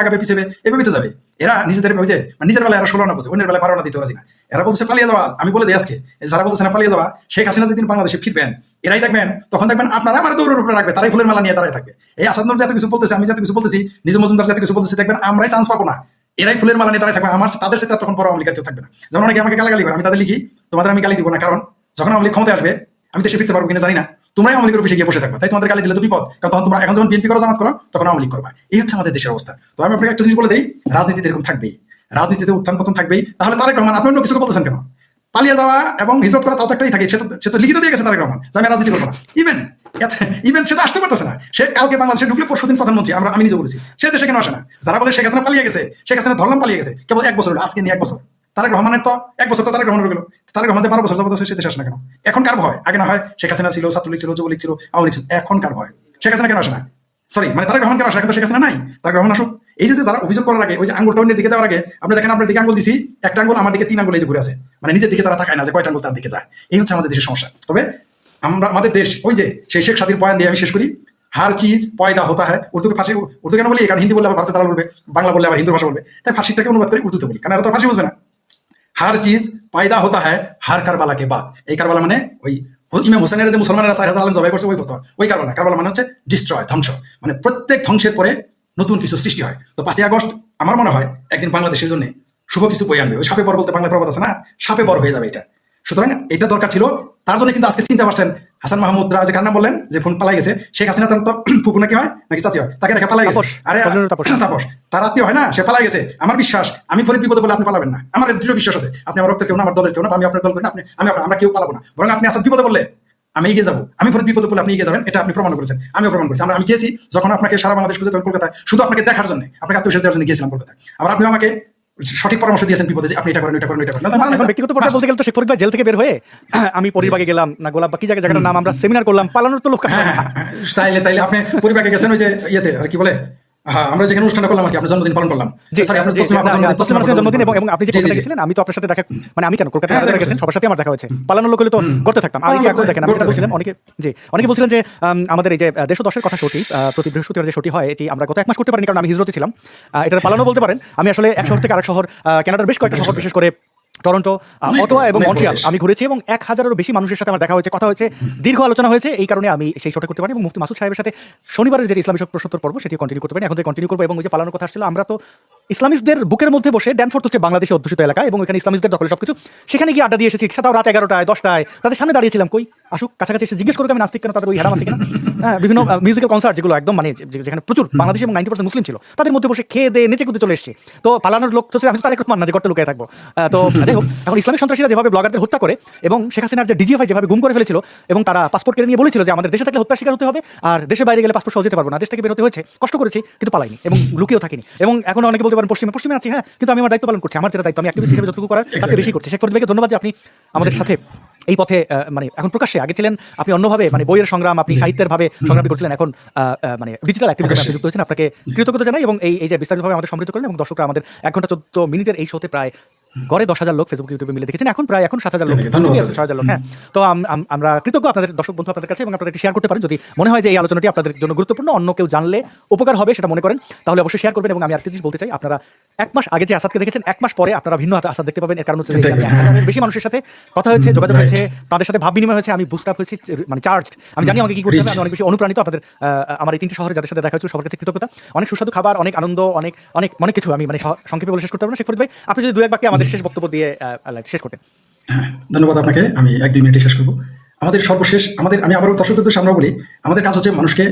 এভাবে তো যাবে। এরা নিজেদের যে নিজের বেলায় এরা 16 না বোঝে, অন্যের বেলায় 12 না দিতে পারে না। এরা বলছে পালিয়ে যাওয়া। আমি বলে দিই আজকে, যারা বলছে না পালিয়ে যাওয়া, শেখ হাসিনা যেদিন বাংলাদেশে ফিরবেন, এরাই দেখবেন, তখন দেখবেন আপনারা আমার দৌড়ের উপরে রাখবে, তারাই ফুলের মালা নিয়ে দাঁড়ায় থাকবে। এই আসাদ নূর যত কিছু বলতেছে, আমি যত কিছু বলতেছি, নিজম মজুমদার যত কিছু বলতেছি, দেখবেন আমরাই চান্স পাবো না, এরাই ফুলের মালা নিয়ে দাঁড়ায় থাকবে। আমার তাদের সাথে তখন বড় আওয়ামী লীগ কেউ থাকবে না। যেমন অনেকে আমাকে গালাগালি করে, আমি তাদের লিখি, তোমাদের আমি গালি দিব না, কারণ যখন আওয়ামী লীগ ক্ষমতায় আসবে, আমি দেশে ফিরতে পারবো কিনা জানি না, তোমরাই আওয়ামী লীগের অফিসে গিয়ে বসে থাকবে, তাই তোমাদের গালি দিলে তো বিপদ, কারণ তখন তোমরা এখন যখন বিএনপি করো, জামাত করো, তখন আওয়ামী লীগ করবা। এই হচ্ছে আমাদের দেশের অবস্থা। তো আমি আপনাকে একটা জিনিস বলে দিই, রাজনীতিতে এরকম থাকবেই, রাজনীতিতে উত্থান পতন থাকবেই। তাহলে তারেক রহমান আপনি অন্য কিছু বলতেছেন কেন? পালিয়ে যাওয়া এবং হিজরত করা তাও তো একটাই থাকে, সে তো লিখিত দিয়ে গেছে তারেক রহমান যে আমি রাজনীতি করবো না। ইভেন সে তো আসতে পারতেছে না, সে কালকে বাংলাদেশে ঢুকলে পরশুদিন প্রধানমন্ত্রী, আমি নিজে বলেছি, সে দেশে কেন আসে না? যারা বলে শেখ হাসিনা পালিয়ে গেছে, শেখ হাসিনা ধরলাম পালিয়ে গেছে, কেবল 1 বছর হলো, আজকে নিয়ে 1 বছর। তারেক রহমানের তো 1 বছর, তো তারেক রহমানের গেল, তারেক রহমান যে 12 বছর যাবত সে দেশে আসে না কেন? এখন কার ভয়? আগে না হয় শেখ হাসিনা ছিল, ছাত্রলীগ ছিল, যুবলীগ ছিল, আওয়ামী লীগ ছিল, এখন কার ভয়? শেখ হাসিনা কেন আসে না? সরি, মানে তারেক রহমান কেন আসে? এখন তো শেখ হাসিনা নাই, তারেক রহমান আসুক। এই যে যারা অভিযোগ করার আগে ওই যে আঙ্গুলটা অন্যের দিকে দেওয়ার আগে, আপনি দেখেন আপনার দিকে আঙ্গুল দিছি, একটা আঙ্গুল আমার দিকে, 3 আঙ্গুল এই যে ঘুরে আছে, মানে নিজের দিকে তারা তাকায় না যে কয়টা আঙ্গুল তার দিকে যায়। এই হচ্ছে আমাদের দেশের সমস্যা। তবে আমাদের দেশ, ওই যে সেই শেখ সাদির বয়ান দিয়ে আমি শেষ করি, हर चीज পয়দা होता है উর্দু কে ফার্সি উর্দু কেন বলি কারণ হিন্দি বললে আবার ভারতে দালাল বলবে বাংলা বললে আবার হিন্দু ভাষা বলবে তাই ফার্সিটাকে অনুবাদ করে উর্দুতে বলি কারণ এরা তো ফার্সি বুঝবে না हर चीज পয়দা होता है हर কারবালা के बाद এই কারবালা মানে ওই ইমাম হোসেনের যে মুসলমানেরা 4000 আলেম জবাই করছে ওই বস্তু ওই কারবালা কারবালা মানে হচ্ছে ডিস্ট্রয় ধ্বংস মানে প্রত্যেক ধ্বংসের পরে নতুন কিছু সৃষ্টি হয় তো 5 আগস্ট আমার মনে হয় একদিন বাংলাদেশের জন্য শুভ কিছু বই আনবে ওই সাপে বর বলতে বাংলা প্রবাদ আছে না সাপে বর হয়ে যাবে এটা সুতরাং এটা দরকার ছিল তার জন্য কিন্তু আজকে চিন্তা পারছেন হাসান মাহমুদরা যে কার নাম বললেন যে ফোন পালাই গেছে শেখ হাসিনা তার তো ফুকু নাকি হয় নাকি চাচি হয় তাকে রেখে পালাই গেছে আরে তাপস তার আত্মীয় হয় না সে পালাই গেছে আমার বিশ্বাস আমি ফরিদ বিপদে বলে আপনি পালাবেন না আমার দৃঢ় বিশ্বাস আছে আপনি আমার রক্তের কেউ না আমার দলের কেউ না আমি আপনার দল করি না আপনি আমরা কেউ পালাবো না বরং আপনি আসাদ বিপদে বললে আমি এগিয়ে যাবো আমি ফরিদ বিপদে বলে আপনি এগিয়ে যাবেন এটা আপনি প্রমাণ করেছেন আমিও প্রমাণ করেছি আমি গিয়েছি যখন আপনাকে সারা বাংলাদেশ খুঁজে তখন কলকাতায় শুধু আপনাকে দেখার জন্য আপনাকে আত্মবিশ্বাস দেওয়ার জন্য গিয়েছিলাম কলকাতায় আবার আপনি আমাকে সঠিক পরামর্শ দিয়েছেন বিপদে যে আপনি এটা করেন এটা করেন এটা করেন এখন ব্যক্তিগত পর্যায়ে বলতে গেলে তো শেখ ফরিদ ভাই জেল থেকে বের হয়ে আমি পরিবাগে গেলাম না গোলাপ বাকি জায়গাটার নাম আমরা সেমিনার করলাম পালানোর তো লোক তাইলে আপনি পরিবারে গেছেন ওই যে ইয়েতে আর কি বলে হ্যাঁ আমরা যেখানে অনুষ্ঠান করলাম আর কি আপনার জন্মদিন পালন করলাম সরি আপনার জন্মদিন এবং আপনি যে কলকাতায় গেছিলেন আমি তো আপনার সাথে দেখা মানে আমি কেন কলকাতায় যারা গেছেন সবার সাথে আমার দেখা হয়েছে পালানোর লোক হলে তো করতে থাকতাম আমি যে এখন দেখেন আমি যেটা বলছিলাম অনেকে বলছিলেন যে আমাদের এই যে 110 কথা শোটি প্রতি বৃহস্পতিবার যে শোটি হয় এটি আমরা গত 1 মাস করতে পারিনি কারণ আমি হিজরতে ছিলাম এটা পালানো বলতে পারেন আমি আসলে এক শহর থেকে আরেক শহর কানাডার বেশ কয়েকটা শহর বিশেষ করে টরন্টো অটোয়া এবং মন্ট্রিয়াল আমি ঘুরেছি এবং 1000-এরও বেশি মানুষের সাথে আমার দেখা হয়েছে কথা হয়েছে দীর্ঘ আলোচনা হয়েছে এই কারণে আমি সেই শোটা করতে পারি এবং মুফতি মাসুদ সাহেবের সাথে শনিবারের যে ইসলামী প্রশ্নোত্তর পর্ব সেটি কন্টিনিউ করতে পারি এখন থেকে কন্টিনিউ করবো এবং ওই যে পালানোর কথা আসছিল আমরা তো ইসলামিস্টদের বুকের মধ্যে বসে ড্যানফোর্ড হচ্ছে বাংলাদেশে অধ্যুষিত এলাকা এবং এখানে ইসলামিস্টদের দখলে সবকিছু সেখানে গিয়ে আড্ডা দিয়ে এসেছি সাতাও রাত 11টায় 10টায় তাদের সামনে দাঁড়িয়েছিলাম কই আসুক কাছাকাছি এসে জিজ্ঞেস করুক আমি নাস্তিক কেন তাদের ওই হারাম আছে কিনা হ্যাঁ বিভিন্ন মিউজিক্যাল কনসার্ট যেগুলো একদম মানে যেখানে প্রচুর বাংলাদেশ এবং 90% মুসলিম ছিল তাদের মধ্যে বসে খেয়ে দিয়ে নেচে কুদে চলে এসেছি তো পালানোর লোক তো আমি তার একটু মান না যে গর্তে লুকিয়ে থাকবো তো যাই হোক এখন ইসলামিক সন্ত্রাসীরা যেভাবে ব্লগারদের হত্যা করে এবং শেখ হাসিনার যে ডিজিএফআই যেভাবে গুম করে ফেলেছিল এবং তারা পাসপোর্ট কেড়ে নিয়ে বলেছিল যে আমাদের দেশে থাকলে হত্যার শিকার হতে হবে আর দেশের বাইরে গেলে পাসপোর্ট সহ যেতে পারবো না দেশ থেকে বের হতে হয়েছে কষ্ট করেছি কিন্তু পালাইনি এবং লুকিয়েও থাকিনি এবং এখন অনেকে বলতে পারেন পশ্চিমে আছি হ্যাঁ কিন্তু আমি আমার দায়িত্ব পালন করছি আমার যেটা দায়িত্ব আমি অ্যাক্টিভিস্ট হিসেবে যতটুকু করার তাকে বেশি করছি শেখ ফরিদ ভাইকে ধন্যবাদ যে আপনি আমাদের সাথে এই পথে মানে এখন প্রকাশ্যে আগে ছিলেন আপনি অন্যভাবে মানে বইয়ের সংগ্রাম আপনি সাহিত্যের ভাবে সংগ্রাম করছিলেন এখন মানে ডিজিটাল অ্যাক্টিভিটিতে আপনি যুক্ত হয়েছেন আপনাকে কৃতজ্ঞতা জানাই এবং এই যে বিস্তারিতভাবে আমাদের সমৃদ্ধ করলেন এবং দর্শকরা আমাদের 1 ঘন্টা 14 মিনিটের এই শোতে প্রায় গড়ে 10,000 লোক ফেসবুক ইউটিউবে মিলে দেখেছেন এখন প্রায় 7,000 লোক 6,000 লোক হ্যাঁ তো আমরা কৃতজ্ঞ আপনাদের দর্শক বন্ধু আপনাদের কাছে এবং আপনারা এটি শেয়ার করতে পারেন যদি মনে হয় যে এই আলোচনাটি আপনাদের জন্য গুরুত্বপূর্ণ অন্য কেউ জানলে উপকার হবে সেটা মনে করেন তাহলে অবশ্যই শেয়ার করবেন এবং আমি আরেকটা জিনিস বলতে চাই আপনারা 1 মাস আগে যে আসাদকে দেখেছেন 1 মাস পরে আপনারা ভিন্ন আসাদ দেখতে পাবেন এর কারণ হচ্ছে বেশি মানুষের সাথে কথা হয়েছে যোগাযোগ হয়েছে তাদের সাথে ভাব বিনিময় হয়েছে আমি বুস্ট আপ হয়েছি মানে চার্জড আমি জানি আমাকে কি করতে হবে আমি অনেক বেশি অনুপ্রাণিত আপনাদের আমার এই 3টি শহরে যাদের সাথে দেখা হয়েছিল সবার কাছে কৃতজ্ঞতা অনেক সুস্বাদু খাবার অনেক আনন্দ অনেক কিছু আমি মানে সংক্ষেপে বলে শেষ করতে পারবো না শেখ ফরিদ ভাই আপনি যদি 2-1 বাক্যে আমাদের শেষ বক্তব্য দিয়ে শেষ করতেন ধন্যবাদ আপনাকে আমি 1-2 মিনিটে শেষ করবো আমাদের সর্বশেষ আমি আবারও দর্শকদের সামনে বলি আমাদের কাজ হচ্ছে মানুষকে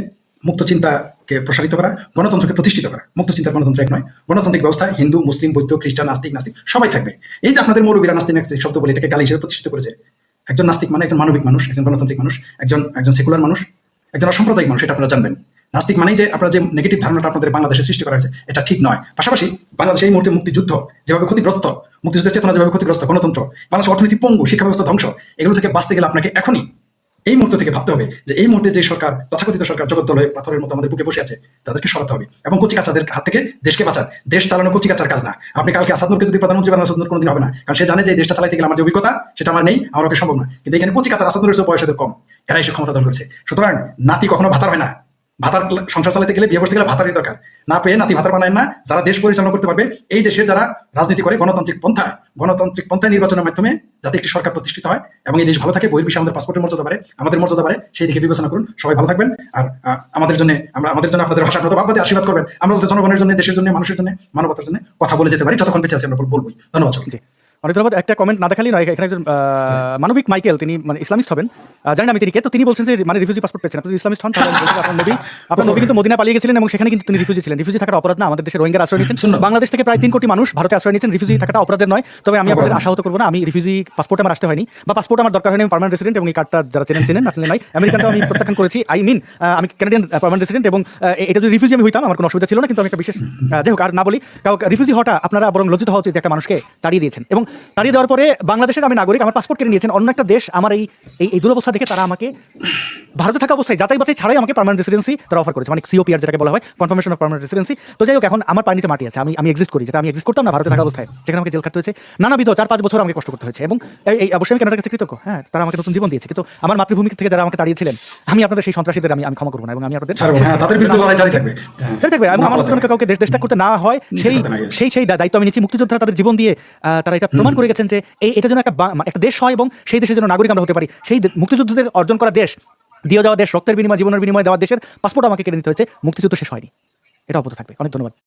মুক্ত চিন্তাকে প্রসারিত করা গণতন্ত্রকে প্রতিষ্ঠিত করা মুক্ত চিন্তার গণতন্ত্র এক নয় গণতান্ত্রিক ব্যবস্থা হিন্দু মুসলিম বৌদ্ধ খ্রিস্টান নাস্তিক সবাই থাকবে এই যে আপনাদের মৌলবীরা নাস্তিক শব্দ বলে এটাকে গালি হিসেবে প্রতিষ্ঠিত করেছে একজন নাস্তিক মানে একজন মানবিক মানুষ একজন গণতান্ত্রিক মানুষ একজন সেকুলার মানুষ একজন অসাম্প্রদায়িক মানুষ এটা আপনারা জানবেন নাস্তিক মানেই যে আপনারা যে নেগেটিভ ধারণাটা আপনাদের বাংলাদেশে সৃষ্টি করা হয়েছে এটা ঠিক নয় পাশাপাশি বাংলাদেশে এই মুহূর্তে মুক্তিযুদ্ধ যেভাবে ক্ষতিগ্রস্ত মুক্তিযুদ্ধের চেতনা যেভাবে ক্ষতিগ্রস্ত গণতন্ত্র বাংলাদেশ অর্থনীতি পঙ্গু শিক্ষা ব্যবস্থা ধ্বংস এগুলো থেকে বাঁচতে গেলে আপনাকে এখনই এই মুহূর্ত থেকে ভাবতে হবে যে এই মুহূর্তে যে সরকার তথাকথিত সরকার জগদ্দল হয়ে পাথরের মতো আমাদের বুকে বসে আছে তাদেরকে সরাতে হবে এবং কচিকাচাদের হাত থেকে দেশকে বাঁচান দেশ চালানো কচিকাচার কাজ না আপনি কালকে আসাদ নূরকে যদি প্রধানমন্ত্রী বানান আসাদ নূর কোনোদিন হবে না কারণ সে জানে যে দেশটা চালাইতে গেলে আমার যে অভিজ্ঞতা সেটা আমার নেই আমার পক্ষে সম্ভব না কিন্তু এখানে কচিকাচার আসাদ নূরের বয়স কম এরা এসে ক্ষমতা দল করেছে সুতরাং নাতি কখনো ভাতার হয় না ভাতার সংসার চালাতে গেলে বিয়ে করতে গেলে ভাতারই দরকার না পেয়ে নাতি ভাতার বানায় না যারা দেশ পরিচালনা করতে পারবে এই দেশের যারা রাজনীতি করে গণতান্ত্রিক পন্থায় নির্বাচনের মাধ্যমে যাতে একটি সরকার প্রতিষ্ঠিত হয় এবং এই দেশ ভালো থাকে বহির্বিশ্বে আমাদের পাসপোর্টের মর্যাদা বাড়ে আমাদের মর্যাদা বাড়ে সেই দিকে বিবেচনা করুন সবাই ভালো থাকবেন আর আমাদের জন্য আপনাদের ভাষা আপনাদের ভাবতে আশীর্বাদ করবেন আমরা যাতে জনগণের জন্য দেশের জন্য মানুষের জন্য মানবতার জন্য কথা বলে যেতে পারি যতক্ষণ বেঁচে আছি আমরা বলবোই ধন্যবাদ অনেক ধন্যবাদ একটা কমেন্ট না দেখালি নয় এখানে একজন মানবিক মাইকেল তিনি মানে ইসলামিস্ট হবেন জানেন আমি তিনি কে তো তিনি বলছেন যে মানে রিফিউজি পাসপোর্ট পেয়েছেন আপনি ইসলামিস্ট হন আপনার নবী কিন্তু মদিনা পালিয়ে গেছিলেন এবং সেখানে কিন্তু তিনি রিফিউজি ছিলেন রিফিউজি থাকার অপরাধ না আমাদের দেশে রোহিঙ্গার আশ্রয় নিয়েছেন বাংলাদেশ থেকে প্রায় 3 কোটি মানুষ ভারতে আশ্রয় নিয়েছেন রিফিউজি থাকাটা অপরাধের নয় তবে আমি আপনাদের আশাহত করবো না আমি রিফিউজি পাসপোর্ট আমার আসতে হয়নি বা পাসপোর্ট আমার দরকার হয়নি আমি পার্মানেন্ট রেসিডেন্ট এবং এই কার্ডটা যারা চেনেন না নাই আমেরিকানটা আমি প্রত্যাখ্যান করেছি আমি কানাডিয়ান পার্মানেন্ট রেসিডেন্ট এবং এটা যদি রিফিউজি আমি হইতাম আমার কোনো অসুবিধা ছিল না কিন্তু আমি একটা বিশেষ যাই হোক আর না বলি কারণ রিফিউজি হওয়াটা আপনারা বরং লজ্জিত হওয়া উচিত যে একটা মানুষকে তাড়িয়ে দিয়েছেন এবং তাড়িয়ে দেওয়ার পরে বাংলাদেশের আমি নাগরিক, আমার পাসপোর্ট কেড়ে নিয়েছেন অন্য একটা দেশ। আমার এই দুরবস্থা দেখে তারা আমাকে ভারতে থাকা অবস্থায় যাচাই বাছাই ছাড়াই আমাকে পার্মানেন্ট রেসিডেন্সি তারা অফার করেছে, মানে সিওপিআর যেটাকে বলা হয়, কনফার্মেশন অফ পার্মানেন্ট রেসিডেন্সি। তো যাই হোক, এখন আমার পানিতে মাটি আছে, আমি এক্সিস্ট করি, যেটা আমি এক্সিস্ট করতাম না ভারতে থাকা অবস্থায়, সেখানে আমাকে জেল খাটতে হয়েছে নানাবিধ 4-5 বছর আমাকে কষ্ট করতে হয়েছে। এবং এই অবশ্যই আমি কানাডার কাছে কৃতজ্ঞ, হ্যাঁ, তারা আমাকে নতুন জীবন দিয়েছে। কিন্তু আমার মাতৃভূমি থেকে যারা আমাকে তাড়িয়েছিলেন, আমি আপনাদের সেই সন্ত্রাসীদের আমি ক্ষমা করবো না, এবং আমি আপনাদের ছাড়বো, হ্যাঁ, তাদের বিরুদ্ধে লড়াই জারি থাকবে। হ্যাঁ, জারি থাকবে। এবং না আমার পালাতে মতো কাউকে দেশ ত্যাগ করতে না হয় সেই দায়িত্ব আমি নিচ্ছি। মুক্তিযোদ্ধারা তাদের জীবন দিয়ে তারা এটা প্রমাণ করে গেছেন যে এটা যেন একটা দেশ হয় এবং সেই দেশের জন্য নাগরিক আমরা হতে পারি। সেই মুক্তিযুদ্ধদের অর্জন করা দেশ, দিয়ে যাওয়া দেশ, রক্তের বিনিময়, জীবনের বিনিময় দেওয়া দেশের পাসপোর্ট আমাকে কেড়ে নিতে হয়েছে। মুক্তিযুদ্ধ শেষ হয়নি, এটা অব্যাহত থাকবে। অনেক ধন্যবাদ।